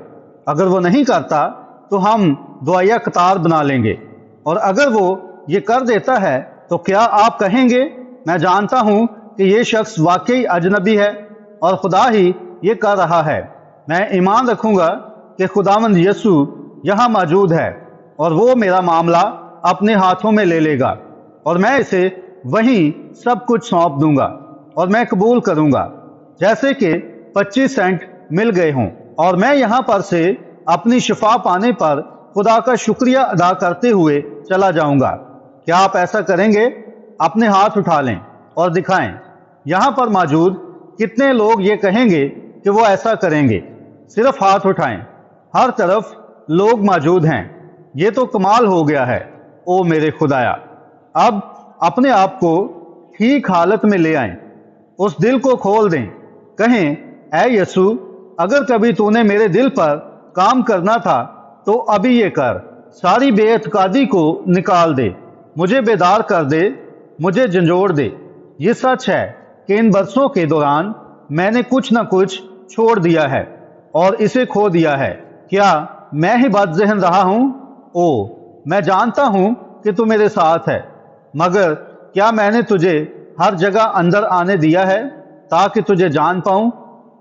اگر وہ نہیں کرتا تو ہم دعائیہ قطار بنا لیں گے، اور اگر وہ یہ کر دیتا ہے تو کیا آپ کہیں گے، میں جانتا ہوں کہ یہ شخص واقعی اجنبی ہے اور خدا ہی یہ کر رہا ہے۔ میں ایمان رکھوں گا کہ خداوند یسوع یہاں موجود ہے اور وہ میرا معاملہ اپنے ہاتھوں میں لے لے گا۔ اور میں اسے وہیں سب کچھ سونپ دوں گا اور میں قبول کروں گا جیسے کہ 25 سینٹ مل گئے ہوں، اور میں یہاں پر سے اپنی شفا پانے پر خدا کا شکریہ ادا کرتے ہوئے چلا جاؤں گا۔ کیا آپ ایسا کریں گے؟ اپنے ہاتھ اٹھا لیں اور دکھائیں۔ یہاں پر موجود کتنے لوگ یہ کہیں گے کہ وہ ایسا کریں گے؟ صرف ہاتھ اٹھائیں۔ ہر طرف لوگ موجود ہیں۔ یہ تو کمال ہو گیا ہے۔ او میرے خدایا، اب اپنے آپ کو ٹھیک حالت میں لے آئیں، اس دل کو کھول دیں، کہیں اے یسوع، اگر کبھی تو نے میرے دل پر کام کرنا تھا تو ابھی یہ کر، ساری بے اعتقادی کو نکال دے، مجھے بیدار کر دے، مجھے جھنجھوڑ دے۔ یہ سچ ہے کہ ان برسوں کے دوران میں نے کچھ نہ کچھ چھوڑ دیا ہے اور اسے کھو دیا ہے۔ کیا میں ہی بد ذہن رہا ہوں؟ او میں جانتا ہوں کہ تو میرے ساتھ ہے، مگر کیا میں نے تجھے ہر جگہ اندر آنے دیا ہے تاکہ تجھے جان پاؤں؟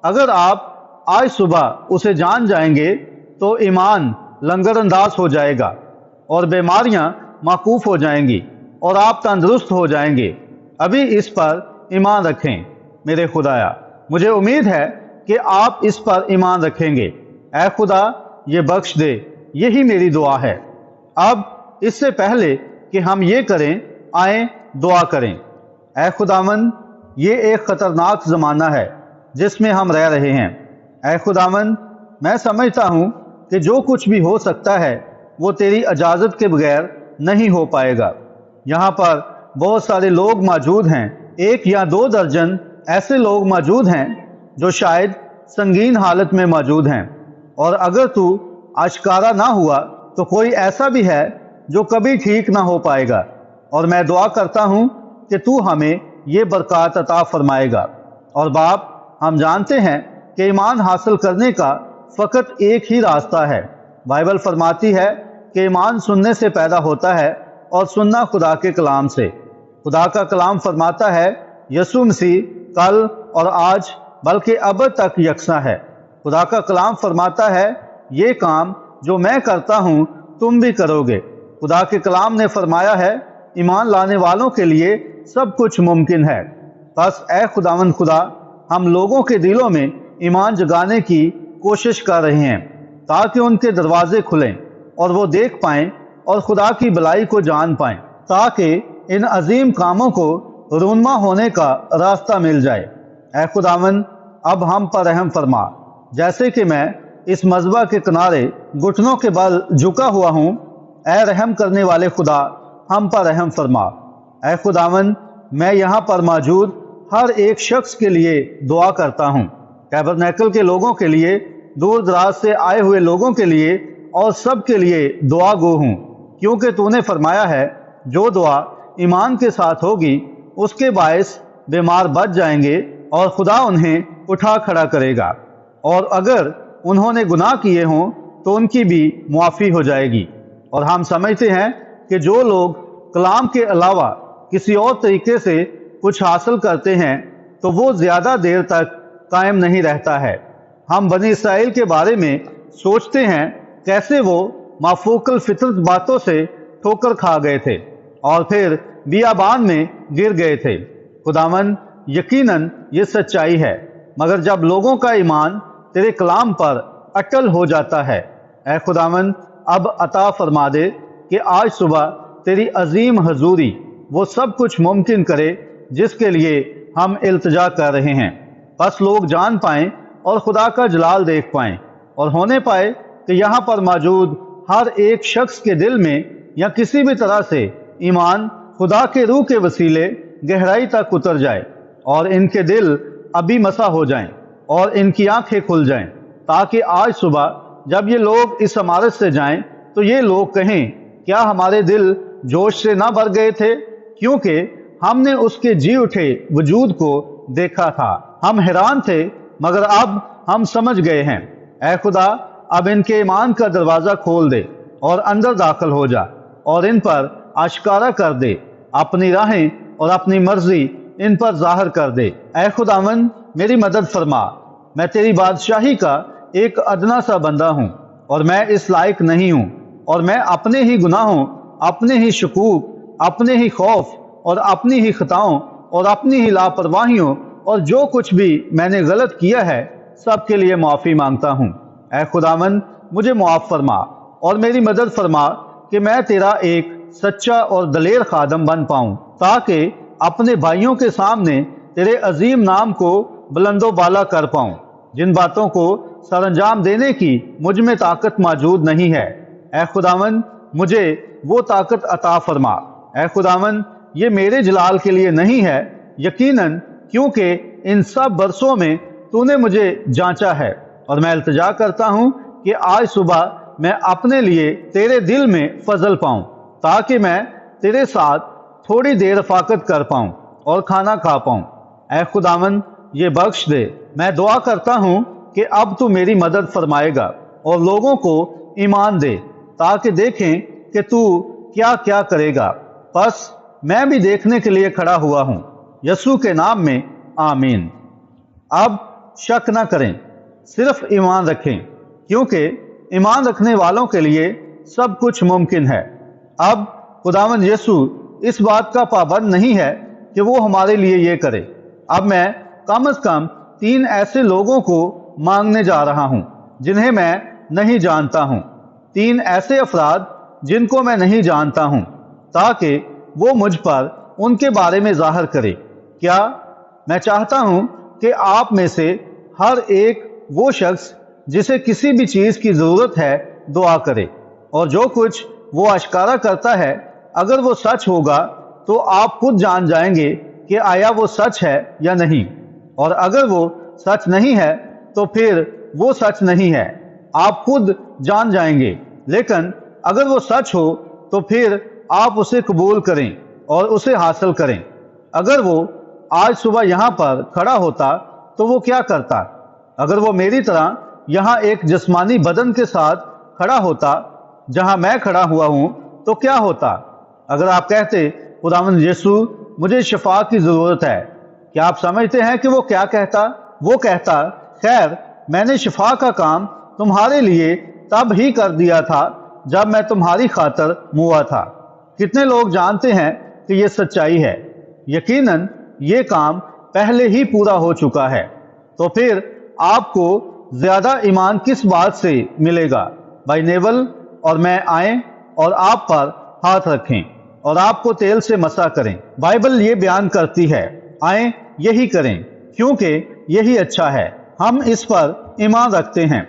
اگر آپ آج صبح اسے جان جائیں گے تو ایمان لنگر انداز ہو جائے گا اور بیماریاں موقوف ہو جائیں گی اور آپ تندرست ہو جائیں گے۔ ابھی اس پر ایمان رکھیں میرے خدایا، مجھے امید ہے کہ آپ اس پر ایمان رکھیں گے۔ اے خدا یہ بخش دے، یہی میری دعا ہے۔ اب اس سے پہلے کہ ہم یہ کریں، آئیں دعا کریں۔ اے خداوند، یہ ایک خطرناک زمانہ ہے جس میں ہم رہ رہے ہیں۔ اے خداوند، میں سمجھتا ہوں کہ جو کچھ بھی ہو سکتا ہے وہ تیری اجازت کے بغیر نہیں ہو پائے گا۔ یہاں پر بہت سارے لوگ موجود ہیں، 1 یا 2 درجن ایسے لوگ موجود ہیں جو شاید سنگین حالت میں موجود ہیں، اور اگر تو آشکارا نہ ہوا تو کوئی ایسا بھی ہے جو کبھی ٹھیک نہ ہو پائے گا۔ اور میں دعا کرتا ہوں کہ تو ہمیں یہ برکات عطا فرمائے گا۔ اور باپ، ہم جانتے ہیں کہ ایمان حاصل کرنے کا فقط ایک ہی راستہ ہے۔ بائبل فرماتی ہے کہ ایمان سننے سے پیدا ہوتا ہے اور سننا خدا کے کلام سے۔ خدا کا کلام فرماتا ہے یسوع مسیح کل اور آج بلکہ ابد تک یکساں ہے۔ خدا کا کلام فرماتا ہے یہ کام جو میں کرتا ہوں تم بھی کرو گے۔ خدا کے کلام نے فرمایا ہے ایمان لانے والوں کے لیے سب کچھ ممکن ہے۔ بس اے خداوند خدا، ہم لوگوں کے دلوں میں ایمان جگانے کی کوشش کر رہے ہیں تاکہ ان کے دروازے کھلیں اور وہ دیکھ پائیں اور خدا کی بھلائی کو جان پائیں، تاکہ ان عظیم کاموں کو رونما ہونے کا راستہ مل جائے۔ اے خداوند، اب ہم پر رحم فرما، جیسے کہ میں اس مذبح کے کنارے گھٹنوں کے بل جھکا ہوا ہوں۔ اے رحم کرنے والے خدا، ہم پر رحم فرما۔ اے خداوند، میں یہاں پر موجود ہر ایک شخص کے لیے دعا کرتا ہوں، ٹیبرنیکل کے لوگوں کے لیے، دور دراز سے آئے ہوئے لوگوں کے لیے، اور سب کے لیے دعا گو ہوں، کیونکہ تو نے فرمایا ہے جو دعا ایمان کے ساتھ ہوگی اس کے باعث بیمار بچ جائیں گے اور خدا انہیں اٹھا کھڑا کرے گا، اور اگر انہوں نے گناہ کیے ہوں تو ان کی بھی معافی ہو جائے گی۔ اور ہم سمجھتے ہیں کہ جو لوگ کلام کے علاوہ کسی اور طریقے سے کچھ حاصل کرتے ہیں تو وہ زیادہ دیر تک قائم نہیں رہتا ہے۔ ہم بنی اسرائیل کے بارے میں سوچتے ہیں کیسے وہ مافوق الفطرت باتوں سے ٹھوکر کھا گئے تھے اور پھر بیابان میں گر گئے تھے۔ خداوند، یقیناً یہ سچائی ہے، مگر جب لوگوں کا ایمان تیرے کلام پر اٹل ہو جاتا ہے، اے خداوند اب عطا فرما دے کہ آج صبح تیری عظیم حضوری وہ سب کچھ ممکن کرے جس کے لیے ہم التجا کر رہے ہیں۔ بس لوگ جان پائیں اور خدا کا جلال دیکھ پائیں، اور ہونے پائے کہ یہاں پر موجود ہر ایک شخص کے دل میں یا کسی بھی طرح سے ایمان خدا کے روح کے وسیلے گہرائی تک اتر جائے اور ان کے دل ابھی مسا ہو جائیں اور ان کی آنکھیں کھل جائیں، تاکہ آج صبح جب یہ لوگ اس عمارت سے جائیں تو یہ لوگ کہیں کیا ہمارے دل جوش سے نہ بھر گئے تھے، کیونکہ ہم نے اس کے جی اٹھے وجود کو دیکھا تھا۔ ہم حیران تھے مگر اب ہم سمجھ گئے ہیں۔ اے خدا، اب ان کے ایمان کا دروازہ کھول دے اور اندر داخل ہو جا اور ان پر آشکارا کر دے، اپنی راہیں اور اپنی مرضی ان پر ظاہر کر دے۔ اے خداوند، میری مدد فرما، میں تیری بادشاہی کا ایک ادنا سا بندہ ہوں اور میں اس لائق نہیں ہوں، اور میں اپنے ہی گناہوں، اپنے ہی شکوک اپنے ہی خوف اور اپنی ہی خطاؤں اور اپنی ہی لاپرواہیوں اور جو کچھ بھی میں نے غلط کیا ہے سب کے لیے معافی مانگتا ہوں۔ اے خداوند مجھے معاف فرما اور میری مدد فرما کہ میں تیرا ایک سچا اور دلیر خادم بن پاؤں، تاکہ اپنے بھائیوں کے سامنے تیرے عظیم نام کو بلند و بالا کر پاؤں، جن باتوں کو سر انجام دینے کی مجھ میں طاقت موجود نہیں ہے۔ اے خداوند مجھے وہ طاقت عطا فرما۔ اے خداوند یہ میرے جلال کے لیے نہیں ہے، یقیناً کیونکہ ان سب برسوں میں تو نے مجھے جانچا ہے، اور میں التجا کرتا ہوں کہ آج صبح میں اپنے لیے تیرے دل میں فضل پاؤں، تاکہ میں تیرے ساتھ تھوڑی دیر رفاقت کر پاؤں اور کھانا کھا پاؤں۔ اے خداوند یہ بخش دے۔ میں دعا کرتا ہوں کہ اب تو میری مدد فرمائے گا اور لوگوں کو ایمان دے، تاکہ دیکھیں کہ تو کیا کیا کرے گا۔ پس میں بھی دیکھنے کے لیے کھڑا ہوا ہوں۔ یسوع کے نام میں آمین۔ اب شک نہ کریں، صرف ایمان رکھیں، کیونکہ ایمان رکھنے والوں کے لیے سب کچھ ممکن ہے۔ اب خداوند یسوع اس بات کا پابند نہیں ہے کہ وہ ہمارے لیے یہ کرے۔ اب میں کم از کم 3 ایسے لوگوں کو مانگنے جا رہا ہوں جنہیں میں نہیں جانتا ہوں، 3 ایسے افراد جن کو میں نہیں جانتا ہوں، تاکہ وہ مجھ پر ان کے بارے میں ظاہر کرے۔ کیا میں چاہتا ہوں کہ آپ میں سے ہر ایک وہ شخص جسے کسی بھی چیز کی ضرورت ہے دعا کرے، اور جو کچھ وہ اشکارا کرتا ہے اگر وہ سچ ہوگا تو آپ خود جان جائیں گے کہ آیا وہ سچ ہے یا نہیں، اور اگر وہ سچ نہیں ہے تو پھر وہ سچ نہیں ہے، آپ خود جان جائیں گے۔ لیکن اگر وہ سچ ہو تو پھر آپ اسے قبول کریں اور اسے حاصل کریں۔ اگر وہ آج صبح یہاں پر کھڑا ہوتا تو وہ کیا کرتا؟ اگر وہ میری طرح یہاں ایک جسمانی بدن کے ساتھ کھڑا ہوتا جہاں میں کھڑا ہوا ہوں تو کیا ہوتا؟ اگر آپ کہتے خداوند یسوع مجھے شفا کی ضرورت ہے، کیا آپ سمجھتے ہیں کہ وہ کیا کہتا؟ وہ کہتا خیر میں نے شفا کا کام تمہارے لیے تب ہی کر دیا تھا جب میں تمہاری خاطر موا تھا۔ کتنے لوگ جانتے ہیں کہ یہ سچائی ہے؟ یقیناً یہ کام پہلے ہی پورا ہو چکا ہے، تو پھر آپ کو زیادہ ایمان کس بات سے ملے گا؟ بھائی نیول اور میں آئیں اور آپ پر ہاتھ رکھیں اور آپ کو تیل سے مسح کریں۔ بائبل یہ بیان کرتی ہے آئیں یہی کریں، کیونکہ یہی اچھا ہے۔ ہم اس پر ایمان رکھتے ہیں۔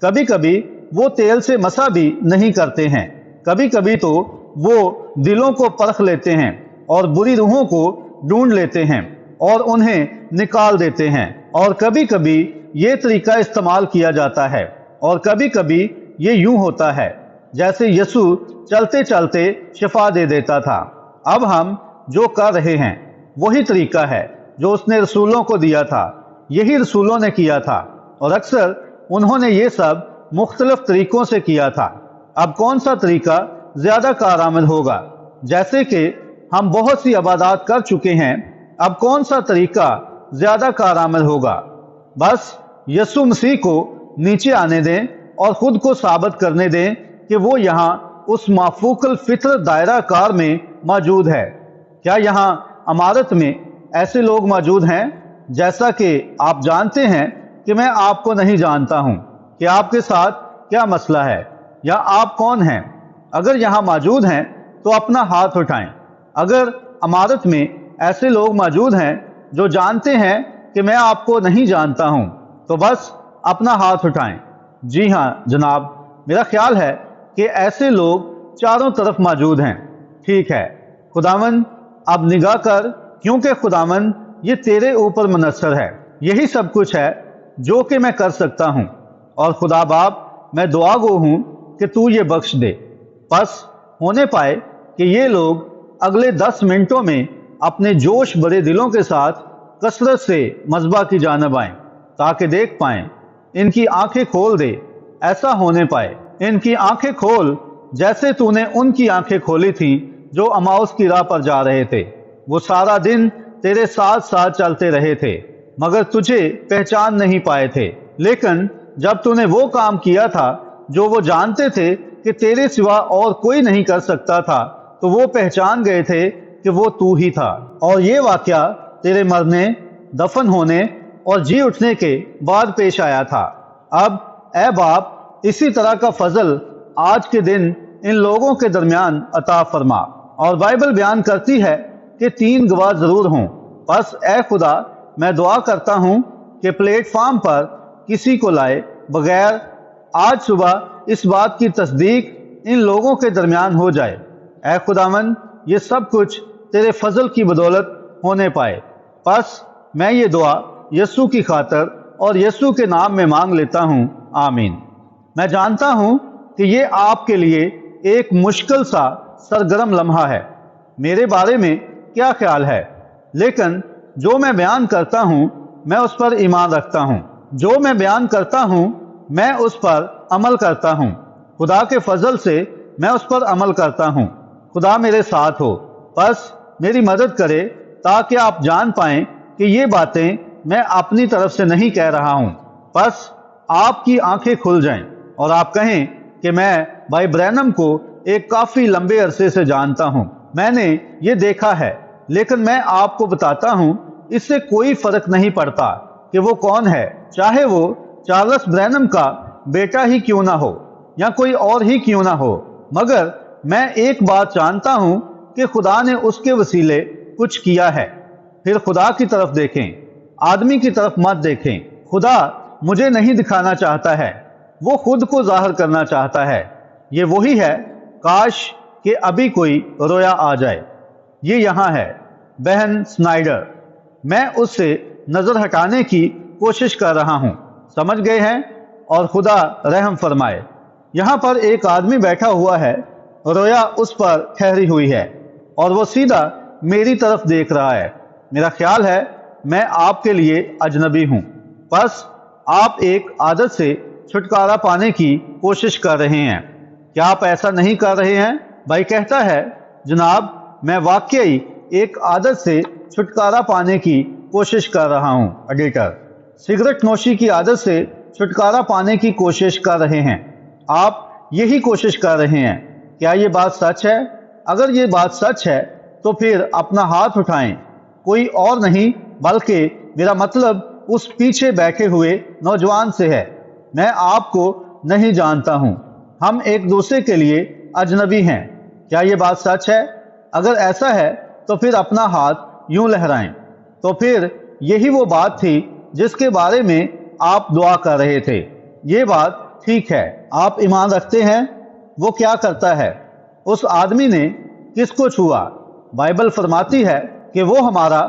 کبھی کبھی وہ تیل سے مسح بھی نہیں کرتے ہیں، کبھی کبھی تو وہ دلوں کو پرکھ لیتے ہیں اور بری روحوں کو ڈھونڈ لیتے ہیں اور انہیں نکال دیتے ہیں، اور کبھی کبھی یہ طریقہ استعمال کیا جاتا ہے، اور کبھی کبھی یہ یوں ہوتا ہے جیسے یسوع چلتے چلتے شفا دے دیتا تھا۔ اب ہم جو کر رہے ہیں وہی طریقہ ہے جو اس نے رسولوں کو دیا تھا، یہی رسولوں نے کیا تھا، اور اکثر انہوں نے یہ سب مختلف طریقوں سے کیا تھا۔ اب کون سا طریقہ زیادہ کارآمد ہوگا؟ جیسے کہ ہم بہت سی عبادات کر چکے ہیں، اب کون سا طریقہ زیادہ کارآمد ہوگا؟ بس یسوع مسیح کو نیچے آنے دیں اور خود کو ثابت کرنے دیں کہ وہ یہاں اس مافوق الفطرت دائرہ کار میں موجود ہے۔ کیا یہاں عمارت میں ایسے لوگ موجود ہیں؟ جیسا کہ آپ جانتے ہیں کہ میں آپ کو نہیں جانتا ہوں کہ آپ کے ساتھ کیا مسئلہ ہے یا آپ کون ہیں۔ اگر یہاں موجود ہیں تو اپنا ہاتھ اٹھائیں۔ اگر عمارت میں ایسے لوگ موجود ہیں جو جانتے ہیں کہ میں آپ کو نہیں جانتا ہوں تو بس اپنا ہاتھ اٹھائیں۔ جی ہاں جناب، میرا خیال ہے کہ ایسے لوگ چاروں طرف موجود ہیں۔ ٹھیک ہے خداوند، اب نگاہ کر، کیونکہ خداوند یہ تیرے اوپر منحصر ہے۔ یہی سب کچھ ہے جو کہ میں کر سکتا ہوں، اور خدا باپ میں دعا گو ہوں کہ تو یہ بخش دے۔ پس ہونے پائے کہ یہ لوگ اگلے 10 منٹوں میں اپنے جوش بڑے دلوں کے ساتھ کثرت سے مذبح کی جانب آئیں، تاکہ دیکھ پائیں۔ ان کی آنکھیں کھول دے، ایسا ہونے پائے۔ ان کی آنکھیں کھول جیسے تو نے ان کی آنکھیں کھولی تھیں جو اماؤس کی راہ پر جا رہے تھے۔ وہ سارا دن تیرے ساتھ ساتھ چلتے رہے تھے مگر تجھے پہچان نہیں پائے تھے، لیکن جب تو نے وہ کام کیا تھا جو وہ جانتے تھے کہ تیرے سوا اور کوئی نہیں کر سکتا تھا، تو وہ پہچان گئے تھے کہ وہ تو ہی تھا، اور یہ واقعہ تیرے مرنے، دفن ہونے اور جی اٹھنے کے بعد پیش آیا تھا۔ اب اے باپ، اسی طرح کا فضل آج کے دن ان لوگوں کے درمیان عطا فرما۔ اور بائبل بیان کرتی ہے کہ 3 گواہ ضرور ہوں۔ بس اے خدا، میں دعا کرتا ہوں کہ پلیٹ فارم پر کسی کو لائے بغیر آج صبح اس بات کی تصدیق ان لوگوں کے درمیان ہو جائے۔ اے خداوند، یہ سب کچھ تیرے فضل کی بدولت ہونے پائے۔ بس میں یہ دعا یسوع کی خاطر اور یسوع کے نام میں مانگ لیتا ہوں، آمین۔ میں جانتا ہوں کہ یہ آپ کے لیے ایک مشکل سا سرگرم لمحہ ہے۔ میرے بارے میں کیا خیال ہے؟ لیکن جو میں بیان کرتا ہوں میں اس پر ایمان رکھتا ہوں، جو میں بیان کرتا ہوں میں اس پر عمل کرتا ہوں۔ خدا کے فضل سے میں اس پر عمل کرتا ہوں۔ خدا میرے ساتھ ہو، بس میری مدد کرے تاکہ آپ جان پائیں کہ یہ باتیں میں اپنی طرف سے نہیں کہہ رہا ہوں۔ بس آپ کی آنکھیں کھل جائیں اور آپ کہیں کہ میں بھائی برینم کو ایک کافی لمبے عرصے سے جانتا ہوں، میں نے یہ دیکھا ہے، لیکن میں آپ کو بتاتا ہوں اس سے کوئی فرق نہیں پڑتا کہ وہ کون ہے، چاہے وہ چارلس برینم کا بیٹا ہی کیوں نہ ہو یا کوئی اور ہی کیوں نہ ہو، مگر میں ایک بات جانتا ہوں کہ خدا نے اس کے وسیلے کچھ کیا ہے۔ پھر خدا کی طرف دیکھیں، آدمی کی طرف مت دیکھیں۔ خدا مجھے نہیں دکھانا چاہتا ہے، وہ خود کو ظاہر کرنا چاہتا ہے۔ یہ وہی ہے، کاش کہ ابھی کوئی رویا آ جائے۔ یہ یہاں ہے، بہن سنائڈر۔ میں اس سے نظر ہٹانے کی کوشش کر رہا ہوں، سمجھ گئے ہیں؟ اور خدا رحم فرمائے۔ یہاں پر ایک آدمی بیٹھا ہوا ہے، رویا اس پر ٹھہری ہوئی ہے اور وہ سیدھا میری طرف دیکھ رہا ہے۔ میرا خیال ہے میں آپ کے لیے اجنبی ہوں، بس آپ ایک عادت سے چھٹکارا پانے کی کوشش کر رہے ہیں۔ کیا آپ ایسا نہیں کر رہے ہیں؟ بھائی کہتا ہے، جناب میں واقعی ایک عادت سے چھٹکارا پانے کی کوشش کر رہا ہوں۔ ایڈیٹر، سگریٹ نوشی کی عادت سے چھٹکارا پانے کی کوشش کر رہے ہیں۔ آپ یہی کوشش کر رہے ہیں۔ کیا یہ بات سچ ہے؟ اگر یہ بات سچ ہے تو پھر اپنا ہاتھ اٹھائیں۔ کوئی اور نہیں بلکہ میرا مطلب اس پیچھے بیٹھے ہوئے نوجوان سے ہے۔ میں آپ کو نہیں جانتا ہوں، ہم ایک دوسرے کے لیے اجنبی ہیں۔ کیا یہ بات سچ ہے؟ اگر ایسا ہے تو پھر اپنا ہاتھ یوں لہرائیں۔ تو پھر یہی وہ بات تھی جس کے بارے میں آپ دعا کر رہے تھے۔ یہ بات ٹھیک ہے، آپ ایمان رکھتے ہیں۔ وہ کیا کرتا ہے؟ اس آدمی نے کس کو چھوا؟ بائبل فرماتی ہے کہ وہ ہمارا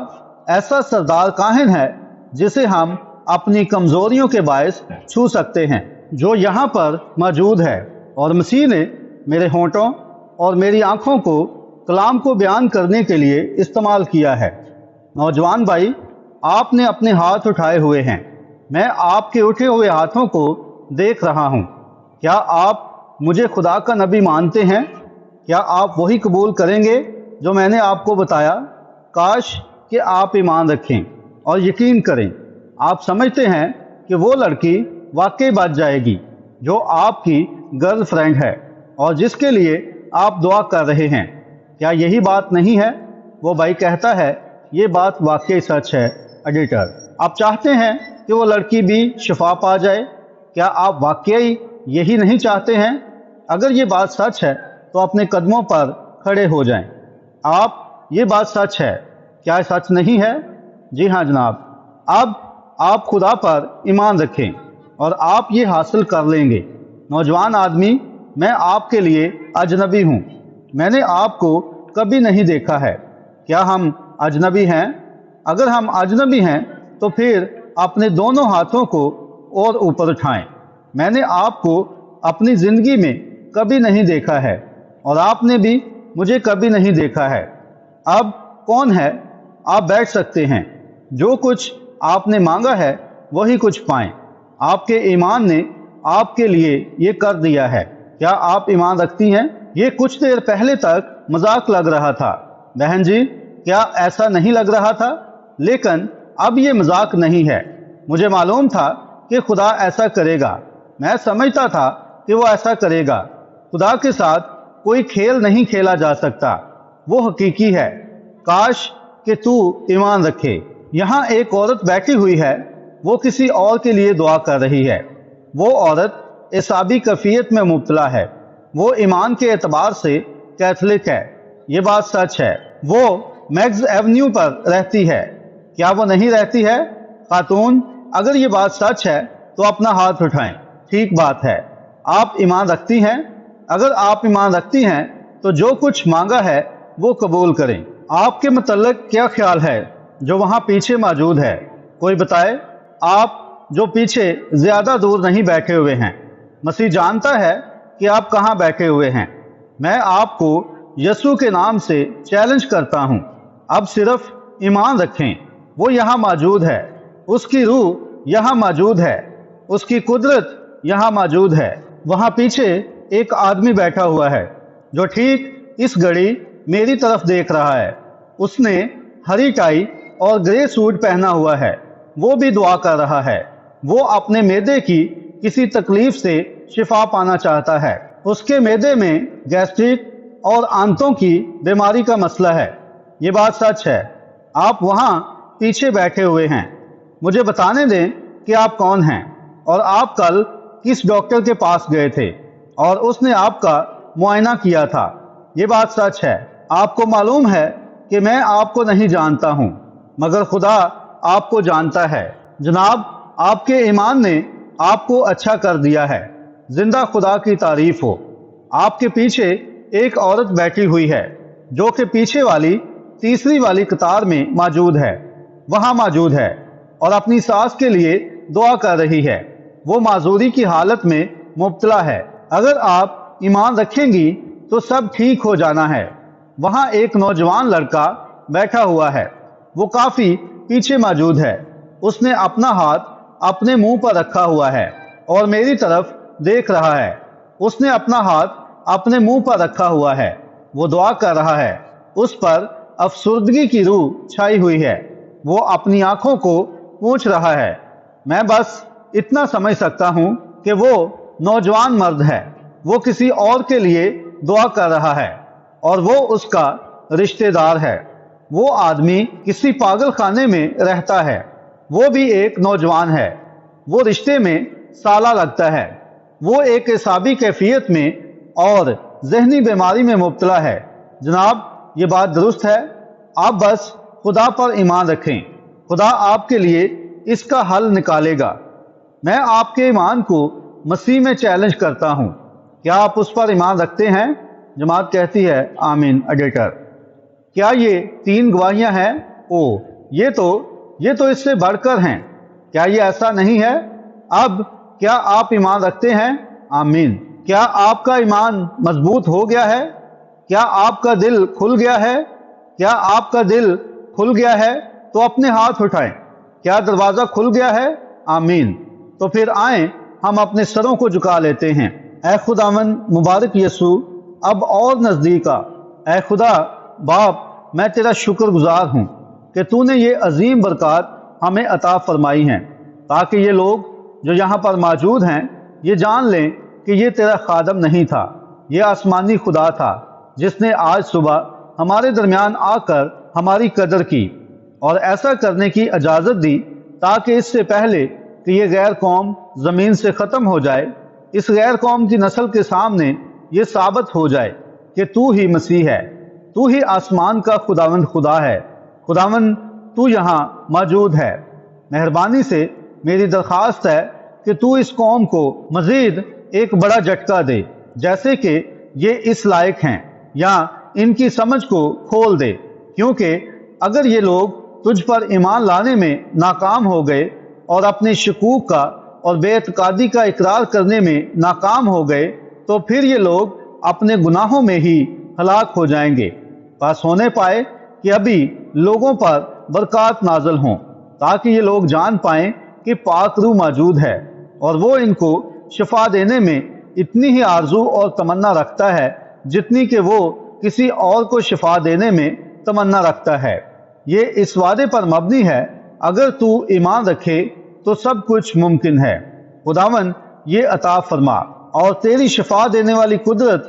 ایسا سردار کاہن ہے جسے ہم اپنی کمزوریوں کے باعث چھو سکتے ہیں، جو یہاں پر موجود ہے۔ اور مسیح نے میرے ہونٹوں اور میری آنکھوں کو کلام کو بیان کرنے کے لیے استعمال کیا ہے۔ نوجوان بھائی، آپ نے اپنے ہاتھ اٹھائے ہوئے ہیں۔ میں آپ کے اٹھے ہوئے ہاتھوں کو دیکھ رہا ہوں۔ کیا آپ مجھے خدا کا نبی مانتے ہیں؟ کیا آپ وہی قبول کریں گے جو میں نے آپ کو بتایا؟ کاش کہ آپ ایمان رکھیں اور یقین کریں۔ آپ سمجھتے ہیں کہ وہ لڑکی واقعی بچ جائے گی جو آپ کی گرل فرینڈ ہے اور جس کے لیے آپ دعا کر رہے ہیں۔ کیا یہی بات نہیں ہے؟ وہ بھائی کہتا ہے، یہ بات واقعی سچ ہے۔ ایڈیٹر، آپ چاہتے ہیں کہ وہ لڑکی بھی شفا پا جائے؟ کیا آپ واقعی یہی نہیں چاہتے ہیں؟ اگر یہ بات سچ ہے تو اپنے قدموں پر کھڑے ہو جائیں۔ آپ، یہ بات سچ ہے، کیا سچ نہیں ہے؟ جی ہاں جناب۔ اب آپ خدا پر ایمان رکھیں اور آپ یہ حاصل کر لیں گے۔ نوجوان آدمی، میں آپ کے لیے اجنبی ہوں، میں نے آپ کو کبھی نہیں دیکھا ہے۔ کیا ہم اجنبی ہیں؟ اگر ہم اجنبی ہیں تو پھر اپنے دونوں ہاتھوں کو اور اوپر اٹھائیں۔ میں نے آپ کو اپنی زندگی میں کبھی نہیں دیکھا ہے اور آپ نے بھی مجھے کبھی نہیں دیکھا ہے۔ اب کون ہے؟ آپ بیٹھ سکتے ہیں۔ جو کچھ آپ نے مانگا ہے وہی کچھ پائیں۔ آپ کے ایمان نے آپ کے لیے یہ کر دیا ہے۔ کیا آپ ایمان رکھتی ہیں؟ یہ کچھ دیر پہلے تک مذاق لگ رہا تھا، بہن جی، کیا ایسا نہیں لگ رہا تھا؟ لیکن اب یہ مذاق نہیں ہے۔ مجھے معلوم تھا کہ خدا ایسا کرے گا، میں سمجھتا تھا کہ وہ ایسا کرے گا۔ خدا کے ساتھ کوئی کھیل نہیں کھیلا جا سکتا، وہ حقیقی ہے۔ کاش کہ تو ایمان رکھے۔ یہاں ایک عورت بیٹھی ہوئی ہے، وہ کسی اور کے لیے دعا کر رہی ہے۔ وہ عورت اعصابی کیفیت میں مبتلا ہے، وہ ایمان کے اعتبار سے کیتھولک ہے، یہ بات سچ ہے۔ وہ میگز ایونیو پر رہتی ہے، کیا وہ نہیں رہتی ہے؟ خاتون، اگر یہ بات سچ ہے تو اپنا ہاتھ اٹھائیں۔ ٹھیک بات ہے، آپ ایمان رکھتی ہیں؟ اگر آپ ایمان رکھتی ہیں تو جو کچھ مانگا ہے وہ قبول کریں۔ آپ کے متعلق کیا خیال ہے جو وہاں پیچھے موجود ہے؟ کوئی بتائے؟ آپ جو پیچھے زیادہ دور نہیں بیٹھے ہوئے ہیں، مسیح جانتا ہے کہ آپ کہاں بیٹھے ہوئے ہیں۔ میں آپ کو یسوع کے نام سے چیلنج کرتا ہوں، اب صرف ایمان رکھیں۔ وہ یہاں موجود ہے، اس کی روح یہاں موجود ہے، اس کی قدرت یہاں موجود ہے۔ وہاں پیچھے ایک آدمی بیٹھا ہوا ہے جو ٹھیک اس گھڑی میری طرف دیکھ رہا ہے۔ اس نے ہری ٹائی اور گرے سوٹ پہنا ہوا ہے، وہ بھی دعا کر رہا ہے۔ وہ اپنے معدے کی کسی تکلیف سے شفا پانا چاہتا ہے۔ اس کے معدے میں گیسٹرک اور آنتوں کی بیماری کا مسئلہ ہے، یہ بات سچ ہے۔ آپ وہاں پیچھے بیٹھے ہوئے ہیں۔ مجھے بتانے دیں کہ آپ کون ہیں اور آپ کل کس ڈاکٹر کے پاس گئے تھے اور اس نے آپ کا معائنہ کیا تھا۔ یہ بات سچ ہے۔ آپ کو معلوم ہے کہ میں آپ کو نہیں جانتا ہوں مگر خدا آپ کو جانتا ہے۔ جناب، آپ کے ایمان نے آپ کو اچھا کر دیا ہے۔ زندہ خدا کی تعریف ہو۔ آپ کے پیچھے ایک عورت بیٹھی ہوئی ہے جو کہ پیچھے والی تیسری والی قطار میں موجود ہے، وہاں موجود ہے اور اپنی ساس کے لیے دعا کر رہی ہے۔ وہ معذوری کی حالت میں مبتلا ہے۔ اگر آپ ایمان رکھیں گی تو سب ٹھیک ہو جانا ہے۔ وہاں ایک نوجوان لڑکا بیٹھا ہوا ہے، وہ کافی پیچھے موجود ہے۔ اس نے اپنا ہاتھ اپنے منہ پر رکھا ہوا ہے اور میری طرف دیکھ رہا ہے۔ اس نے اپنا ہاتھ اپنے منہ پر رکھا ہوا ہے، وہ دعا کر رہا ہے۔ اس پر افسردگی کی روح چھائی ہوئی ہے، وہ اپنی آنکھوں کو پوچھ رہا ہے۔ میں بس اتنا سمجھ سکتا ہوں کہ وہ نوجوان مرد ہے، وہ کسی اور کے لیے دعا کر رہا ہے اور وہ اس کا رشتہ دار ہے۔ وہ آدمی کسی پاگل خانے میں رہتا ہے، وہ بھی ایک نوجوان ہے، وہ رشتے میں سالہ لگتا ہے، وہ ایک اعصابی کیفیت میں اور ذہنی بیماری میں مبتلا ہے۔ جناب، یہ بات درست ہے۔ آپ بس خدا پر ایمان رکھیں، خدا آپ کے لیے اس کا حل نکالے گا۔ میں آپ کے ایمان کو مسیح میں چیلنج کرتا ہوں، کیا آپ اس پر ایمان رکھتے ہیں؟ جماعت کہتی ہے آمین۔ ایڈیٹر: کیا یہ 3 گواہیاں ہیں؟ یہ تو اس سے بڑھ کر ہیں، کیا یہ ایسا نہیں ہے؟ اب کیا آپ ایمان رکھتے ہیں؟ آمین۔ کیا آپ کا ایمان مضبوط ہو گیا ہے؟ کیا آپ کا دل کھل گیا ہے؟ کیا آپ کا دل کھل گیا ہے تو اپنے ہاتھ اٹھائیں۔ کیا دروازہ کھل گیا ہے؟ آمین۔ تو پھر آئیں ہم اپنے سروں کو جھکا لیتے ہیں۔ اے خداوند مبارک یسوع، اب اور نزدیک آ۔ اے خدا باپ، میں تیرا شکر گزار ہوں کہ تو نے یہ عظیم برکات ہمیں عطا فرمائی ہیں، تاکہ یہ لوگ جو یہاں پر موجود ہیں یہ جان لیں کہ یہ تیرا خادم نہیں تھا، یہ آسمانی خدا تھا جس نے آج صبح ہمارے درمیان آ کر ہماری قدر کی اور ایسا کرنے کی اجازت دی تاکہ اس سے پہلے کہ یہ غیر قوم زمین سے ختم ہو جائے، اس غیر قوم کی نسل کے سامنے یہ ثابت ہو جائے کہ تو ہی مسیح ہے، تو ہی آسمان کا خداوند خدا ہے۔ خداوند، تو یہاں موجود ہے۔ مہربانی سے میری درخواست ہے کہ تو اس قوم کو مزید ایک بڑا جھٹکا دے، جیسے کہ یہ اس لائق ہیں، یا ان کی سمجھ کو کھول دے، کیونکہ اگر یہ لوگ تجھ پر ایمان لانے میں ناکام ہو گئے اور اپنے شکوک کا اور بے اعتقادی کا اقرار کرنے میں ناکام ہو گئے تو پھر یہ لوگ اپنے گناہوں میں ہی ہلاک ہو جائیں گے۔ بس ہونے پائے کہ ابھی لوگوں پر برکات نازل ہوں، تاکہ یہ لوگ جان پائیں کہ پاک روح موجود ہے اور وہ ان کو شفا دینے میں اتنی ہی آرزو اور تمنا رکھتا ہے جتنی کہ وہ کسی اور کو شفا دینے میں تمنا رکھتا ہے۔ یہ اس وعدے پر مبنی ہے، اگر تو ایمان رکھے تو سب کچھ ممکن ہے۔ خداوند یہ عطا فرما اور تیری شفا دینے والی قدرت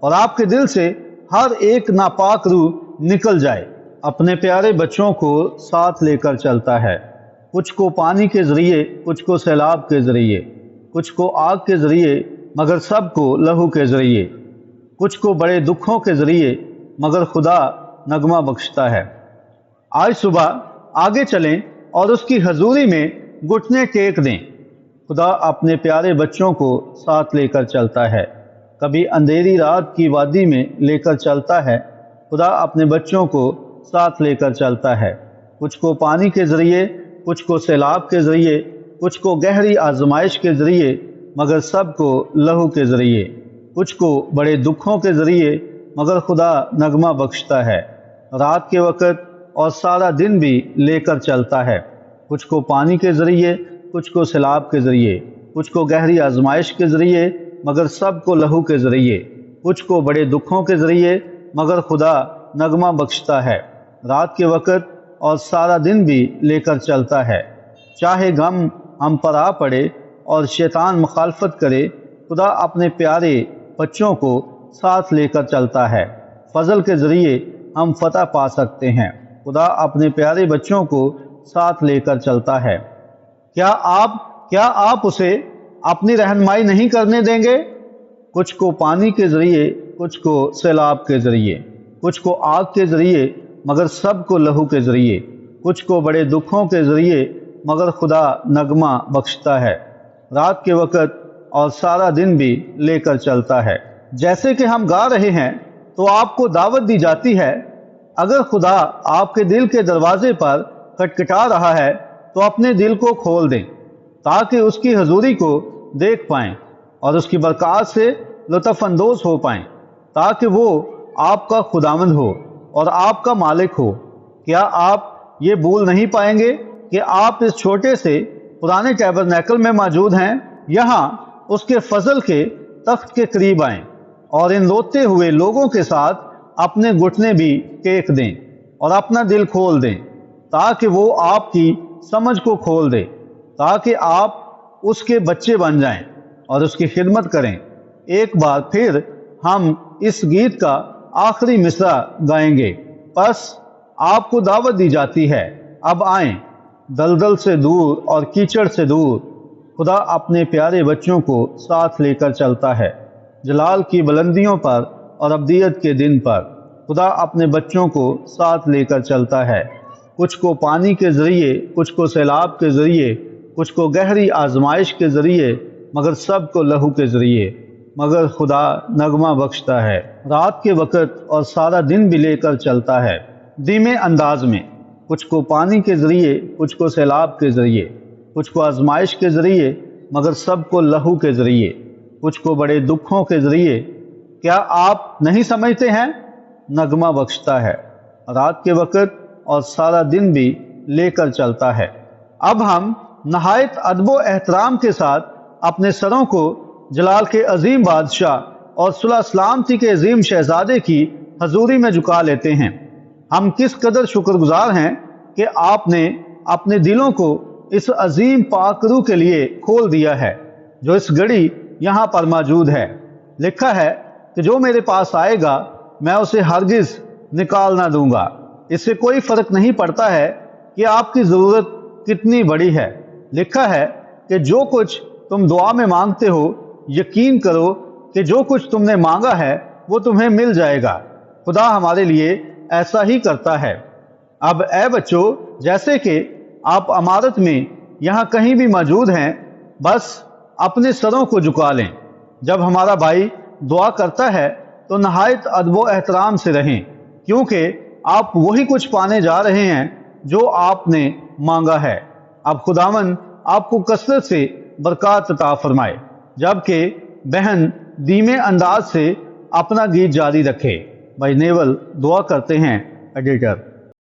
اور آپ کے دل سے ہر ایک ناپاک روح نکل جائے۔ اپنے پیارے بچوں کو ساتھ لے کر چلتا ہے، کچھ کو پانی کے ذریعے، کچھ کو سیلاب کے ذریعے، کچھ کو آگ کے ذریعے، مگر سب کو لہو کے ذریعے، کچھ کو بڑے دکھوں کے ذریعے، مگر خدا نغمہ بخشتا ہے۔ آج صبح آگے چلیں اور اس کی حضوری میں گھٹنے ٹیک دیں۔ خدا اپنے پیارے بچوں کو ساتھ لے کر چلتا ہے، کبھی اندھیری رات کی وادی میں لے کر چلتا ہے۔ خدا اپنے بچوں کو ساتھ لے کر چلتا ہے، کچھ کو پانی کے ذریعے، کچھ کو سیلاب کے ذریعے، کچھ کو گہری آزمائش کے ذریعے، مگر سب کو لہو کے ذریعے، کچھ کو بڑے دکھوں کے ذریعے، مگر خدا نغمہ بخشتا ہے۔ رات کے وقت اور سارا دن بھی لے کر چلتا ہے، کچھ کو پانی کے ذریعے، کچھ کو سیلاب کے ذریعے، کچھ کو گہری آزمائش کے ذریعے، مگر سب کو لہو کے ذریعے، کچھ کو بڑے دکھوں کے ذریعے، مگر خدا نغمہ بخشتا ہے۔ رات کے وقت اور سارا دن بھی لے کر چلتا ہے۔ چاہے غم ہم پر آ پڑے اور شیطان مخالفت کرے، خدا اپنے پیارے بچوں کو ساتھ لے کر چلتا ہے۔ فضل کے ذریعے ہم فتح پا سکتے ہیں۔ خدا اپنے پیارے بچوں کو ساتھ لے کر چلتا ہے۔ کیا آپ اسے اپنی رہنمائی نہیں کرنے دیں گے؟ کچھ کو پانی کے ذریعے، کچھ کو سیلاب کے ذریعے، کچھ کو آگ کے ذریعے، مگر سب کو لہو کے ذریعے، کچھ کو بڑے دکھوں کے ذریعے، مگر خدا نغمہ بخشتا ہے۔ رات کے وقت اور سارا دن بھی لے کر چلتا ہے۔ جیسے کہ ہم گا رہے ہیں تو آپ کو دعوت دی جاتی ہے، اگر خدا آپ کے دل کے دروازے پر کھٹکھٹا رہا ہے تو اپنے دل کو کھول دیں تاکہ اس کی حضوری کو دیکھ پائیں اور اس کی برکات سے لطف اندوز ہو پائیں، تاکہ وہ آپ کا خداوند ہو اور آپ کا مالک ہو۔ کیا آپ یہ بھول نہیں پائیں گے کہ آپ اس چھوٹے سے پرانے ٹیبرنیکل میں موجود ہیں؟ یہاں اس کے فضل کے تخت کے قریب آئیں اور ان روتے ہوئے لوگوں کے ساتھ اپنے گھٹنے بھی ٹیک دیں اور اپنا دل کھول دیں، تاکہ وہ آپ کی سمجھ کو کھول دے، تاکہ آپ اس کے بچے بن جائیں اور اس کی خدمت کریں۔ ایک بار پھر ہم اس گیت کا آخری مصرع گائیں گے۔ پس آپ کو دعوت دی جاتی ہے، اب آئیں دلدل سے دور اور کیچڑ سے دور۔ خدا اپنے پیارے بچوں کو ساتھ لے کر چلتا ہے، جلال کی بلندیوں پر اور ابدیت کے دن پر۔ خدا اپنے بچوں کو ساتھ لے کر چلتا ہے، کچھ کو پانی کے ذریعے، کچھ کو سیلاب کے ذریعے، کچھ کو گہری آزمائش کے ذریعے، مگر سب کو لہو کے ذریعے، مگر خدا نغمہ بخشتا ہے۔ رات کے وقت اور سارا دن بھی لے کر چلتا ہے، دھیمے انداز میں، کچھ کو پانی کے ذریعے، کچھ کو سیلاب کے ذریعے، کچھ کو آزمائش کے ذریعے، مگر سب کو لہو کے ذریعے، کچھ کو بڑے دکھوں کے ذریعے۔ کیا آپ نہیں سمجھتے ہیں؟ نغمہ بخشتا ہے، رات کے وقت اور سارا دن بھی لے کر چلتا ہے۔ اب ہم نہایت ادب و احترام کے ساتھ اپنے سروں کو جلال کے عظیم بادشاہ اور صلح سلامتی کے عظیم شہزادے کی حضوری میں جھکا لیتے ہیں۔ ہم کس قدر شکر گزار ہیں کہ آپ نے اپنے دلوں کو اس عظیم پاک روح کے لیے کھول دیا ہے جو اس گھڑی یہاں پر موجود ہے۔ لکھا ہے کہ جو میرے پاس آئے گا میں اسے ہرگز نکال نہ دوں گا۔ اس سے کوئی فرق نہیں پڑتا ہے کہ آپ کی ضرورت کتنی بڑی ہے۔ لکھا ہے کہ جو کچھ تم دعا میں مانگتے ہو یقین کرو کہ جو کچھ تم نے مانگا ہے وہ تمہیں مل جائے گا۔ خدا ہمارے لیے ایسا ہی کرتا ہے۔ اب اے بچوں، جیسے کہ آپ عمارت میں یہاں کہیں بھی موجود ہیں، بس اپنے سروں کو جھکا لیں۔ جب ہمارا بھائی دعا کرتا ہے تو نہایت ادب و احترام سے رہیں، کیونکہ آپ وہی کچھ پانے جا رہے ہیں جو آپ نے مانگا ہے۔ اب خداوند آپ کو کثرت سے برکات عطا فرمائے۔ جبکہ بہن دھیمے انداز سے اپنا گیت جاری رکھے۔ بھائی نیول دعا کرتے ہیں۔ ایڈیٹر